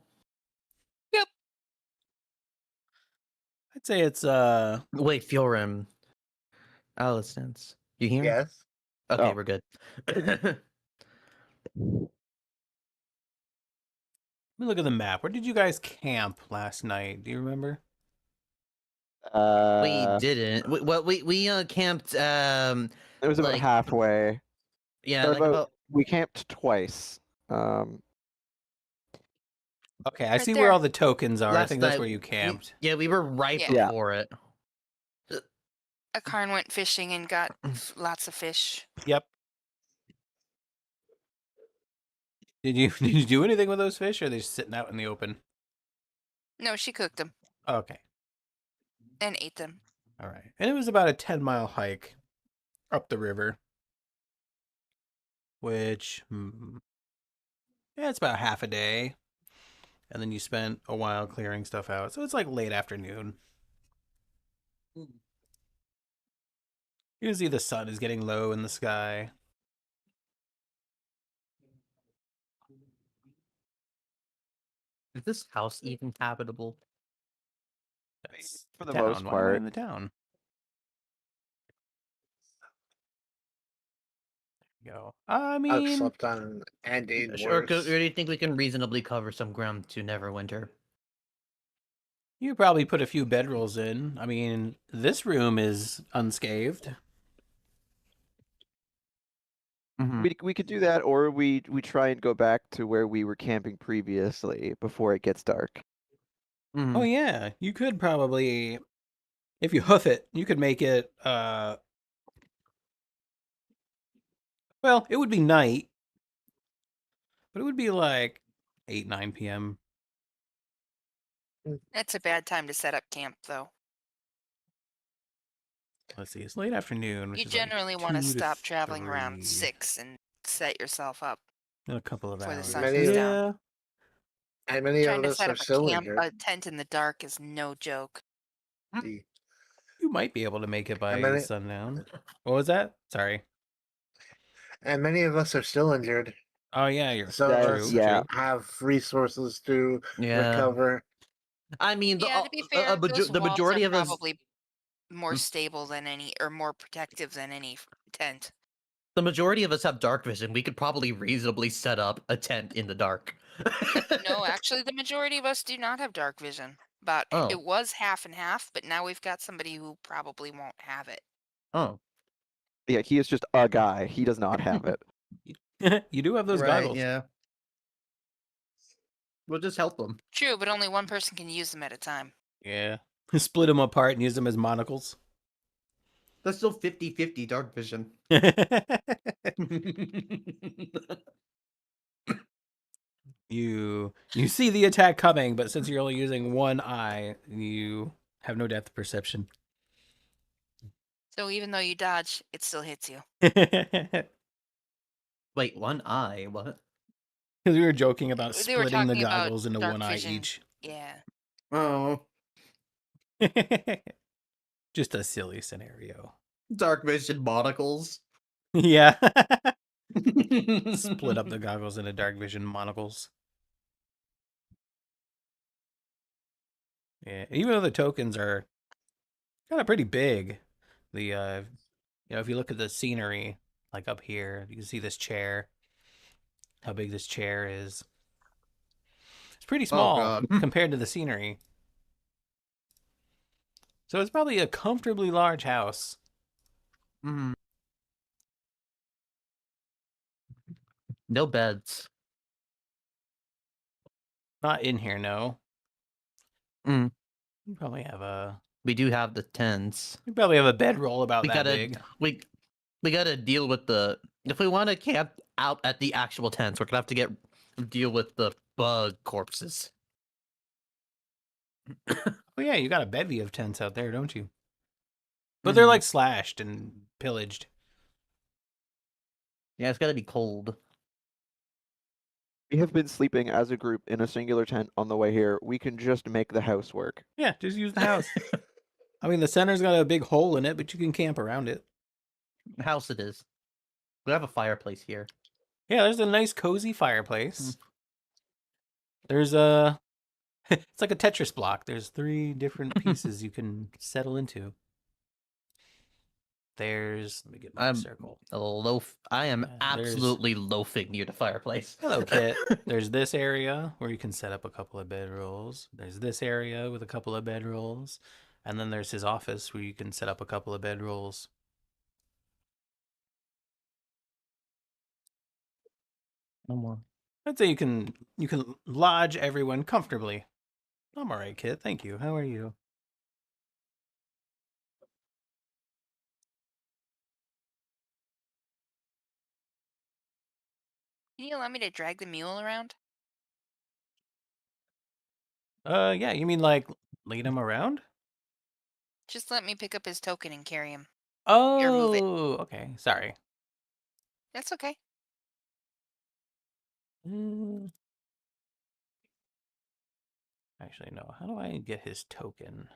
I'd say it's Wait, Fiorim. Alice Dance. You hear? Yes. Okay, Oh. we're good. let me look at the map. Where did you guys camp last night? Do you remember? We didn't. We camped. It was about like- halfway. Yeah, Or like about. We camped twice. Okay, I Right see there. where all the tokens are. I Last think that's night, where you camped. we were right Yeah. before it. Akarn went fishing and got lots of fish. Yep. Did you do anything with those fish, or are they just sitting out in the open? No, she cooked them Okay. and ate them. All right. And it was about a 10-mile hike up the river, which yeah, it's about half a day. And then you spent a while clearing stuff out. So it's like late afternoon. You can see the sun is getting low in the sky. Is this house even habitable? That's For the town. most Why am I part. in the town? There you go. I I've mean, slept on and ate Sure. worse. Or do you think we can reasonably cover some ground to Neverwinter? you probably put a few bedrolls in. I mean, this room is unscathed. We could do that, or we try and go back to where we were camping previously before it gets dark. Oh yeah, you could probably, if you hoof it, you could make it. Well, it would be night, but it would be like 8, 9 p.m. It's a bad time to set up camp, though. Let's see, it's late afternoon. Which You is like generally want to 2 stop traveling 3 around 6 and set yourself up. in a couple of before the hours. sun goes down. And many Trying of to us set are up still injured. a tent in the dark is no joke. The- You might be able to make it by many- sundown. What was that? Sorry. And many of us are still injured. Oh yeah, you're So That's- us yeah. have resources to Yeah. recover. I mean, Yeah, to be fair, those the walls majority are of us. probably more Hmm. stable than any, or more protective than any tent. The majority of us have dark vision. We could probably reasonably set up a tent in the dark. No, actually, the majority of us do not have dark vision. But Oh. it was half and half, but now we've got somebody who probably won't have it. Oh. Yeah, he is just a guy. He does not have it. You do have those Right, goggles. yeah. We'll just help them. True, but only one person can use them at a time. Yeah. Split them apart and use them as monocles. That's still 50-50 dark vision. You see the attack coming, but since you're only using one eye, you have no depth perception. So even though you dodge, it still hits you. Because Wait, one eye? What? we were joking about They were splitting the talking about goggles into dark one eye vision. each. Yeah. Oh. Just a silly scenario. Dark vision monocles. Yeah. Split up the goggles into dark vision monocles. Yeah, even though the tokens are kind of pretty big, the if you look at the scenery, like up here. You can see this chair. How big this chair is. It's pretty small God. compared to the scenery. So it's probably a comfortably large house. Mm. No beds. Not in here, no. Mm. You probably have a We do have the tents. you probably have a bedroll about We that gotta big. we gotta deal with the if we want to camp out at the actual tents, we're gonna have to deal with the bug corpses. Oh yeah, you got a bevy of tents out there, don't you? But they're Mhm. like slashed and pillaged. Yeah, it's gotta be cold. We have been sleeping as a group in a singular tent on the way here. We can just make the house work. Yeah, just use the house. I mean, the center's got a big hole in it, but you can camp around it. House it is. We have a fireplace here. Yeah, there's a nice cozy fireplace. There's a it's like a Tetris block. There's 3 different pieces you can settle into. Let me get my I'm circle. I am Yeah, there's- absolutely loafing near the fireplace. Hello, Kit. There's this area where you can set up a couple of bedrolls. There's this area with a couple of bedrolls. And then there's his office where you can set up a couple of bedrolls. No more. I'd say you can lodge everyone comfortably. I'm all right, Kit. Thank you. How are you? Can you allow me to drag the mule around? Yeah, you mean like lead him around? Just let me pick up his token and carry him. move it. Oh, okay. Sorry. That's okay. Mm. Actually, no. How do I get his token?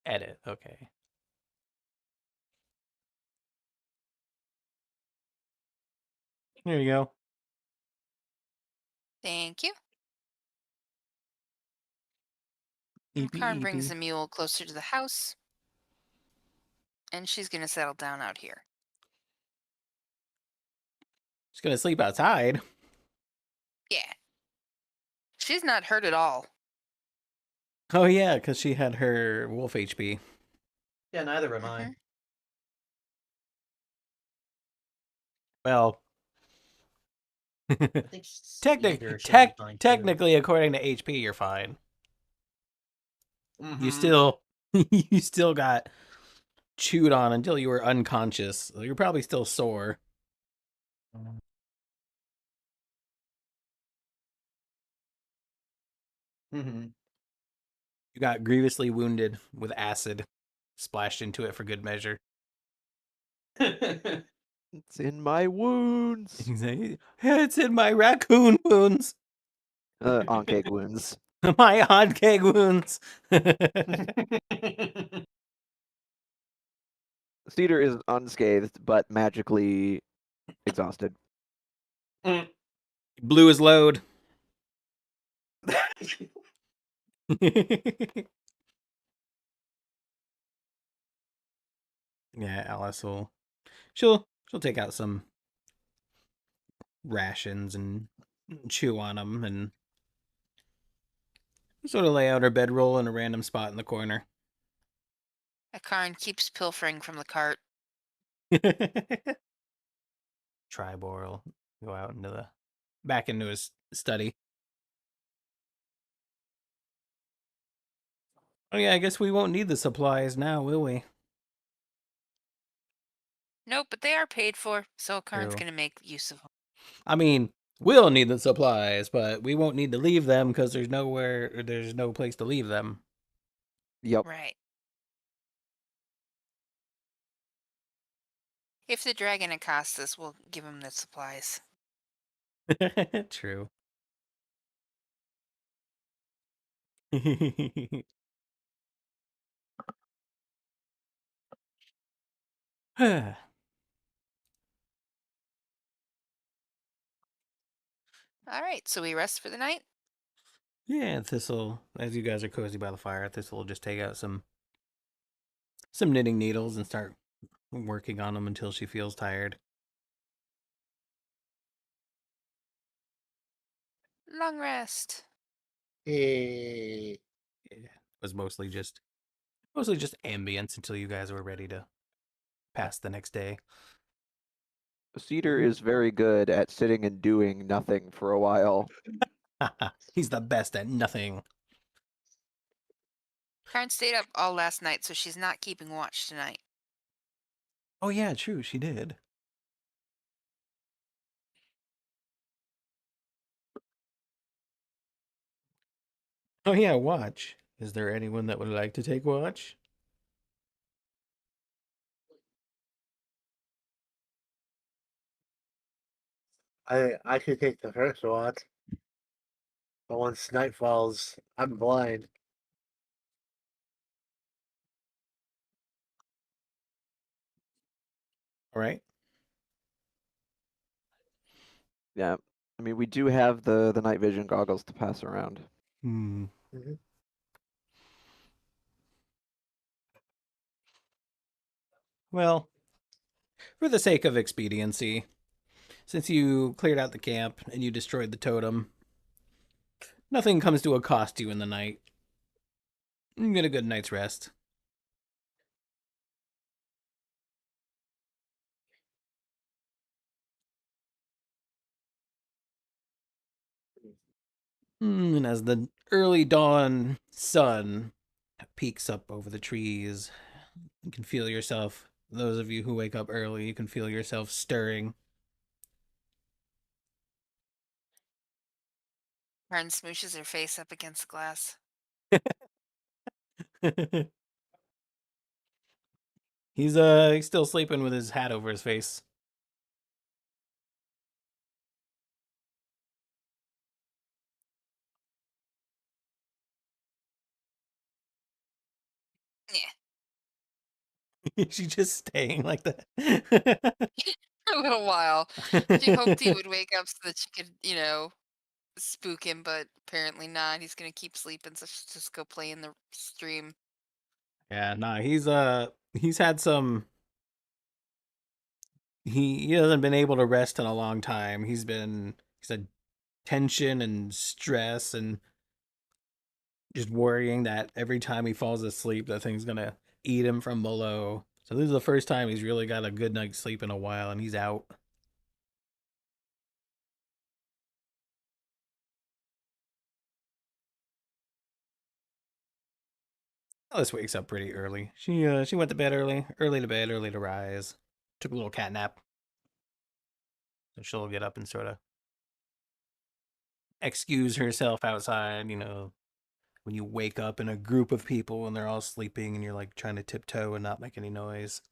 Edit. Okay. There you go. Thank you. Eepy, Karn brings eepy. the mule closer to the house. And she's going to settle down out here. She's gonna sleep outside. Yeah. She's not hurt at all. Oh yeah, because she had her wolf HP. Yeah, neither am Mhm. Well, I think Cedar should be fine, too. technically, according to HP, you're fine. You Mhm. still you still got chewed on until you were unconscious. So you're probably still sore. Mhm. You got grievously wounded with acid splashed into it for good measure. It's in my wounds. It's in my raccoon wounds. Onkeg wounds. My hot cake wounds. Cedar is unscathed, but magically exhausted. Blew his load. Yeah, Alice will. She'll take out some rations and chew on them and sort of lay out her bedroll in a random spot in the corner. Karn keeps pilfering from the cart. Tribor will go out back into his study. Oh yeah, I guess we won't need the supplies now, will we? Nope, but they are paid for, so Karn's True. going to make use of them. I mean, we'll need the supplies, but we won't need to leave them because there's no place to leave them. Yep. Right. If the dragon accosts us, we'll give him the supplies. True. All right, so we rest for the night? Yeah, Thistle, as you guys are cozy by the fire, Thistle will just take out some knitting needles and start working on them until she feels tired. Long rest. Hey. Yeah, it was mostly just ambience until you guys were ready to pass the next day. Cedar is very good at sitting and doing nothing for a while. He's the best at nothing. Karn stayed up all last night, so she's not keeping watch tonight. Oh yeah, true, she did. Oh yeah, watch. Is there anyone that would like to take watch? I could take the first watch. But once night falls, I'm blind. All right. Yeah. I mean, we do have the night vision goggles to pass around. Hmm. Mm-hmm. Well, for the sake of expediency, since you cleared out the camp and you destroyed the totem, nothing comes to accost you in the night. You get a good night's rest. And as the early dawn sun peeks up over the trees, you can feel yourself, those of you who wake up early, you can feel yourself stirring. Karn smooshes her face up against the glass. He's still sleeping with his hat over his face. Yeah, She's just staying like that. for a little while. She hoped he would wake up so that she could, spook him, but apparently not. He's gonna keep sleeping, so she'll just go play in the stream. Yeah, nah, he's had some he hasn't been able to rest in a long time. He's had tension and stress and just worrying that every time he falls asleep that thing's gonna eat him from below. So this is the first time he's really got a good night's sleep in a while and he's out. Alice wakes up pretty early. She went to bed early to bed, early to rise. Took a little cat nap. So she'll get up and sort of excuse herself outside, when you wake up in a group of people and they're all sleeping and you're like trying to tiptoe and not make any noise.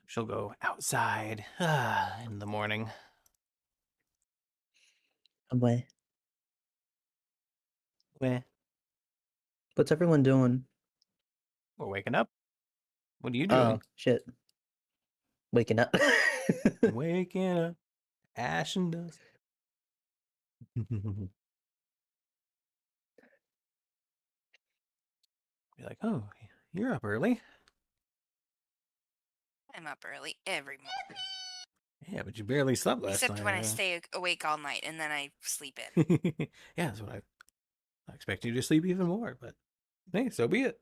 She'll go outside in the morning. Away. Weh, What's everyone doing? we're waking up. What are you Oh, doing? shit. Waking up. Waking up, ash and dust. Be like, oh, you're up early. I'm up early every morning, Yeah, but you barely slept last except when I night. stay awake all night and then I sleep in. Yeah, that's what I expect you to sleep even more, but hey, so be it.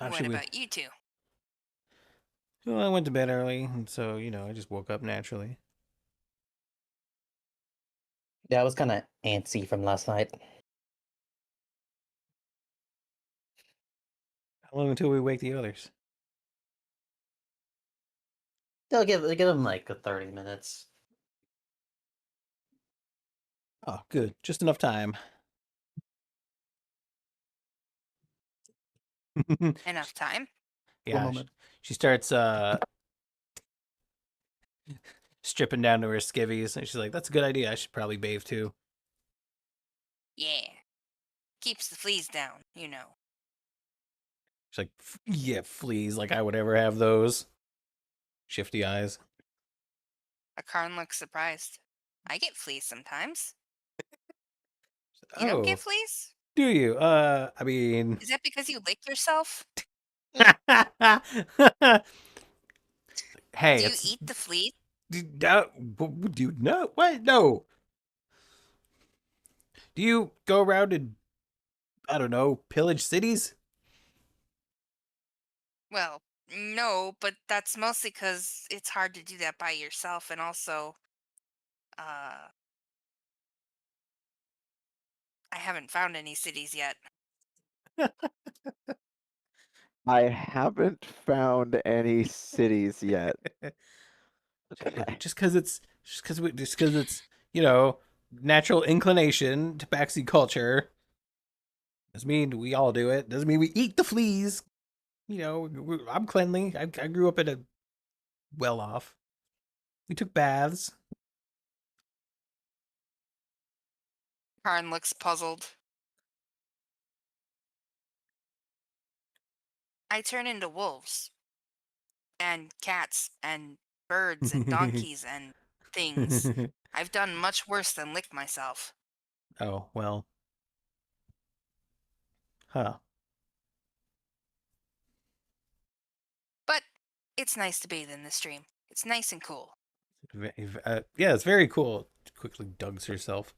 How What should we? about you two? Well, I went to bed early, and so I just woke up naturally. Yeah, I was kind of antsy from last night. How long until we wake the others? I'll give them like 30 minutes. Oh, good, just enough time. Enough time? Yeah, One moment. she starts stripping down to her skivvies, and she's like, "That's a good idea. I should probably bathe too." Yeah. Keeps the fleas down, She's like, "Yeah, fleas. Like I would ever have those." shifty eyes. Akarn looks surprised. I get fleas sometimes. You don't get Oh, fleas? do you? I mean, Is that because you lick yourself? hey, Do you it's eat the flea? dude. No, what? No. Do you go around and I don't know, pillage cities? Well, no, but that's mostly because it's hard to do that by yourself, and also, uh, I haven't found any cities yet. I haven't found any cities yet. Just because it's natural inclination to backseat culture. Doesn't mean we all do it. Doesn't mean we eat the fleas. I'm cleanly. I grew up in a well off. We took baths. Karn looks puzzled. I turn into wolves, and cats, and birds, and donkeys, and things. I've done much worse than lick myself. Oh, well. Huh. But it's nice to bathe in the stream. It's nice and cool. Yeah, it's very cool. Quickly dugs herself.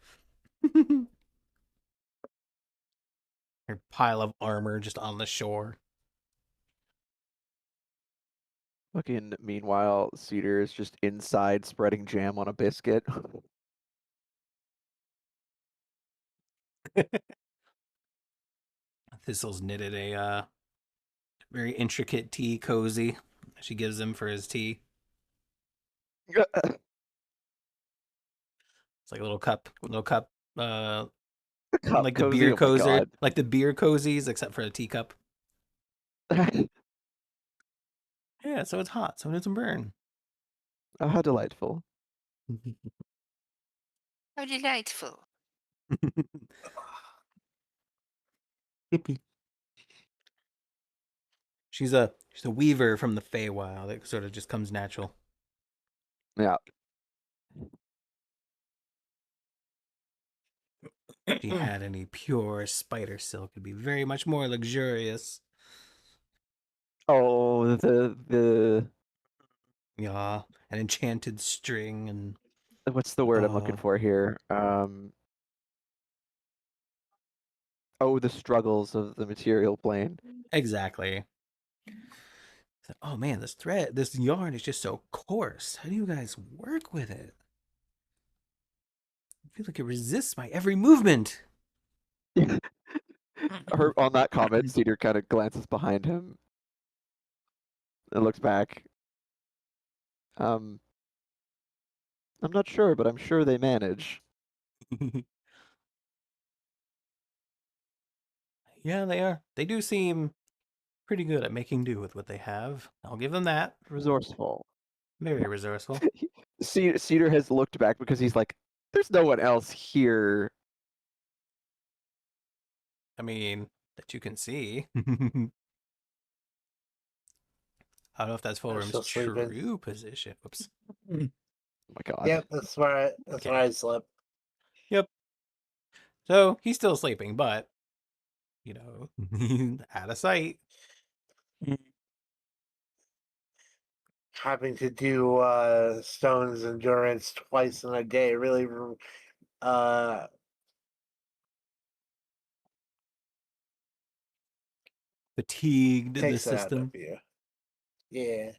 Her pile of armor just on the shore. Fucking meanwhile, Cedar is just inside spreading jam on a biscuit. Thistle's knitted a very intricate tea cozy. She gives him for his tea. It's like a little cup. Like the cozy, beer oh my cozer, God. like the beer cozies, except for a teacup. Yeah, so it's hot, so it doesn't burn. Oh, how delightful. How delightful. She's a weaver from the Feywild. That sort of just comes natural. Yeah. If she had any pure spider silk, it'd be very much more luxurious. Oh, the Yeah, an enchanted string and what's the word I'm looking for here? Oh, the struggles of the material plane. exactly. Oh man, this yarn is just so coarse. How do you guys work with it? I feel like it resists my every movement. On that comment, Cedar kind of glances behind him and looks back. I'm not sure, but I'm sure they manage. Yeah, they are. They do seem pretty good at making do with what they have. I'll give them that. Resourceful. Very resourceful. Cedar has looked back because he's like, there's no one else here. I mean, that you can see. I don't know if that's Fulgrim's true position. Whoops. Oh my God. Yep, that's where I slept. Yep. So he's still sleeping, but out of sight. Having to do Stone's endurance twice in a day really Fatigued the takes it out system. of you. Yeah.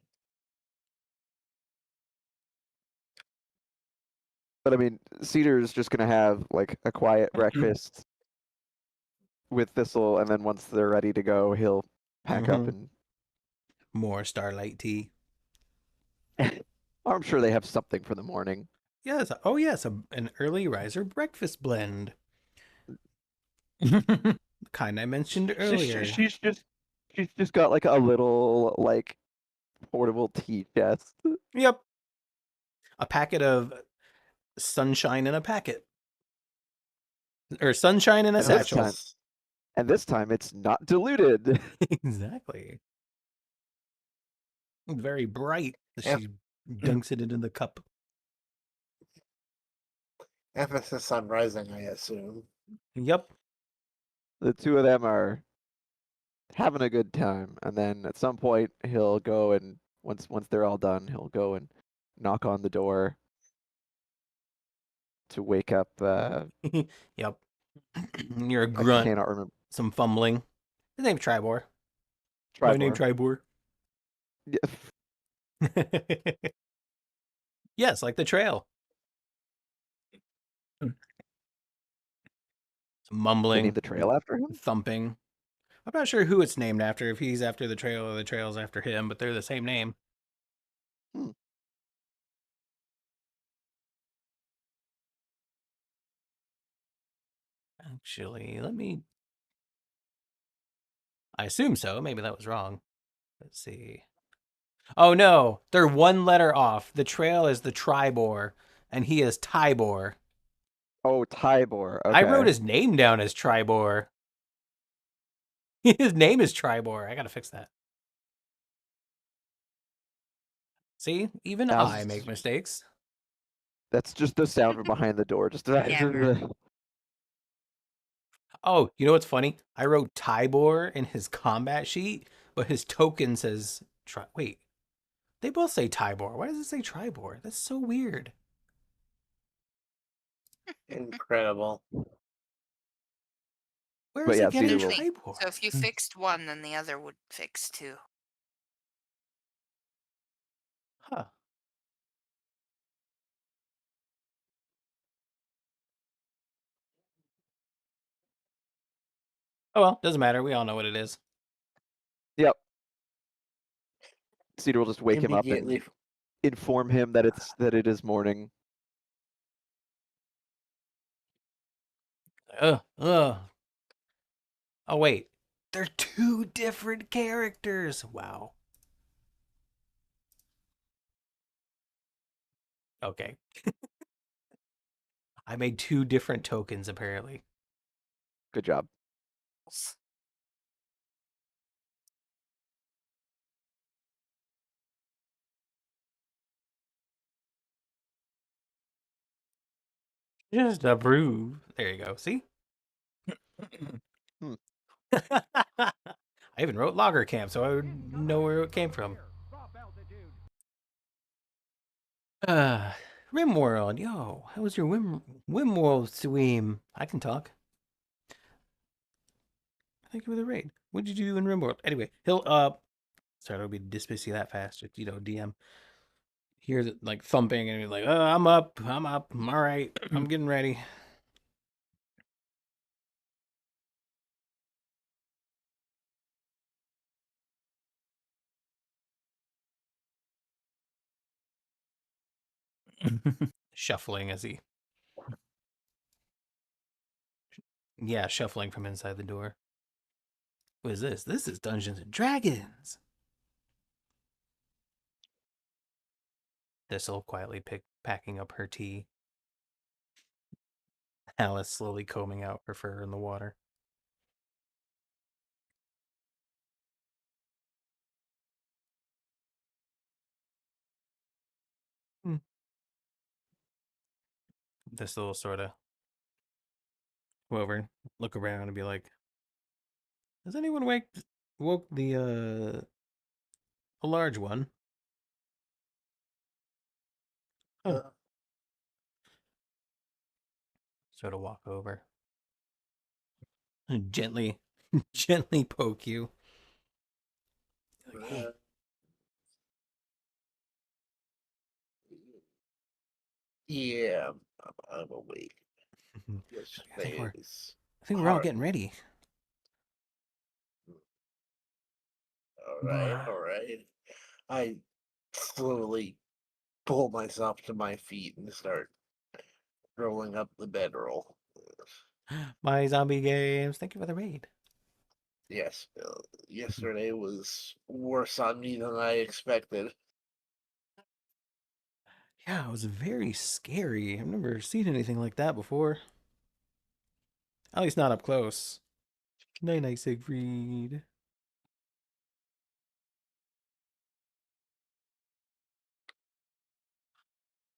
But I mean, Cedar is just gonna have like a quiet breakfast with Thistle, and then once they're ready to go, he'll pack up and. More starlight tea. I'm sure they have something for the morning. Yes. Oh, yes. An early riser breakfast blend. Kind I mentioned earlier. She's just got like a little like portable tea chest. Yep. A packet of sunshine in a packet. Or sunshine in a satchel. And this time it's not diluted. Exactly. Very bright Yep. She dunks it into the cup. Emphasis on rising, I assume. Yep. The two of them are having a good time, and then at some point he'll go and once they're all done, he'll go and knock on the door to wake up. Yep. You're a I grunt. cannot remember. Some fumbling. His name's Tribor. My name Tribor. Yeah. Yes, like the trail. Some They mumbling, named the trail after him. thumping. I'm not sure who it's named after, if he's after the trail or the trail's after him, but they're the same name. Hmm. Actually, let me... I assume so. Maybe that was wrong. Let's see. Oh, no. They're one letter off. The trail is the Tribor, and he is Tybor. Oh, Tybor. Okay. I wrote his name down as Tribor. His name is Tribor. I gotta fix that. See? Even I make mistakes. That's just the sound behind the door. Just Oh, you know what's funny? I wrote Tybor in his combat sheet, but his token says... Wait. They both say Tybor. Why does it say Tribor? That's so weird. Incredible. Where But is yeah, it getting Cedar will- Tribor? So if you fixed one, then the other would fix too. Huh. Oh well, doesn't matter. We all know what it is. Yep. Cedar will just wake him up and Immediately. inform him that it is morning. Oh wait. They're two different characters. Wow. Okay. I made two different tokens apparently. Good job. Just approve. There you go. See? Hmm. I even wrote Logger Camp, so I would know where it came from. Rimworld, yo, how was your Rimworld stream? I can talk. Thank you for the raid. What did you do in Rimworld? Anyway, he'll sorry, I don't be dismissing that fast. Just, DM. Hear the, like thumping and he's like, "Oh, I'm up. I'm all right. I'm getting ready." Shuffling as he, yeah, shuffling from inside the door. What is this? This is Dungeons and Dragons. Thistle quietly packing up her tea. Alice slowly combing out her fur in the water. Thistle will sort of go over, look around, and be like, "Has anyone woke the large one?" Oh. Sort of walk over and gently poke you. Like, hey. Yeah, I'm awake. I think we're all getting ready. All right. I slowly pull myself to my feet and start rolling up the bedroll. My zombie games. Thank you for the raid. Yes, yesterday was worse on me than I expected. Yeah, it was very scary. I've never seen anything like that before. At least not up close. Night night, Siegfried.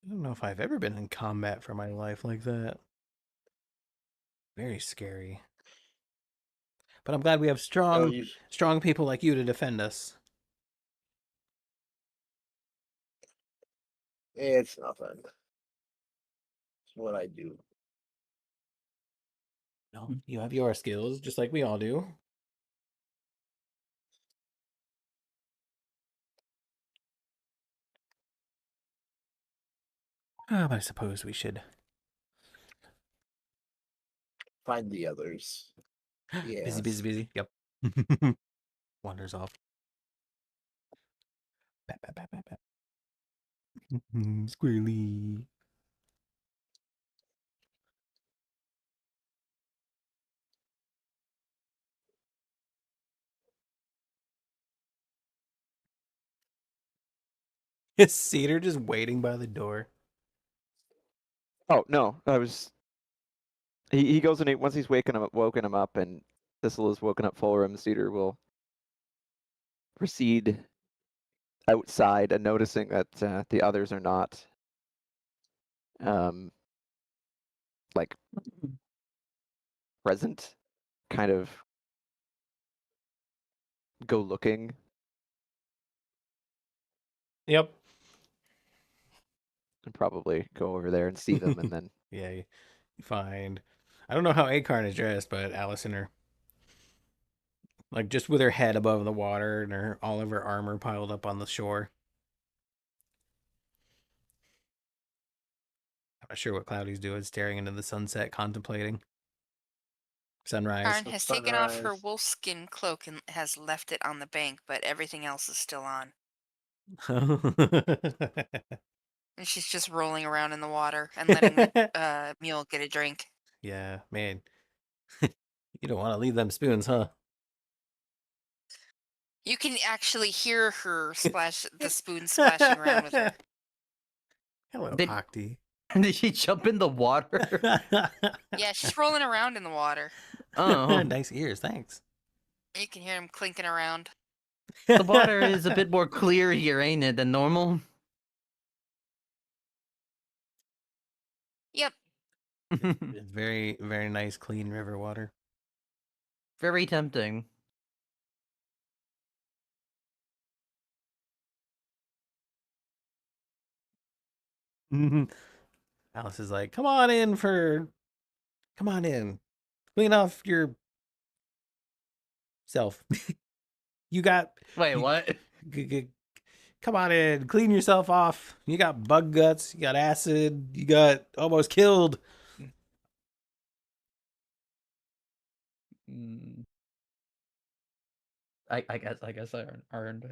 I don't know if I've ever been in combat for my life like that. Very scary. But I'm glad we have Oh, strong people like you to defend us. it's nothing. It's what I do. No, you have your skills, just like we all do. But I suppose we should Find the others. busy, busy, busy. Yep. Wanders off. Bap, bap, bap, bap, bap. Squirrely. Is Cedar just waiting by the door? Oh no, I was. He goes and once he's woken him up, and Thistle is woken up for him. Cedar will proceed outside, and noticing that the others are not, like present, kind of go looking. Yep. And probably go over there and see them, and then Yeah, you find. I don't know how Acorn is dressed, but Allison her, like just with her head above the water and all of her armor piled up on the shore. I'm not sure what Cloudy's doing, staring into the sunset, contemplating sunrise. Karn has taken off her Sunrise. wolfskin cloak and has left it on the bank, but everything else is still on. And she's just rolling around in the water and letting the mule get a drink. Yeah, man. You don't want to leave them spoons, huh? You can actually hear her splash the spoon splashing around with her. Hello, Did- Octi. Did she jump in the water? Yeah, she's rolling around in the water. Oh, Nice ears, thanks. You can hear him clinking around. the water is a bit more clear here, ain't it, than normal? Yep. It's very, very nice, clean river water. Very tempting. Alice is like, come on in. Clean off your self. You got. Wait, what? Come on in. Clean yourself off. You got bug guts. You got acid. You got almost killed. I guess I earned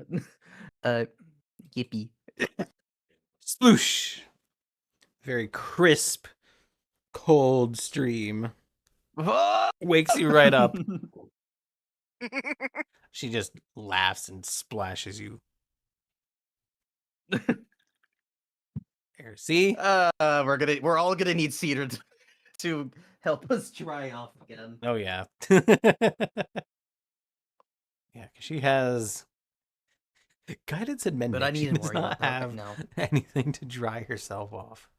it. Yippee. Sploosh. Very crisp, cold stream. Wakes you right up. She just laughs and splashes you. There, see? We're all gonna need Cedar to help us dry off again. Oh yeah. Yeah, because she has guidance and mending. But I She need to does worry not about that have now. anything to dry herself off.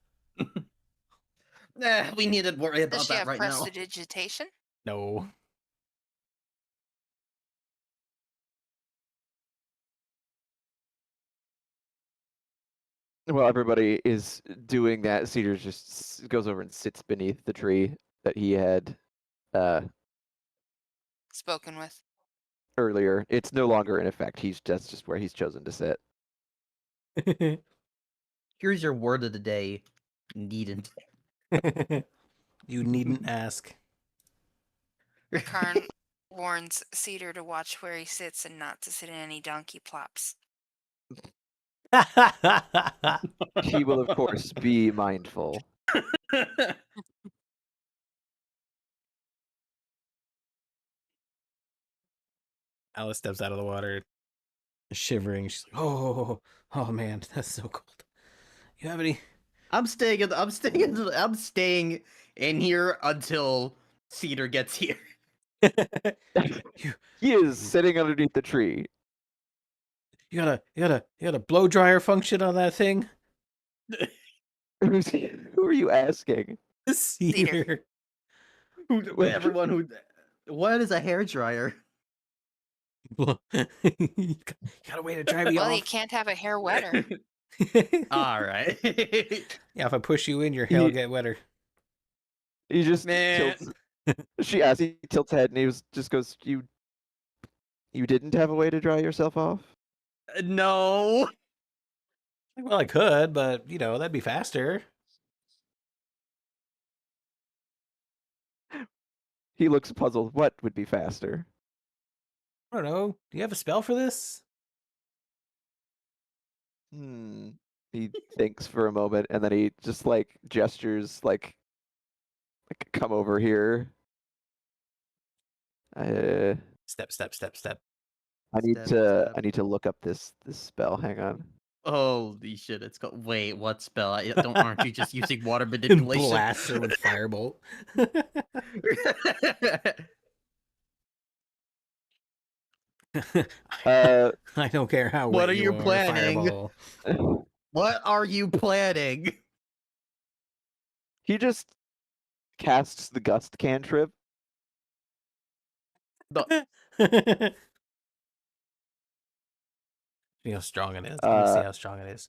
We need to worry Does about she that have right now. prestidigitation? No. Well, everybody is doing that. Cedar just goes over and sits beneath the tree that he had Spoken with. earlier. It's no longer in effect. That's just where he's chosen to sit. Here's your word of the day. Needn't. You needn't ask. Karn warns Cedar to watch where he sits and not to sit in any donkey plops. He will, of course, be mindful. Alice steps out of the water, shivering. She's like, "Oh, oh man, that's so cold. You have any?" I'm staying in here until Cedar gets here. He is sitting underneath the tree. You got a blow dryer function on that thing? Who are you asking? Cedar. Everyone who. What is a hairdryer? You got a way to dry me Well, you off. can't have a hair wetter. All right. Yeah, if I push you in, your hair will He- get wetter. He just Man. tilts. She asks. He tilts head and just goes, "You didn't have a way to dry yourself off?" No. Well, I could, but that'd be faster. He looks puzzled. What would be faster? I don't know. Do you have a spell for this? He thinks for a moment and then he just like gestures like come over here. Step. I need Step, to step. look up this spell. Hang on. Holy shit! It's called. Wait, what spell? Aren't you just using water And manipulation? blasts her with firebolt. I don't care how What wet are you are, planning? fireball. What are you planning? He just casts the gust cantrip. See how strong it is. Let's see how strong it is.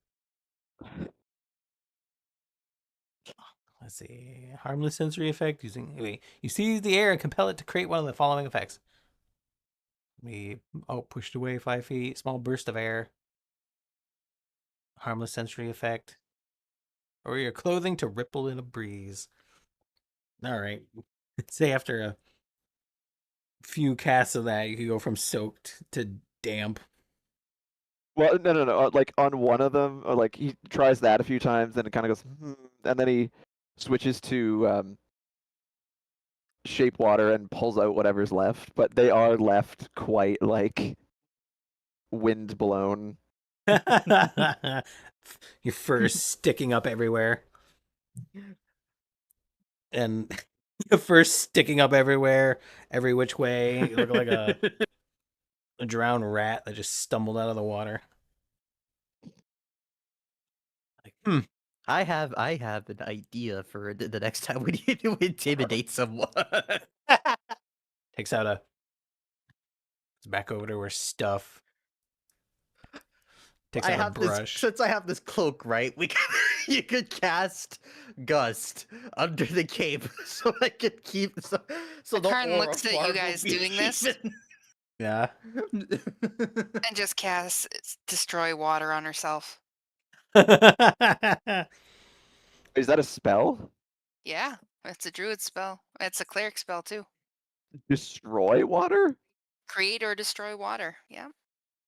Let's see. Harmless sensory effect using. Wait, you seize the air and compel it to create one of the following effects. Pushed away 5 feet. Small burst of air. Harmless sensory effect. Or your clothing to ripple in a breeze. All right. Say after a few casts of that, you can go from soaked to damp. Well, no. Like on one of them, or like he tries that a few times, then it kind of goes, and then he switches to shape water and pulls out whatever's left. But they are left quite like wind blown. Your fur sticking up everywhere. And your fur sticking up everywhere, every which way. You look like a drowned rat that just stumbled out of the water. Like, I have an idea for the next time we need to intimidate someone. Takes out it's back over to her stuff. Takes out a brush. Since I have this cloak, right? You could cast Gust under the cape, so I could keep so the Karn aura looks at you fart will guys be doing this. even. Yeah. And just casts destroy water on herself. Is that a spell? Yeah, it's a druid spell. It's a cleric spell too. Destroy water? Create or destroy water. Yeah.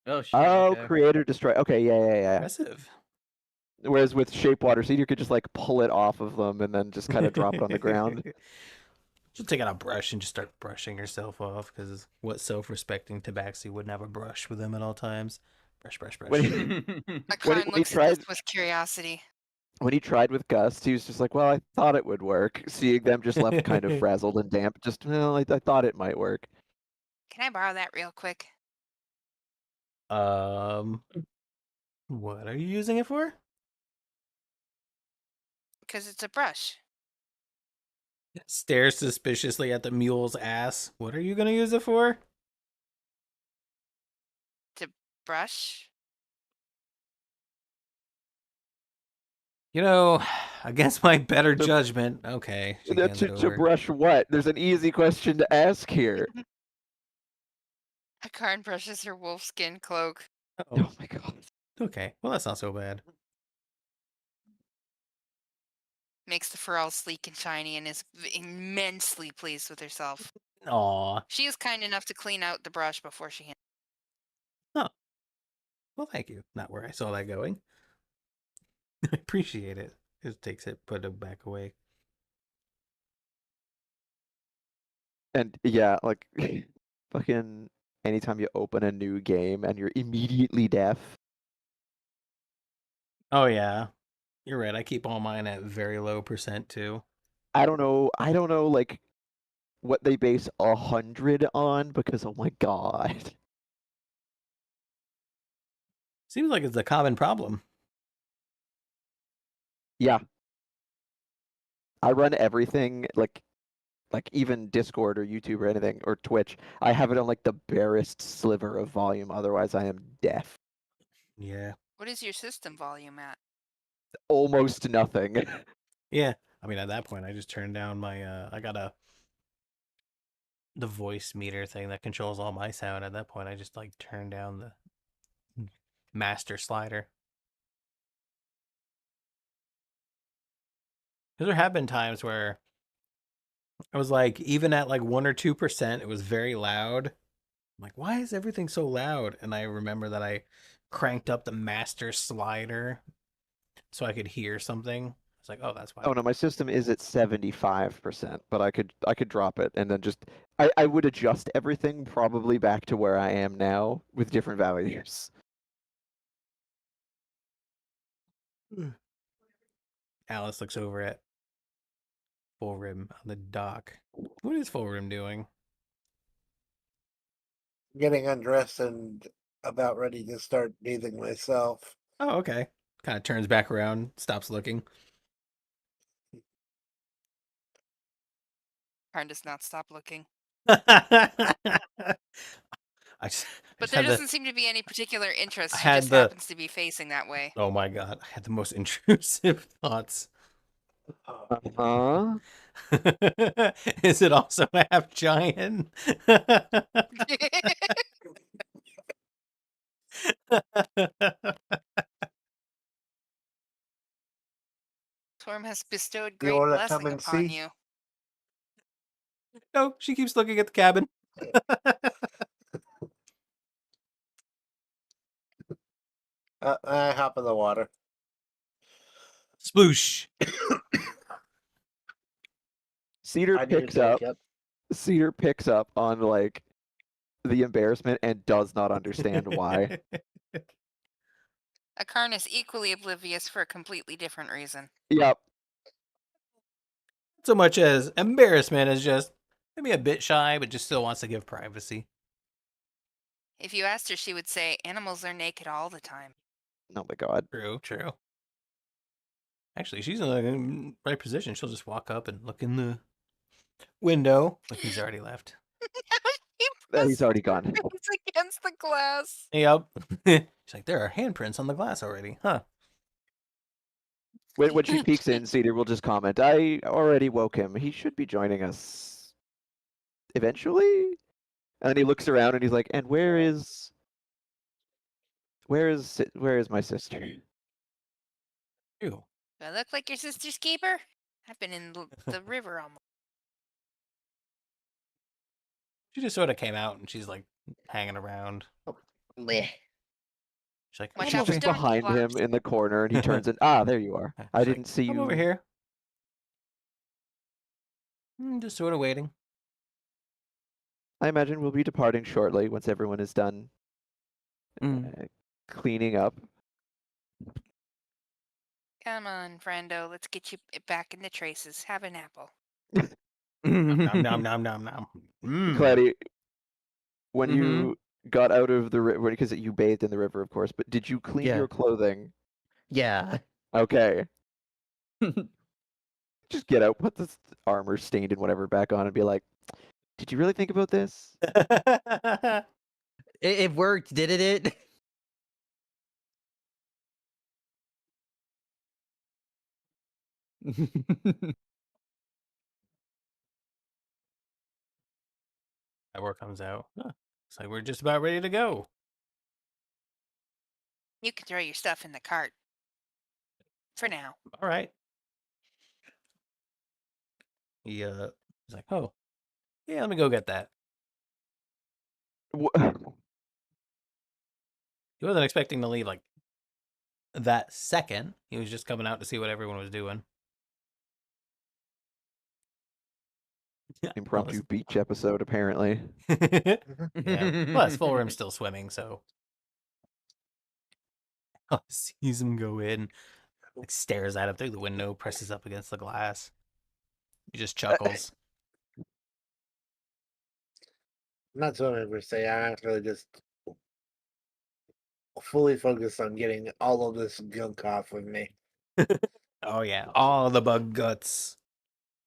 Oh shit! Oh, Okay. create or destroy. Okay, yeah. Impressive. Whereas with shape water seed, you could just like pull it off of them and then just kind of drop it on the ground. She'll take out a brush and just start brushing herself off, because what self-respecting tabaxi wouldn't have a brush with them at all times? Brush. When Karn he looks at this with curiosity. when he tried with Gust, he was just like, "Well, I thought it would work." Seeing them just left kind of frazzled and damp, just well, I thought it might work. Can I borrow that real quick? What are you using it for? Because it's a brush. Stares suspiciously at the mule's ass. What are you gonna use it for? To brush? Against my better judgment. Okay. She hands it To over. brush what? There's an easy question to ask here. Karn brushes her wolfskin cloak. Oh my god. Okay. Well, that's not so bad. Makes the fur all sleek and shiny and is immensely pleased with herself. Aw. She is kind enough to clean out the brush before she hands. Well, thank you. Not where I saw that going. I appreciate it. Just takes it, put it back away. And yeah, like fucking anytime you open a new game and you're immediately deaf. Oh yeah. You're right. I keep all mine at very low % too. I don't know like what they base 100 on, because oh my god. Seems like it's a common problem. Yeah. I run everything like even Discord or YouTube or anything or Twitch. I have it on like the barest sliver of volume. Otherwise, I am deaf. Yeah. What is your system volume at? Almost nothing. Yeah. I mean, at that point, I just turned down my. I got the voice meter thing that controls all my sound. At that point, I just like turned down the master slider. Because there have been times where I was like, even at like 1 or 2%, it was very loud. I'm like, why is everything so loud? And I remember that I cranked up the master slider so I could hear something. It's like, oh, that's why. Oh no, my system is at 75%, but I could drop it and then just I would adjust everything probably back to where I am now with different values. Alice looks over at Full Rim on the dock. What is Full Rim doing? Getting undressed and about ready to start bathing myself. Oh, okay. Kind of turns back around, stops looking. Karn does not stop looking. I just But there had the, doesn't seem to be any particular interest. I She had just the- happens to be facing that way. oh my god, I had the most intrusive thoughts. Huh? Is it also half giant? Storm has bestowed You great wanna come blessing and upon see? you. No, she keeps looking at the cabin. I hop in the water. Sploosh. Cedar I do the picks same. up. Yep. Cedar picks up on like the embarrassment and does not understand why. Akarn is equally oblivious for a completely different reason. Yep. So much as embarrassment is just maybe a bit shy, but just still wants to give privacy. If you asked her, she would say, animals are naked all the time. Oh my god. True, true. Actually, she's in the right position. She'll just walk up and look in the window. Like he's already left. He's already gone. It's against the glass. Yep. She's like, there are handprints on the glass already, huh? When she peeks in, Cedar will just comment, I already woke him. He should be joining us eventually. And then he looks around and he's like, and where is my sister? Ew. Do I look like your sister's keeper? I've been in the river almost. She just sort of came out and she's like hanging around. Bleh. She's like, Watch She's out for just donkey behind him blocks. in the corner and he turns and there you are. I She's like, didn't see I'm you. over here. Just sort of waiting. I imagine we'll be departing shortly once everyone is done cleaning up. Come on, friendo. Let's get you back in the traces. Have an apple. Nom nom nom nom nom. Claddy, when Mhm. you got out of the river, because you bathed in the river, of course, but did you clean Yeah. your clothing? Yeah. Okay. Just get out, put this armor stained and whatever back on and be like, did you really think about this? It worked, didn't it? Ivor comes out. Huh. It's like we're just about ready to go. You can throw your stuff in the cart. For now. All right. He's like, oh, yeah, let me go get that. He wasn't expecting to leave like that second. He was just coming out to see what everyone was doing. Impromptu beach episode, apparently. Yeah. Plus, Full Rim's still swimming, so sees him go in, like stares at him through the window, presses up against the glass. He just chuckles. Not swimming per se. I actually just fully focused on getting all of this gunk off of me. Oh yeah, all the bug guts.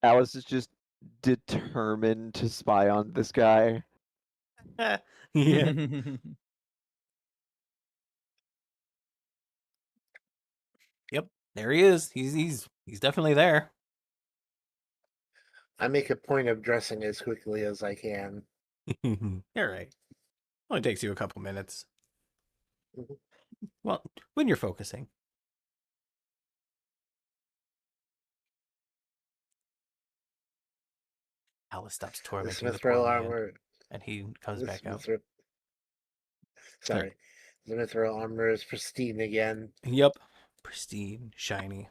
Alice is just determined to spy on this guy. Yeah. Yep. There he is. He's definitely there. I make a point of dressing as quickly as I can. You're right. Only takes you a couple minutes. Mhm. Well, when you're focusing. Alice stops The tormenting the Smith poor Row man, armor. and he comes The back out. Smith Row. Sorry. The Smith Row armor is pristine again. Yep. Pristine, shiny.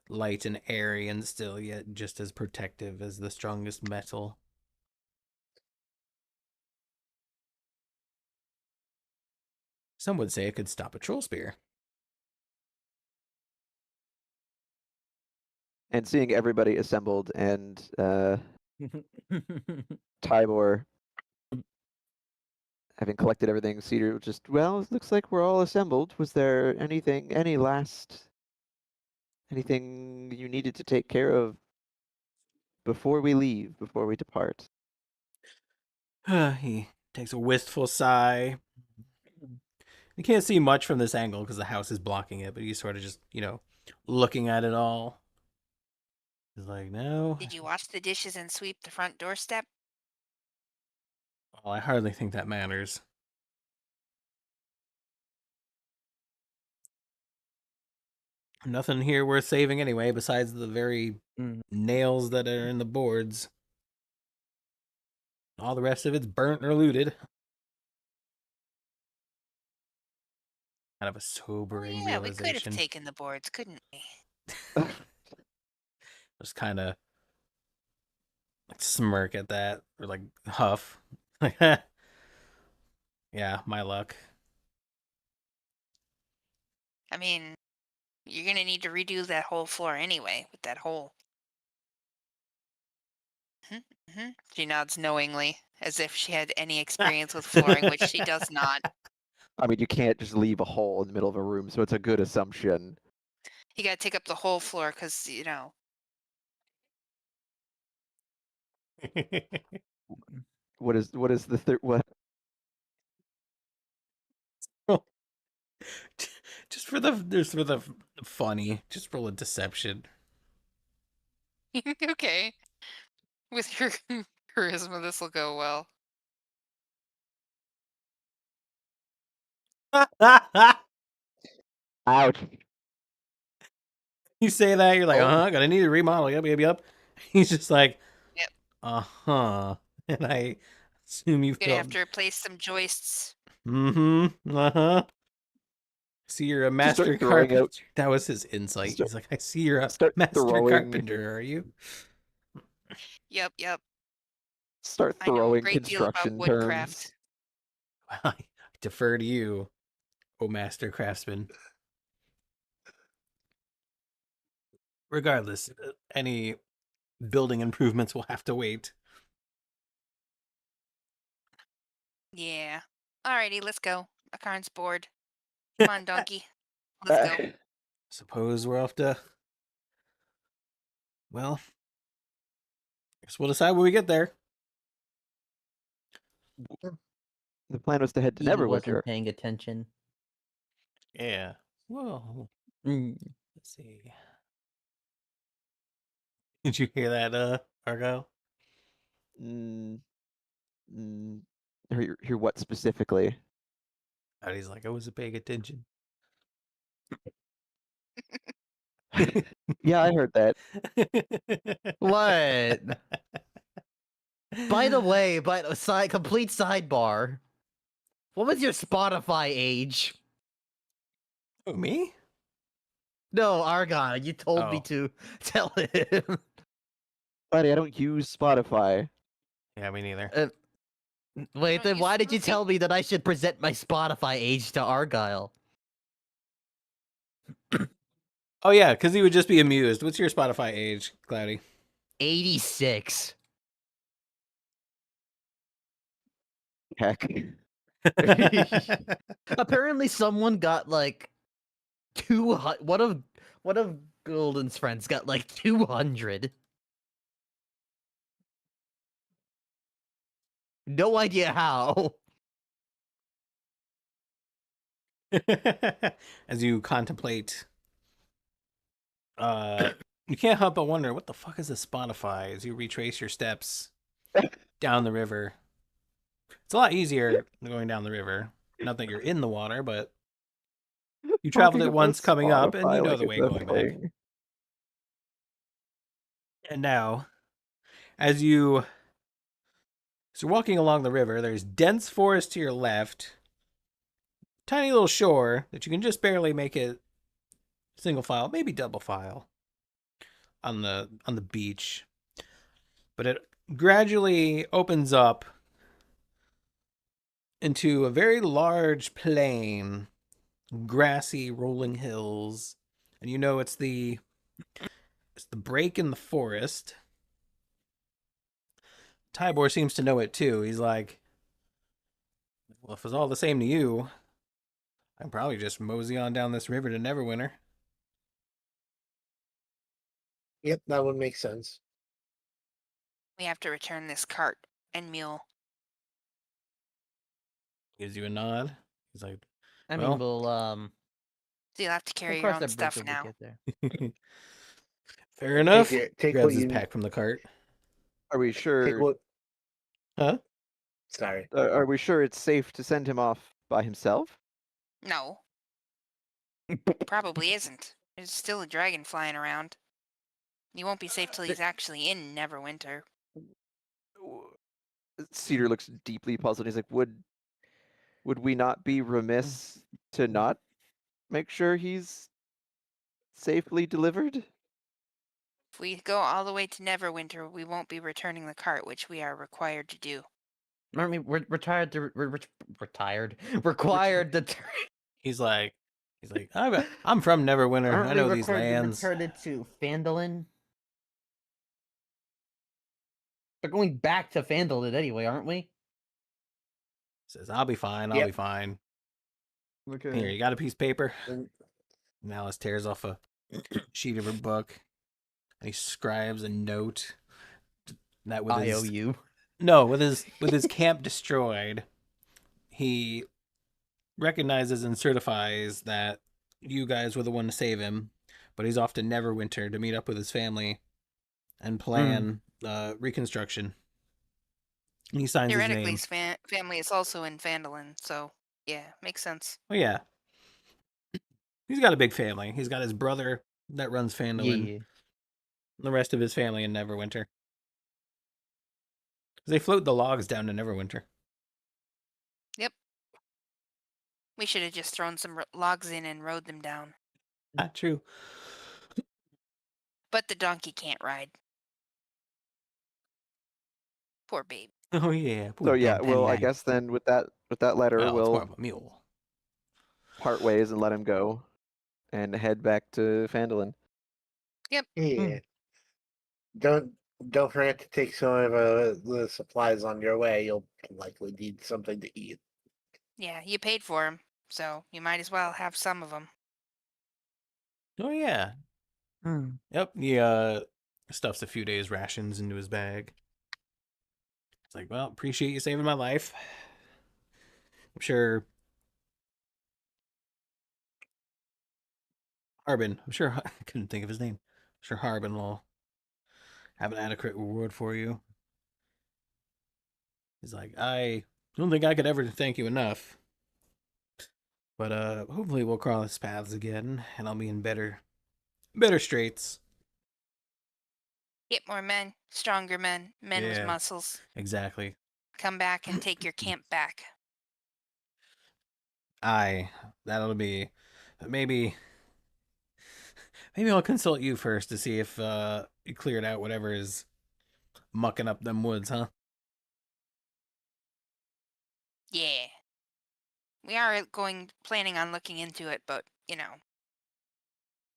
Light and airy, and still yet just as protective as the strongest metal. Some would say it could stop a troll spear. And seeing everybody assembled and Tybor having collected everything, Cedar just, well, it looks like we're all assembled. Was there anything you needed to take care of before we leave, before we depart? He takes a wistful sigh. You can't see much from this angle because the house is blocking it, but he's sort of just, looking at it all. He's like, no. Did you wash the dishes and sweep the front doorstep? Well, I hardly think that matters. Nothing here worth saving anyway, besides the very nails that are in the boards. All the rest of it's burnt or looted. Kind of a sobering Yeah, we could have realization. taken the boards, couldn't we? Just kind of smirk at that, or like huff. Yeah, my luck. I mean, you're gonna need to redo that whole floor anyway with that hole. She nods knowingly, as if she had any experience with flooring, which she does not. I mean, you can't just leave a hole in the middle of a room, so it's a good assumption. You gotta take up the whole floor, because, What is the third? What? Just for the funny, just roll a deception. Okay. With your charisma, this will go well. Ouch! You say that, you're like, Oh. gonna need a remodel. Yep. He's just like, Yep. And I assume you Gonna have felt. to replace some joists. See, you're a Just master start throwing carpenter. out- That was his insight. Start- He's like, I see you're a start master throwing- carpenter, are you? Yep. Start I know a throwing great deal about construction woodcraft. terms. Well, I defer to you, oh master craftsman. Regardless, any building improvements will have to wait. Yeah. Alrighty, let's go. Akarn's bored. Come on, donkey. Let's go. Suppose we're off to. Well, I guess we'll decide when we get there. The plan was to head to He wasn't Neverwinter. paying attention. Yeah. Well, Mm. let's see. Did you hear that, Argo? Hear what specifically? And he's like, I wasn't paying attention. Yeah, I heard that. What? By the way, complete sidebar. What was your Spotify age? Oh, me? No, Argon, you told me Oh. to tell him. Buddy, I don't use Spotify. Yeah, me neither. Wait, don't then use why did you Spotify? tell me that I should present my Spotify age to Argyle? Oh, yeah, because he would just be amused. What's your Spotify age, Cloudy? 86. Heck. Apparently someone got like one of Golden's friends got like 200. No idea how. As you contemplate, you can't help but wonder what the fuck is a Spotify as you retrace your steps down the river. It's a lot easier than going down the river. Not that you're in the water, but you traveled Talking it about once coming up, and you Spotify know like the it's way a going back. thing. And now, as you're walking along the river, there's dense forest to your left, tiny little shore that you can just barely make it single file, maybe double file on the beach. But it gradually opens up into a very large plain, grassy, rolling hills, and you know it's the break in the forest. Tybor seems to know it too. He's like, well, if it's all the same to you, I can probably just mosey on down this river to Neverwinter. Yep, that would make sense. We have to return this cart and mule. Gives you a nod. He's like, I Well- mean, we'll So you'll have to carry we'll your cross own that bridge stuff when we now. get there. fair enough. Take Grabs what his you pack from the cart. Are we take sure? what. Huh? Sorry. Are we sure it's safe to send him off by himself? No. Probably isn't. There's still a dragon flying around. He won't be safe till he's actually in Neverwinter. Cedar looks deeply puzzled. He's like, would we not be remiss to not make sure he's safely delivered? If we go all the way to Neverwinter, we won't be returning the cart, which we are required to do. Aren't we? We're retired to retired. Required to. He's like, I'm from Neverwinter. Aren't I we know these required to lands. return it to Phandalin? We're going back to Phandalin anyway, aren't we? Says, I'll be fine. I'll Yep. be fine. Okay. Here, you got a piece of paper? Then- And Alice tears off a sheet of her book, and he scribes a note that with his IOU. no, with his camp destroyed, he recognizes and certifies that you guys were the one to save him, but he's off to Neverwinter to meet up with his family and plan reconstruction. And he signs his Theoretically, name. his family is also in Phandalin, so yeah, makes sense. Oh yeah, he's got a big family. He's got his brother that runs Phandalin. Yeah. The rest of his family in Neverwinter. They float the logs down to Neverwinter. We should have just thrown some logs in and rode them down. Not true. But the donkey can't ride. Poor babe. Oh yeah. So yeah, well, I Phandalin. guess then with that letter, Well, it's more we'll of a mule. part ways and let him go, and head back to Phandalin. Yeah. Don't forget to take some of the supplies on your way. You'll likely need something to eat. Yeah, you paid for him, so you might as well have some of them. Oh yeah. Hmm. Yep. He stuffs a few days' rations into his bag. It's like, well, appreciate you saving my life. I'm sure Harbin. I couldn't think of his name. I'm sure Harbin will have an adequate reward for you. He's like, I don't think I could ever thank you enough. But hopefully we'll cross paths again, and I'll be in better straits. Get more men, stronger men, men with Yeah. muscles. Exactly. Come back and take your camp back. That'll be maybe I'll consult you first to see if you cleared out whatever is mucking up them woods, huh? Yeah. We are planning on looking into it, but,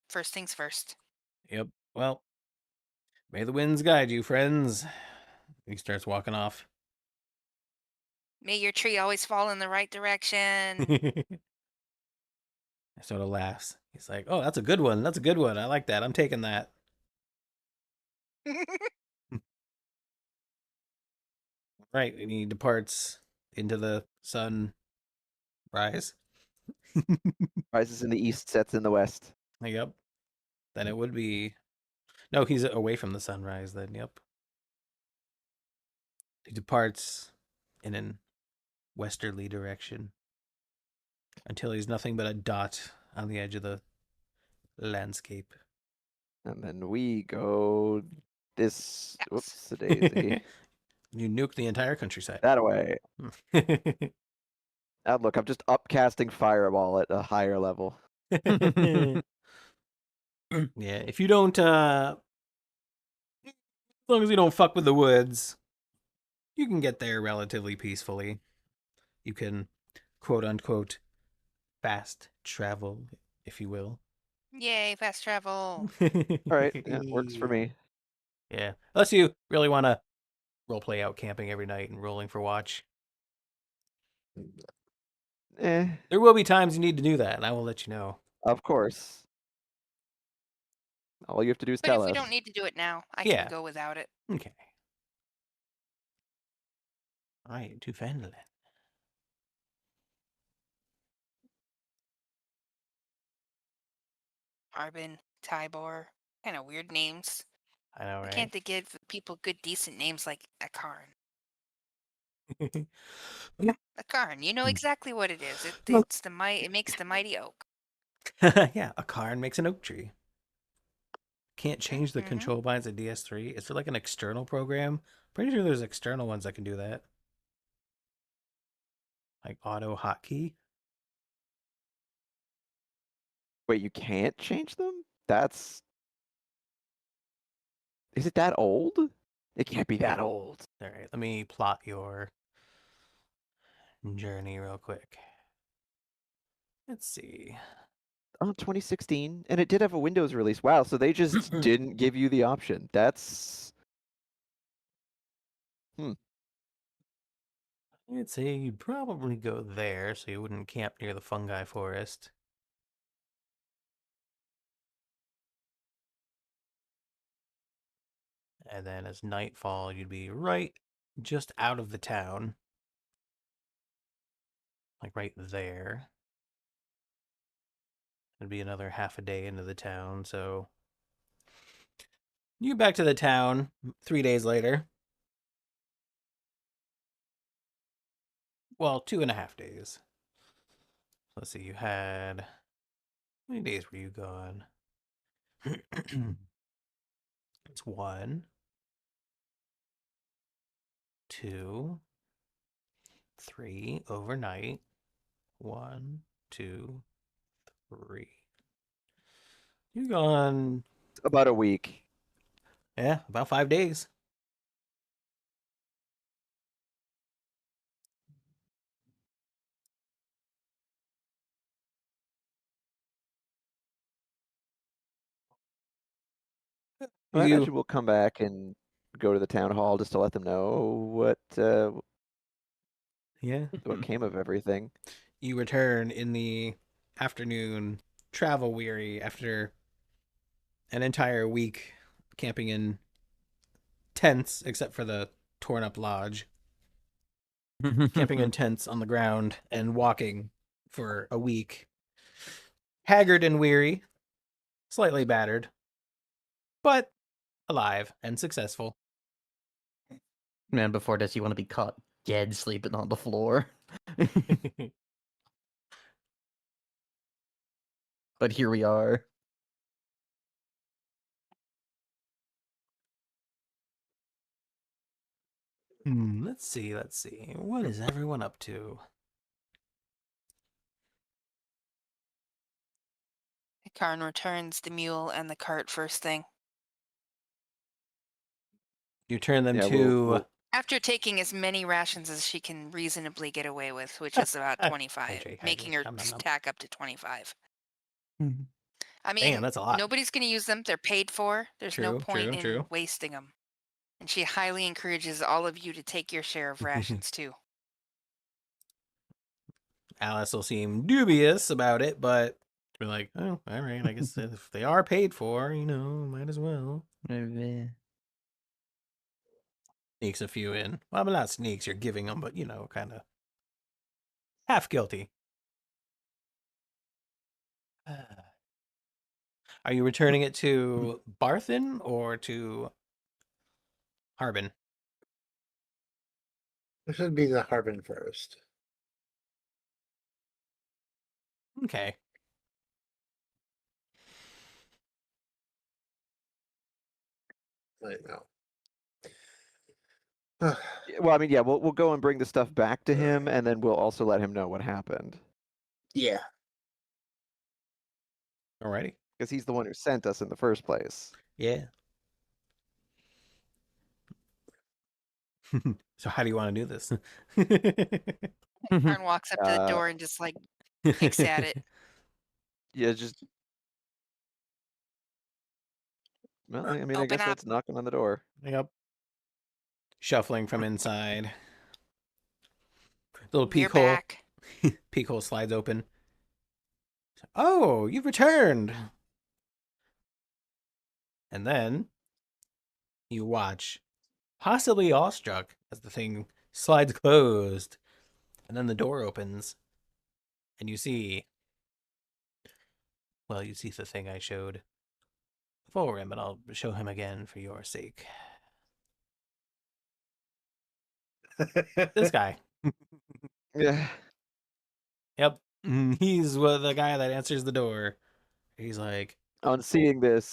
first things first. Yep. Well, may the winds guide you, friends. He starts walking off. May your tree always fall in the right direction. Sort of laughs. He's like, "Oh, that's a good one. That's a good one. I like that. I'm taking that." Right, and he departs into the sunrise. Rises in the east, sets in the west. Yep. Then it would be. No, he's away from the sunrise. Then, yep. He departs in an westerly direction until he's nothing but a dot on the edge of the landscape. And then we go this. Yes. Whoops, a daisy. You nuke the entire countryside. That way. Look, I'm just upcasting fireball at a higher level. Yeah, if you don't, as long as you don't fuck with the woods, you can get there relatively peacefully. You can, quote unquote, fast travel, if you will. Yay, fast travel. All right, yeah, works for me. Yeah, unless you really want to roleplay out camping every night and rolling for watch. There will be times you need to do that, and I will let you know. Of course. All you have to do is But tell if we us. don't need to do it now, I Yeah. can go without it. Okay. All right, to Phandalin. Arbin, Tybor, kind of weird names. I know, Why right? can't they give people good, decent names like Akarn? Akarn, you know exactly what it is. It's the it makes the mighty oak. Yeah, a Karn makes an oak tree. Can't change the Mhm. control binds at DS3. Is there like an external program? Pretty sure there's external ones that can do that. Like auto hotkey. Wait, you can't change them? That's. Is it that old? It can't be that old. All right, let me plot your journey real quick. Let's see. Oh, 2016, and it did have a Windows release. Wow, so they just didn't give you the option. That's. I'd say you'd probably go there so you wouldn't camp near the fungi forest. And then as nightfall, you'd be right just out of the town. Like right there. It'd be another half a day into the town, so you get back to the town 3 days later. Well, 2.5 days. Let's see, you had... How many days were you gone? It's 1, 2, 3 overnight. 1, 2, 3. You gone? About a week. Yeah, about 5 days. Well, I You imagine we'll come back and go to the town hall just to let them know yeah. what came of everything. You return in the afternoon, travel weary after an entire week camping in tents, except for the torn up lodge. Camping in tents on the ground and walking for a week. Haggard and weary, slightly battered, but alive and successful. Man, before this, you want to be caught dead sleeping on the floor. But here we are. Let's see. What is everyone up to? Akarn returns the mule and the cart first thing. You turn them Yeah, to... we'll- After taking as many rations as she can reasonably get away with, which is about 25, Hydrate, making her nom, nom, nom. tack up to 25. I Damn, mean, that's a lot. nobody's going to use them. They're paid for. There's no True, point in true. wasting them. And she highly encourages all of you to take your share of rations too. Alice will seem dubious about it, but Be like, oh, all right. I guess if they are paid for, might as well. Maybe. Sneaks a few in. Well, but not sneaks. You're giving them, but kind of half guilty. Are you returning it to Barthen or to Harbin? This should be the Harbin first. Okay. I know. Well, I mean, yeah, we'll go and bring the stuff back to him, and then we'll also let him know what happened. Yeah. Alrighty. Because he's the one who sent us in the first place. Yeah. So how do you want to do this? Karn walks up to the door and just like picks at it. Yeah, just. Well, I mean, I Open guess up. that's knocking on the door. Yep. Shuffling from inside. Little You're peek hole. back. Peek hole slides open. Oh, you've returned. And then you watch, possibly awestruck, as the thing slides closed. And then the door opens. And you see the thing I showed before him, but I'll show him again for your sake. This guy. Yeah. Yep. He's the guy that answers the door. He's like, On seeing this,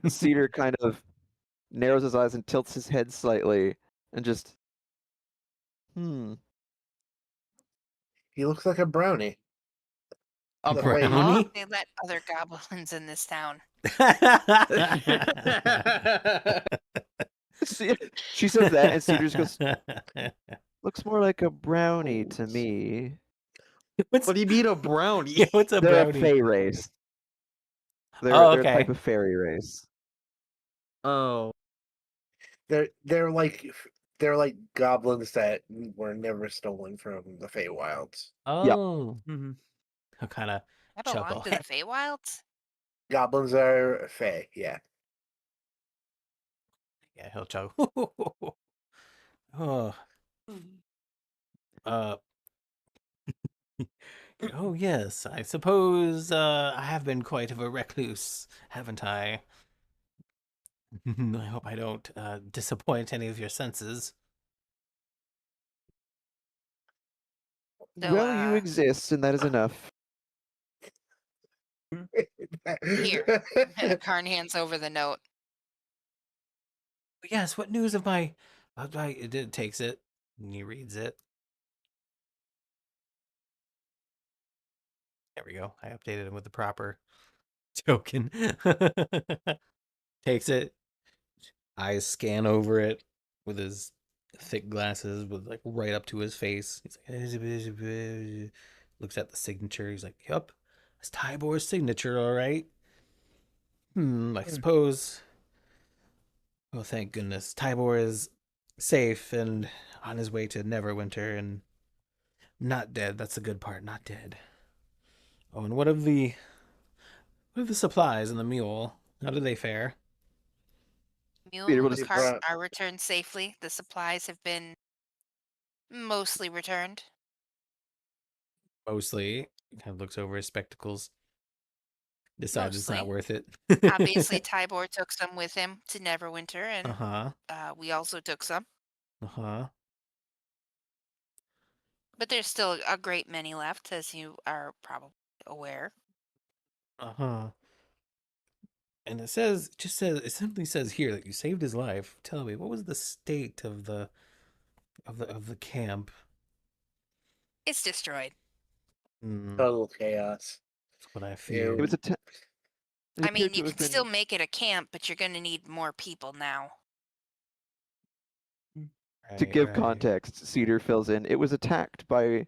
Cedar kind of narrows his eyes and tilts his head slightly and just. He looks like a brownie. a The way- brownie? They let other goblins in this town. She says that, and Cedar just goes, looks more like a brownie to me. What's, What do you mean a brownie? yeah, what's a They're a brownie? fey race. They're, Oh, they're a okay. type of fairy race. Oh. They're like goblins that were never stolen from the Feywilds. Oh. Mhm. He'll kind of I belong chuckle. to the Feywilds. Goblins are Fey, yeah. Yeah, he'll chuckle. Oh. Oh, yes. I suppose I have been quite of a recluse, haven't I? I hope I don't disappoint any of your senses. So, Well, you exist, and that is enough. Here. Karn hands over the note. Yes, what news of my... It takes it, and he reads it. There we go. I updated him with the proper token. Takes it. Eyes scan over it with his thick glasses, with like right up to his face. He's like, looks at the signature. He's like, "Yup, it's Tybor's signature, all right." I suppose. Oh, thank goodness, Tybor is safe and on his way to Neverwinter and not dead. That's the good part. Not dead. Oh, and what of the supplies and the mule? How do they fare? Mule Peter will and just- cart are returned safely. The supplies have been mostly returned. Mostly. Kind of looks over his spectacles. Decides it's not Mostly. worth it. Obviously, Tybor took some with him to Neverwinter, and we also took some. But there's still a great many left, as you are probably aware. And it simply says here that you saved his life. Tell me, what was the state of the camp? It's destroyed. Total chaos. That's what I It feared. was a. It I mean, appeared to you have can still been- make it a camp, but you're going to need more people now. To give Right. context, Cedar fills in. It was attacked by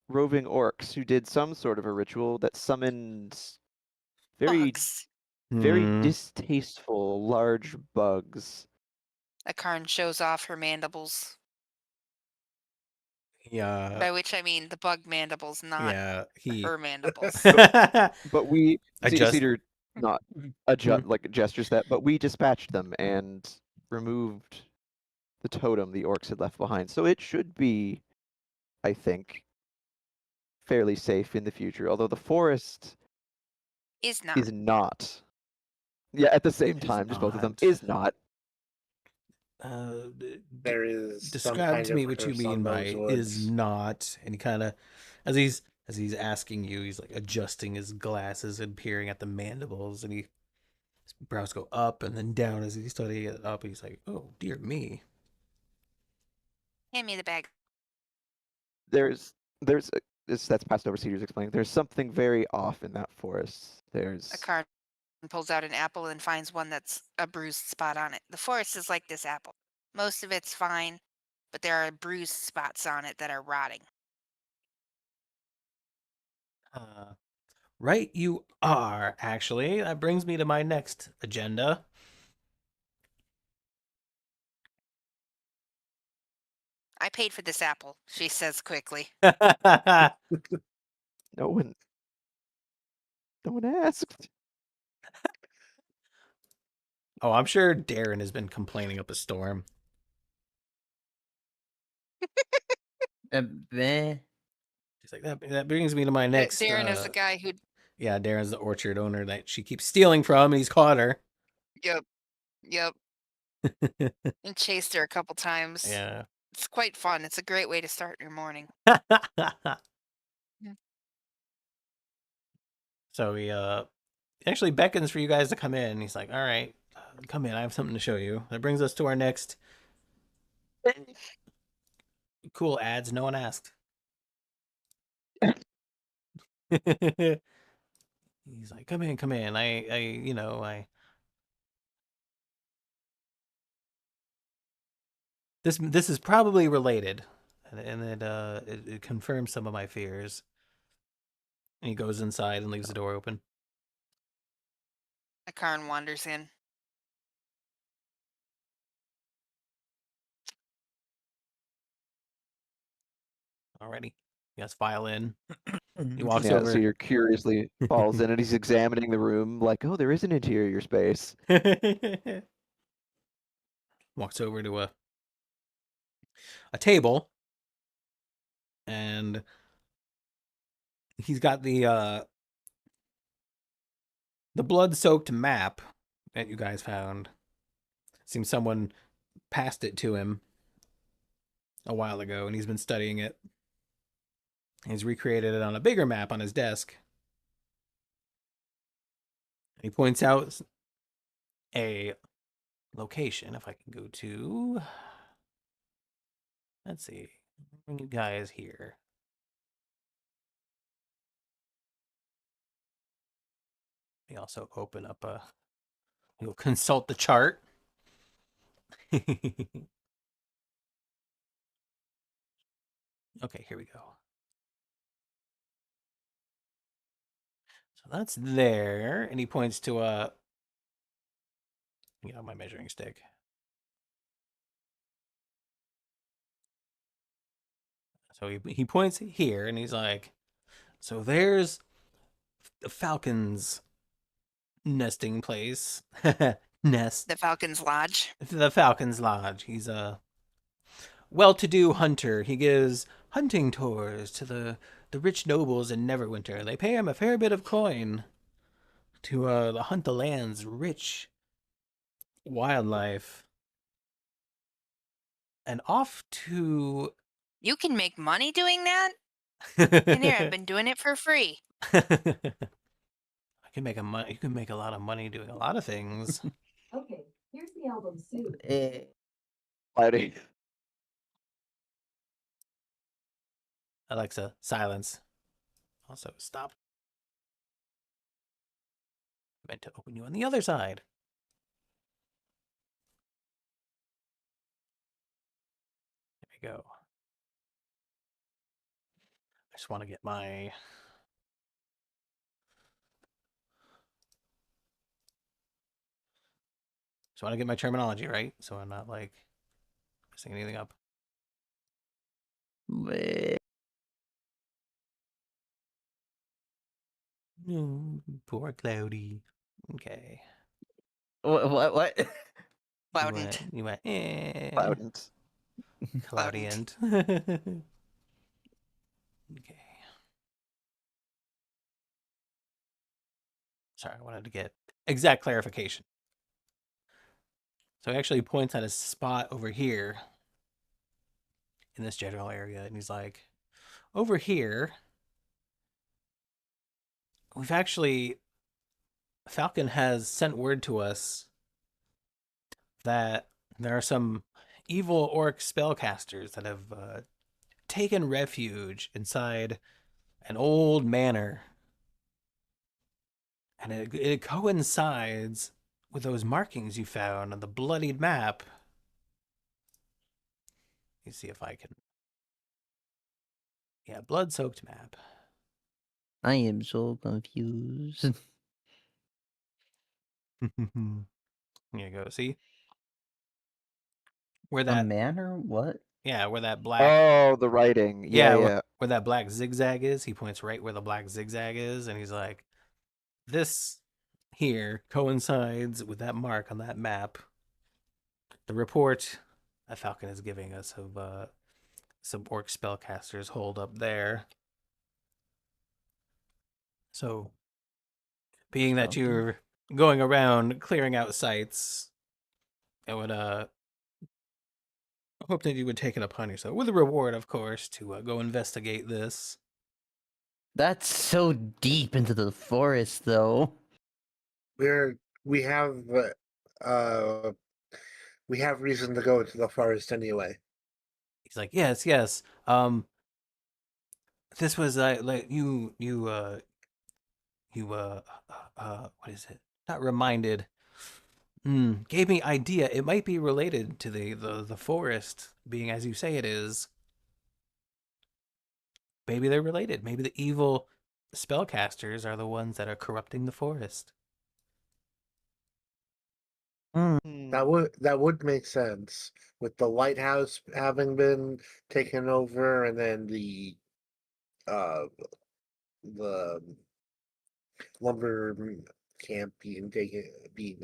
roving orcs who did some sort of a ritual that summoned very, Bugs. very Hmm. distasteful large bugs. Karn shows off her mandibles. Yeah. By which I mean the bug mandibles, not Yeah. her mandibles. But we Adjust. Cedar not like gestures that, but we dispatched them and removed the totem the orcs had left behind. So it should be, I think, fairly safe in the future. Although the forest Is not. is not. Yeah, at the same Is time, just both of them not. is not. There is some Describe kind to of me what you curse on mean by those is woods. not. And he kind of, as he's asking you, he's like adjusting his glasses and peering at the mandibles, and his brows go up and then down as he's studying it up. He's like, "Oh dear me." Hand me the bag. There's that's passed over Cedar's explaining. There's something very off in that forest. There's A card pulls out an apple and finds one that's a bruised spot on it. The forest is like this apple. Most of it's fine, but there are bruised spots on it that are rotting. Right, you are actually. That brings me to my next agenda. I paid for this apple, she says quickly. no one asked. Oh, I'm sure Darren has been complaining up a storm. He's like, that brings me to my next. Darren is the guy who. Yeah, Darren's the orchard owner that she keeps stealing from, and he's caught her. Yep. And chased her a couple times. Yeah. It's quite fun. It's a great way to start your morning. So he actually beckons for you guys to come in. He's like, all right, come in. I have something to show you. That brings us to our next cool ads no one asked. He's like, come in. I this is probably related, and it confirms some of my fears. And he goes inside and leaves the door open. Akarn wanders in. Alrighty. He has file in. He walks Yeah, over. Cedar curiously falls in and he's examining the room like, oh, there is an interior space. Walks over to a table, and he's got the blood-soaked map that you guys found. Seems someone passed it to him a while ago, and he's been studying it. He's recreated it on a bigger map on his desk. He points out a location. If I can go to, let's see, bring you guys here. We also open up you'll consult the chart. Okay, here we go. So that's there, and he points to my measuring stick. So he points here, and he's like, so there's the falcon's nesting place. Nest. The Falcon's Lodge. The Falcon's Lodge. He's a well-to-do hunter. He gives hunting tours to the rich nobles in Neverwinter. They pay him a fair bit of coin to hunt the land's rich wildlife. And off to... You can make money doing that? And here, I've been doing it for free. You can make a lot of money doing a lot of things. Okay, here's the album suit. Cloudy. Alexa, silence. Also, stop. I meant to open you on the other side. There we go. I just want to get my... Just want to get my terminology right, so I'm not, like, messing anything up. Wait. Poor Cloudy. Okay. What? Cloudant. You went Cloudant. Cloudient. Okay. Sorry, I wanted to get exact clarification. So he actually points at a spot over here in this general area, and he's like, over here, we've actually, Falcon has sent word to us that there are some evil orc spellcasters that have taken refuge inside an old manor. And it coincides with those markings you found on the bloodied map. Let me see if I can. Yeah, blood-soaked map. I am so confused. Here you go. See? Where A that manor? What? where that black Oh, the writing. Yeah, yeah. where that black zigzag is, he points right where the black zigzag is, and he's like, this here coincides with that mark on that map. The report that Falcon is giving us of some orc spellcasters hold up there. So, being that Falcon? you're going around clearing out sites, I would hope that you would take it upon yourself, with a reward, of course, to go investigate this. That's so deep into the forest, though. We have uh we have reason to go to the forest anyway. He's like, yes. This was like what is it? Not reminded. Gave me idea. It might be related to the forest being as you say it is. Maybe they're related. Maybe the evil spellcasters are the ones that are corrupting the forest. That would make sense with the lighthouse having been taken over, and then the lumber camp being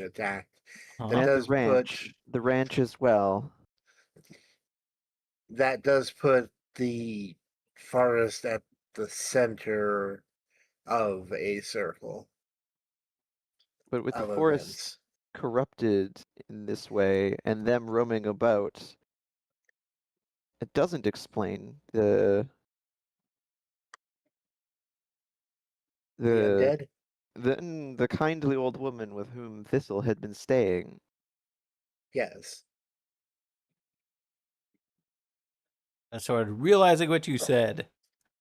attacked. That And does the ranch as well. That does put the forest at the center of a circle. But with the of forest events. corrupted in this way and them roaming about, it doesn't explain The undead? the kindly old woman with whom Thistle had been staying. Yes. I started realizing what you said.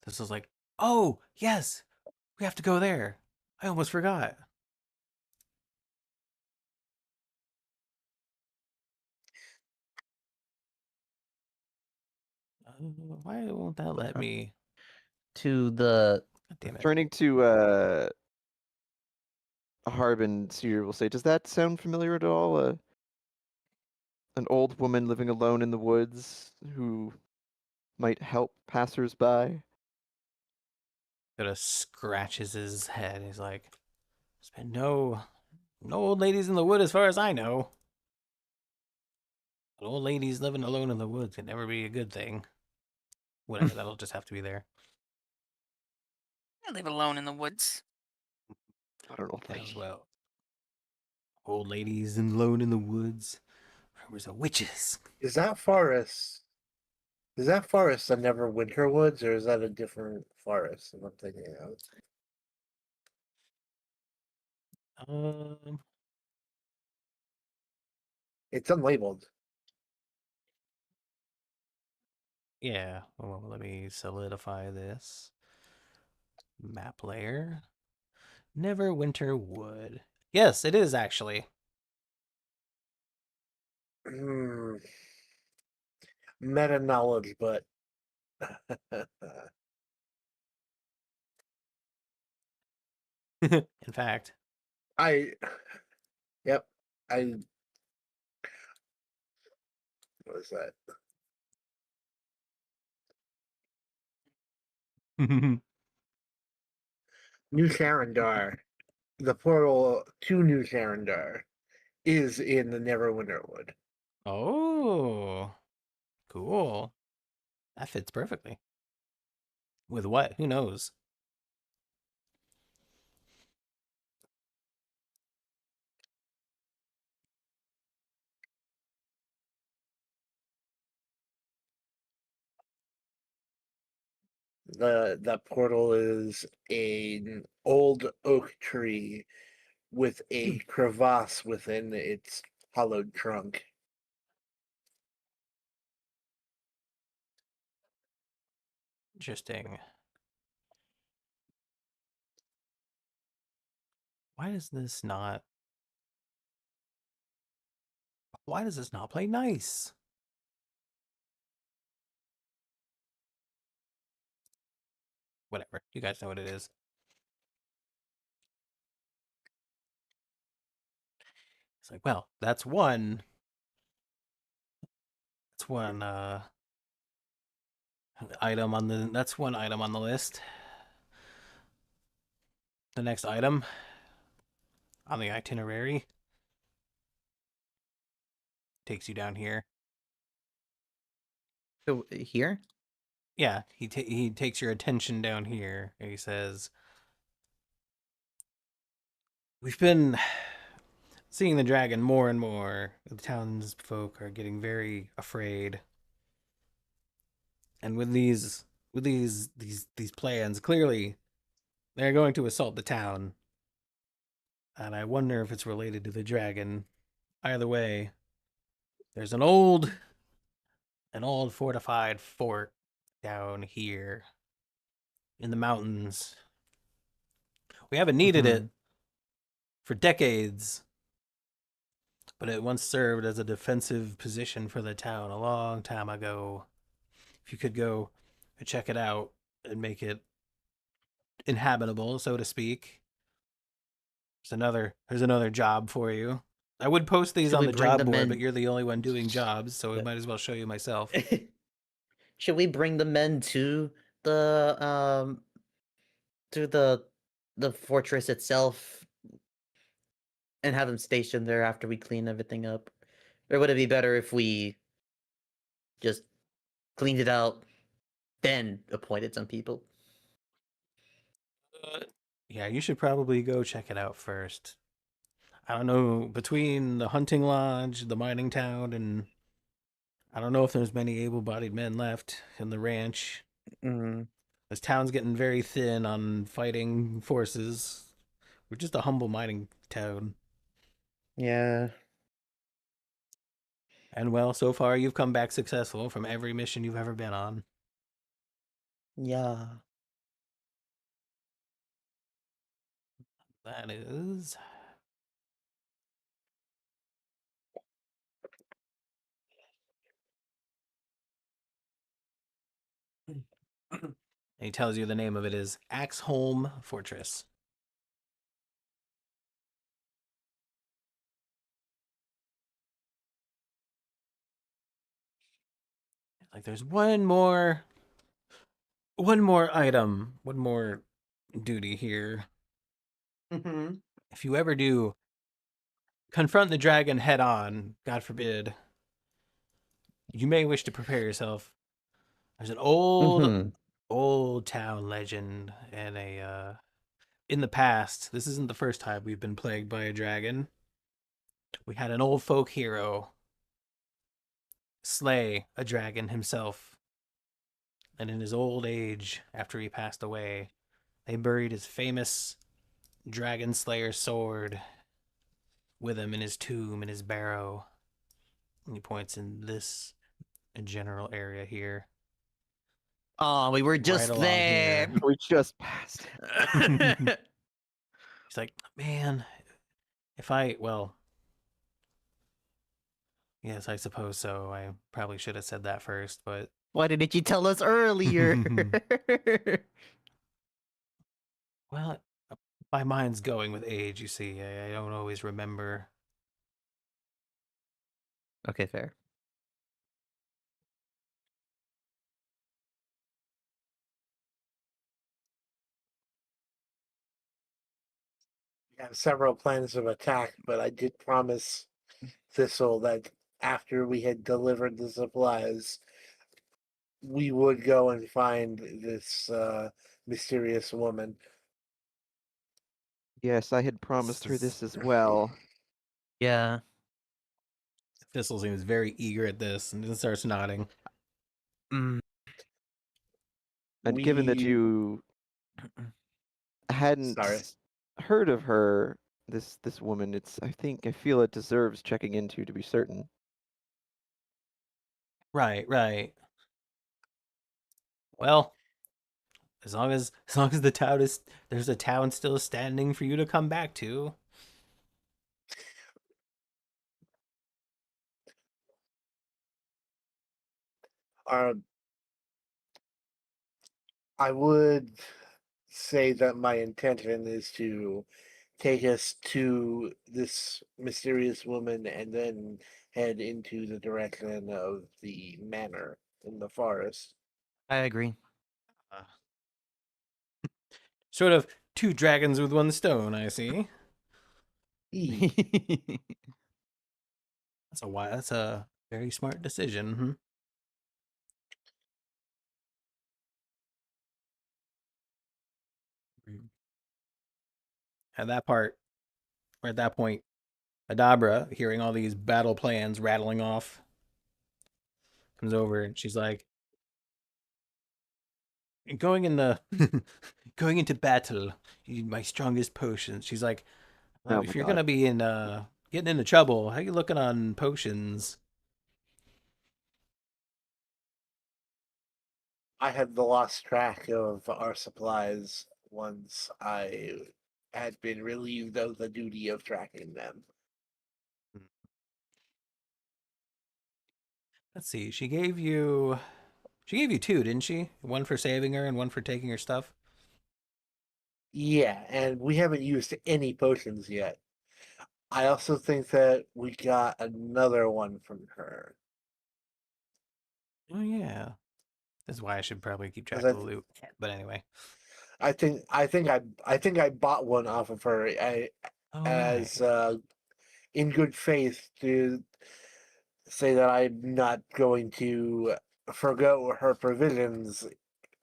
This was like, oh, yes, we have to go there. I almost forgot. Why won't that let me? To the... God damn it. Turning to Harbin, Cedar will say, does that sound familiar at all? An old woman living alone in the woods who might help passers-by? Sort of scratches his head. He's like, there's been no old ladies in the wood as far as I know. But old ladies living alone in the woods can never be a good thing. Whatever, that'll just have to be there. I live alone in the woods. I don't know. As well. Old ladies and alone in the woods. Rumors of witches. Is that forest the Neverwinter Woods, or is that a different forest that I'm thinking of? It's unlabeled. Yeah. Well, let me solidify this. Map layer. Neverwinter Wood. Yes, it is actually. Meta knowledge, but In fact. Yep. What is that? New Sharandar, the portal to New Sharandar, is in the Neverwinter Wood. Oh, cool. That fits perfectly. With what? Who knows? The portal is an old oak tree with a crevasse within its hollowed trunk. Interesting. Why does this not... Why does this not play nice? Whatever. You guys know what it is. It's like, well, that's one. That's one item on the... That's one item on the list. The next item on the itinerary takes you down here. So here? Yeah, he takes your attention down here, and he says, "We've been seeing the dragon more and more. The townsfolk are getting very afraid, and with these plans, clearly they're going to assault the town. And I wonder if it's related to the dragon. Either way, there's an old fortified fort down here in the mountains. We haven't needed it for decades, but it once served as a defensive position for the town a long time ago. If you could go and check it out and make it inhabitable, so to speak, there's another job for you. I would post these Should on we the bring job the board, men- but you're the only one doing jobs, so I might as well show you myself. Should we bring the men the to the fortress itself and have them stationed there after we clean everything up? Or would it be better if we just cleaned it out, then appointed some people? Yeah, you should probably go check it out first. I don't know, between the hunting lodge, the mining town, and I don't know if there's many able-bodied men left in the ranch. Mm, This town's getting very thin on fighting forces. We're just a humble mining town. yeah. And well, so far you've come back successful from every mission you've ever been on. Yeah. That is... And he tells you the name of it is Axholm Fortress. Like there's one more item, one more duty here. Mm-hmm. If you ever do confront the dragon head on, God forbid, you may wish to prepare yourself. There's an old town legend and in the past, this isn't the first time we've been plagued by a dragon. We had an old folk hero slay a dragon himself. And in his old age, after he passed away, they buried his famous dragon slayer sword with him in his tomb, in his barrow. And he points in this general area here. Oh, we were just along there. here. We just passed. He's like, man, well, yes, I suppose so. I probably should have said that first, but Why didn't you tell us earlier? well, my mind's going with age, you see. I don't always remember. Okay, fair. have several plans of attack, but I did promise Thistle that after we had delivered the supplies, we would go and find this mysterious woman. Yes, I had promised her this as well. Yeah. Thistle seems very eager at this and then starts nodding. Mm. And given that We- you hadn't Sorry. heard of her, this woman, I feel it deserves checking into to be certain. Right, right. Well, as long as the town is there's a town still standing for you to come back to. I would say that my intention is to take us to this mysterious woman and then head into the direction of the manor in the forest. I agree. Sort of two dragons with one stone, I see. That's a very smart decision. At that point, Adabra, hearing all these battle plans rattling off, comes over and she's like, going into battle, you need my strongest potions. She's like, Oh if my you're God. gonna be getting into trouble, how you looking on potions? I had lost track of our supplies once I had been relieved of the duty of tracking them. Let's see. She gave you two, didn't she? One for saving her and one for taking her stuff. Yeah, and we haven't used any potions yet. I also think that we got another one from her. Oh yeah. That's why I should probably keep track 'Cause of the loot. But anyway. I think I bought one off of her Oh, as right. in good faith to say that I'm not going to forgo her provisions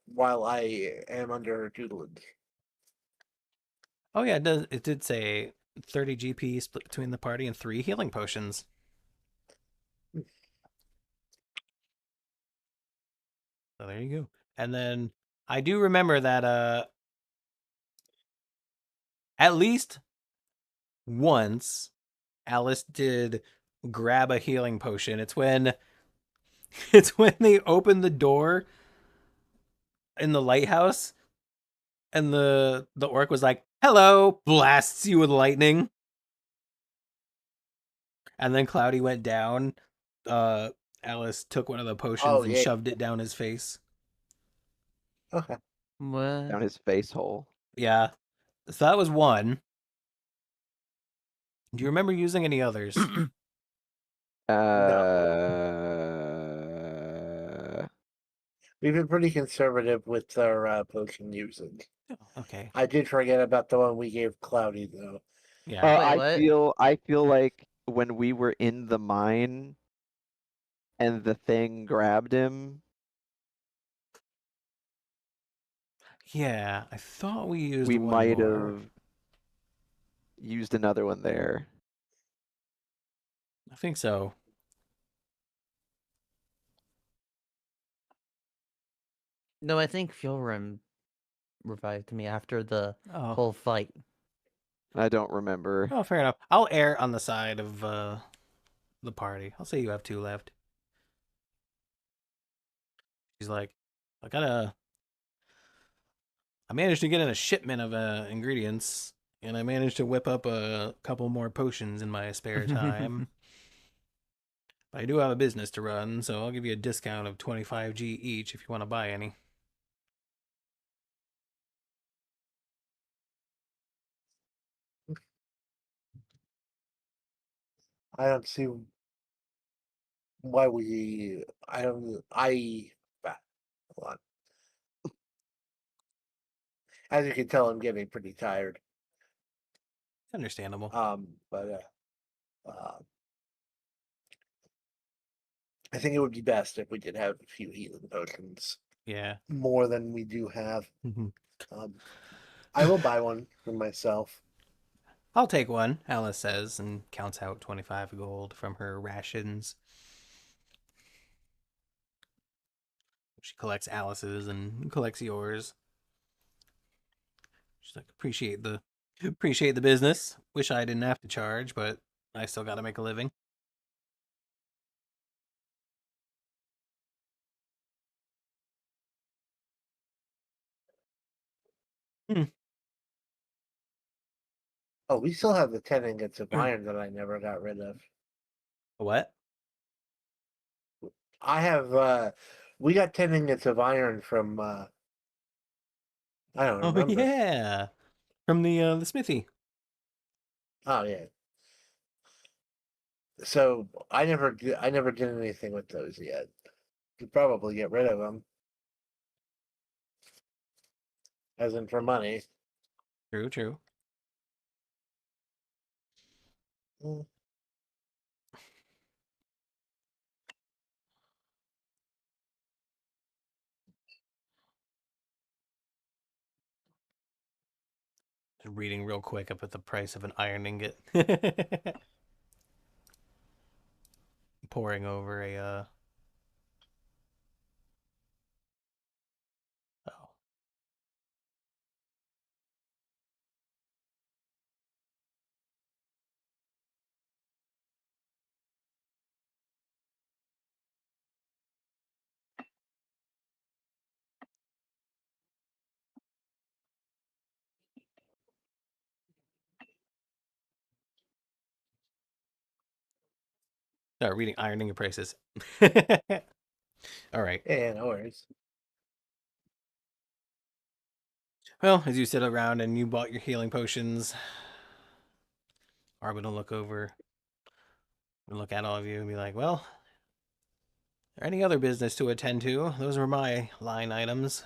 while I am under her tutelage. Oh yeah, it did say 30 GP split between the party and 3 healing potions. So there you go. And then I do remember that at least once Alice did grab a healing potion. It's when they opened the door in the lighthouse and the orc was like, "Hello," blasts you with lightning. And then Cloudy went down. Alice took one of the potions and yeah. shoved it down his face. Okay. What? Down his face hole. Yeah. So that was one. Do you remember using any others? We've been pretty conservative with our potion usage. Oh, okay. I did forget about the one we gave Cloudy though. Yeah. Wait, I what? feel like when we were in the mine and the thing grabbed him, Yeah, I thought we used we one might more. have used another one there. I think so. No, I think Fjolrim revived me after the Oh. whole fight. I don't remember. Oh, fair enough. I'll err on the side of the party. I'll say you have 2 left. She's like, I managed to get in a shipment of ingredients, and I managed to whip up a couple more potions in my spare time. But I do have a business to run, so I'll give you a discount of 25G each if you want to buy any. I don't see why we. I don't. Hold on. As you can tell, I'm getting pretty tired. Understandable. I think it would be best if we did have a few healing potions, Yeah. more than we do have. Mhm. I will buy one for myself. I'll take one, Alice says, and counts out 25 gold from her rations. She collects Alice's and collects yours. She's like, appreciate the business. Wish I didn't have to charge, but I still got to make a living. Oh, we still have the 10 ingots of iron that I never got rid of. What? I have, we got 10 ingots of iron from, I don't Oh remember. yeah, from the smithy. Oh, yeah. So I never did anything with those yet. Could probably get rid of them. As in for money. True, true. Mm. Reading real quick up at the price of an iron ingot. Pouring over a oh. Start reading iron ingot prices. All right. Yeah, no worries. Well, as you sit around and you bought your healing potions, Arbin will look over and look at all of you and be like, well, is there any other business to attend to? Those were my line items.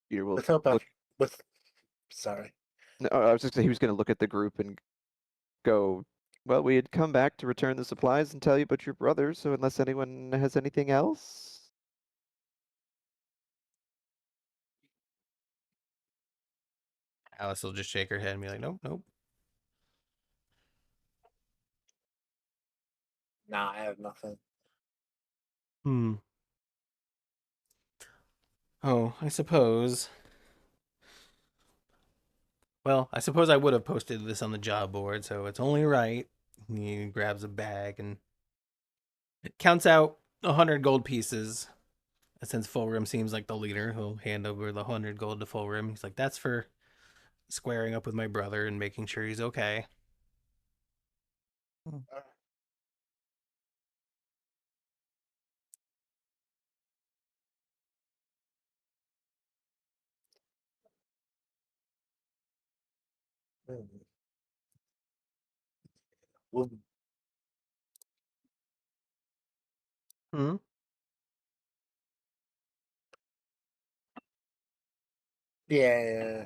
Peter will Let's hope look. Sorry. No, I was just saying he was going to look at the group and go, well, we had come back to return the supplies and tell you about your brother, so unless anyone has anything else. Alice will just shake her head and be like, nope, nope. Nah, I have nothing. Oh, I suppose. Well, I suppose I would have posted this on the job board, so it's only right. He grabs a bag and counts out 100 gold pieces. And since Fulgrim seems like the leader, he'll hand over the 100 gold to Fulgrim. He's like, that's for squaring up with my brother and making sure he's okay. Well, Hmm? yeah,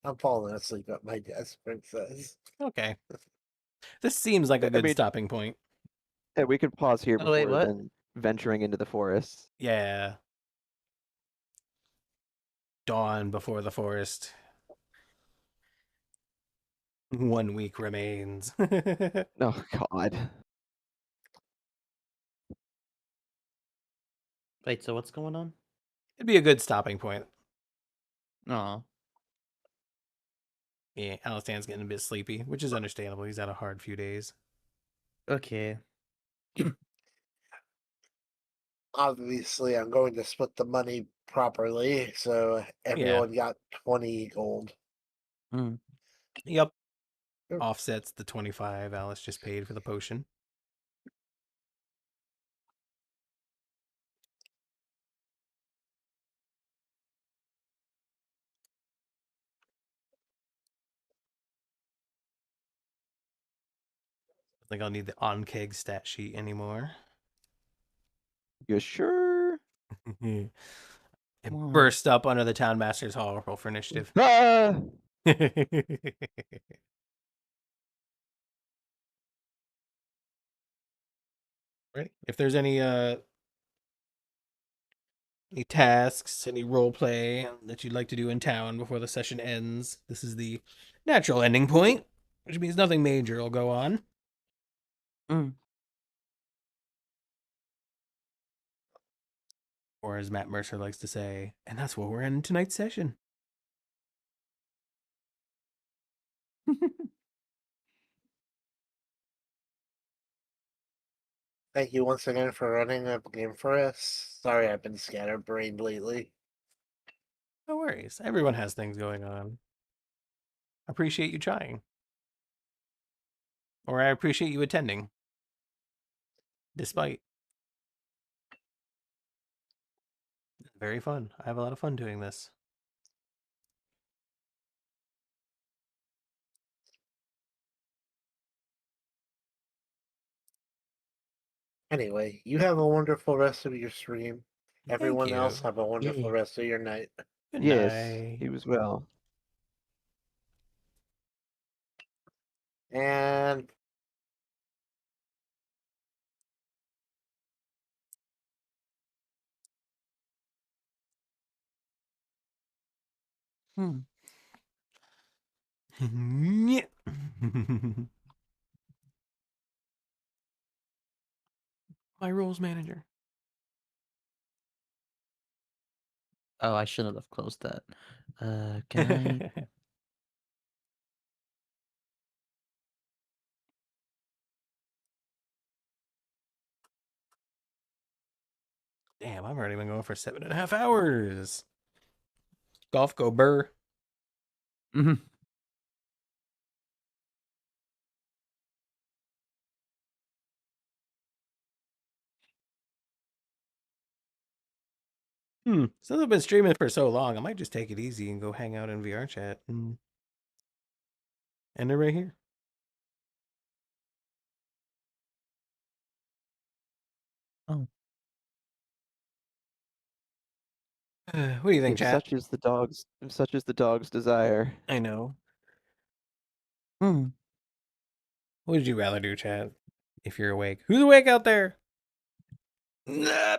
I'm falling asleep at my desk, Princess. Okay. This seems like a I good mean, stopping point. yeah, we could pause here Oh, wait, before what? then venturing into the forest. Yeah. Dawn before the forest. 1 week remains. Oh, God. Wait, so what's going on? It'd be a good stopping point. Oh, Yeah, Alistan's getting a bit sleepy, which is understandable. He's had a hard few days. okay. Obviously, I'm going to split the money properly, so everyone got 20 gold. Yep. Sure. Offsets the 25 Alice just paid for the potion. I think I'll need the on-keg stat sheet anymore. You sure? It Wow. burst up under the town master's hall. Roll for initiative. Ah! Right. If there's any tasks, any role play that you'd like to do in town before the session ends, this is the natural ending point, which means nothing major will go on. Mm. Or as Matt Mercer likes to say, and that's what we're in tonight's session. Thank you once again for running a game for us. Sorry I've been scatterbrained lately. No worries. Everyone has things going on. Appreciate you trying. Or I appreciate you attending. Despite. Very fun. I have a lot of fun doing this. Anyway, you have a wonderful rest of your stream. Thank Everyone else you. have a wonderful Yeah. rest of your night. Good Yes, night. he was well. And Hmm. Yeah. My rules manager. Oh, I shouldn't have closed that. Can I? Damn, I've already been going for 7.5 hours. Golf go burr. Mhm. Since I've been streaming for so long, I might just take it easy and go hang out in VR chat and end it right here. Oh. What do you think, If chat? such is the dog's desire. I know. Hmm. What would you rather do, chat? If you're awake. Who's awake out there? I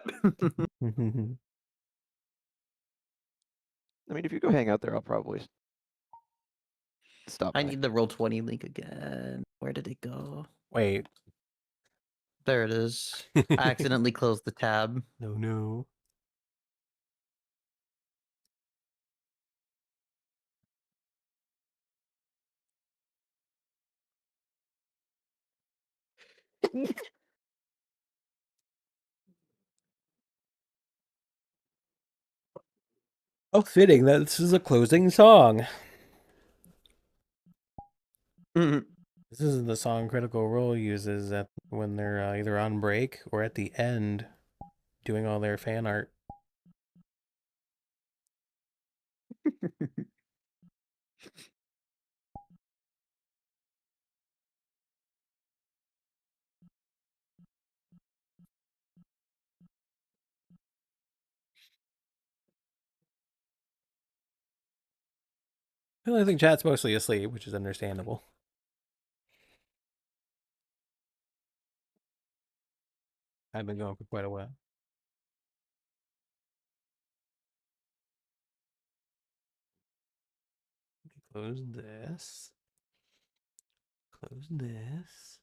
mean, if you go hang out there, I'll probably stop I by. need the Roll20 link again. Where did it go? Wait. There it is. I accidentally closed the tab. No. Oh, fitting that this is a closing song. Mhm. This is the song Critical Role uses when they're either on break or at the end doing all their fan art. Well, I think chat's mostly asleep, which is understandable. I've been going for quite a while. Close this. Close this.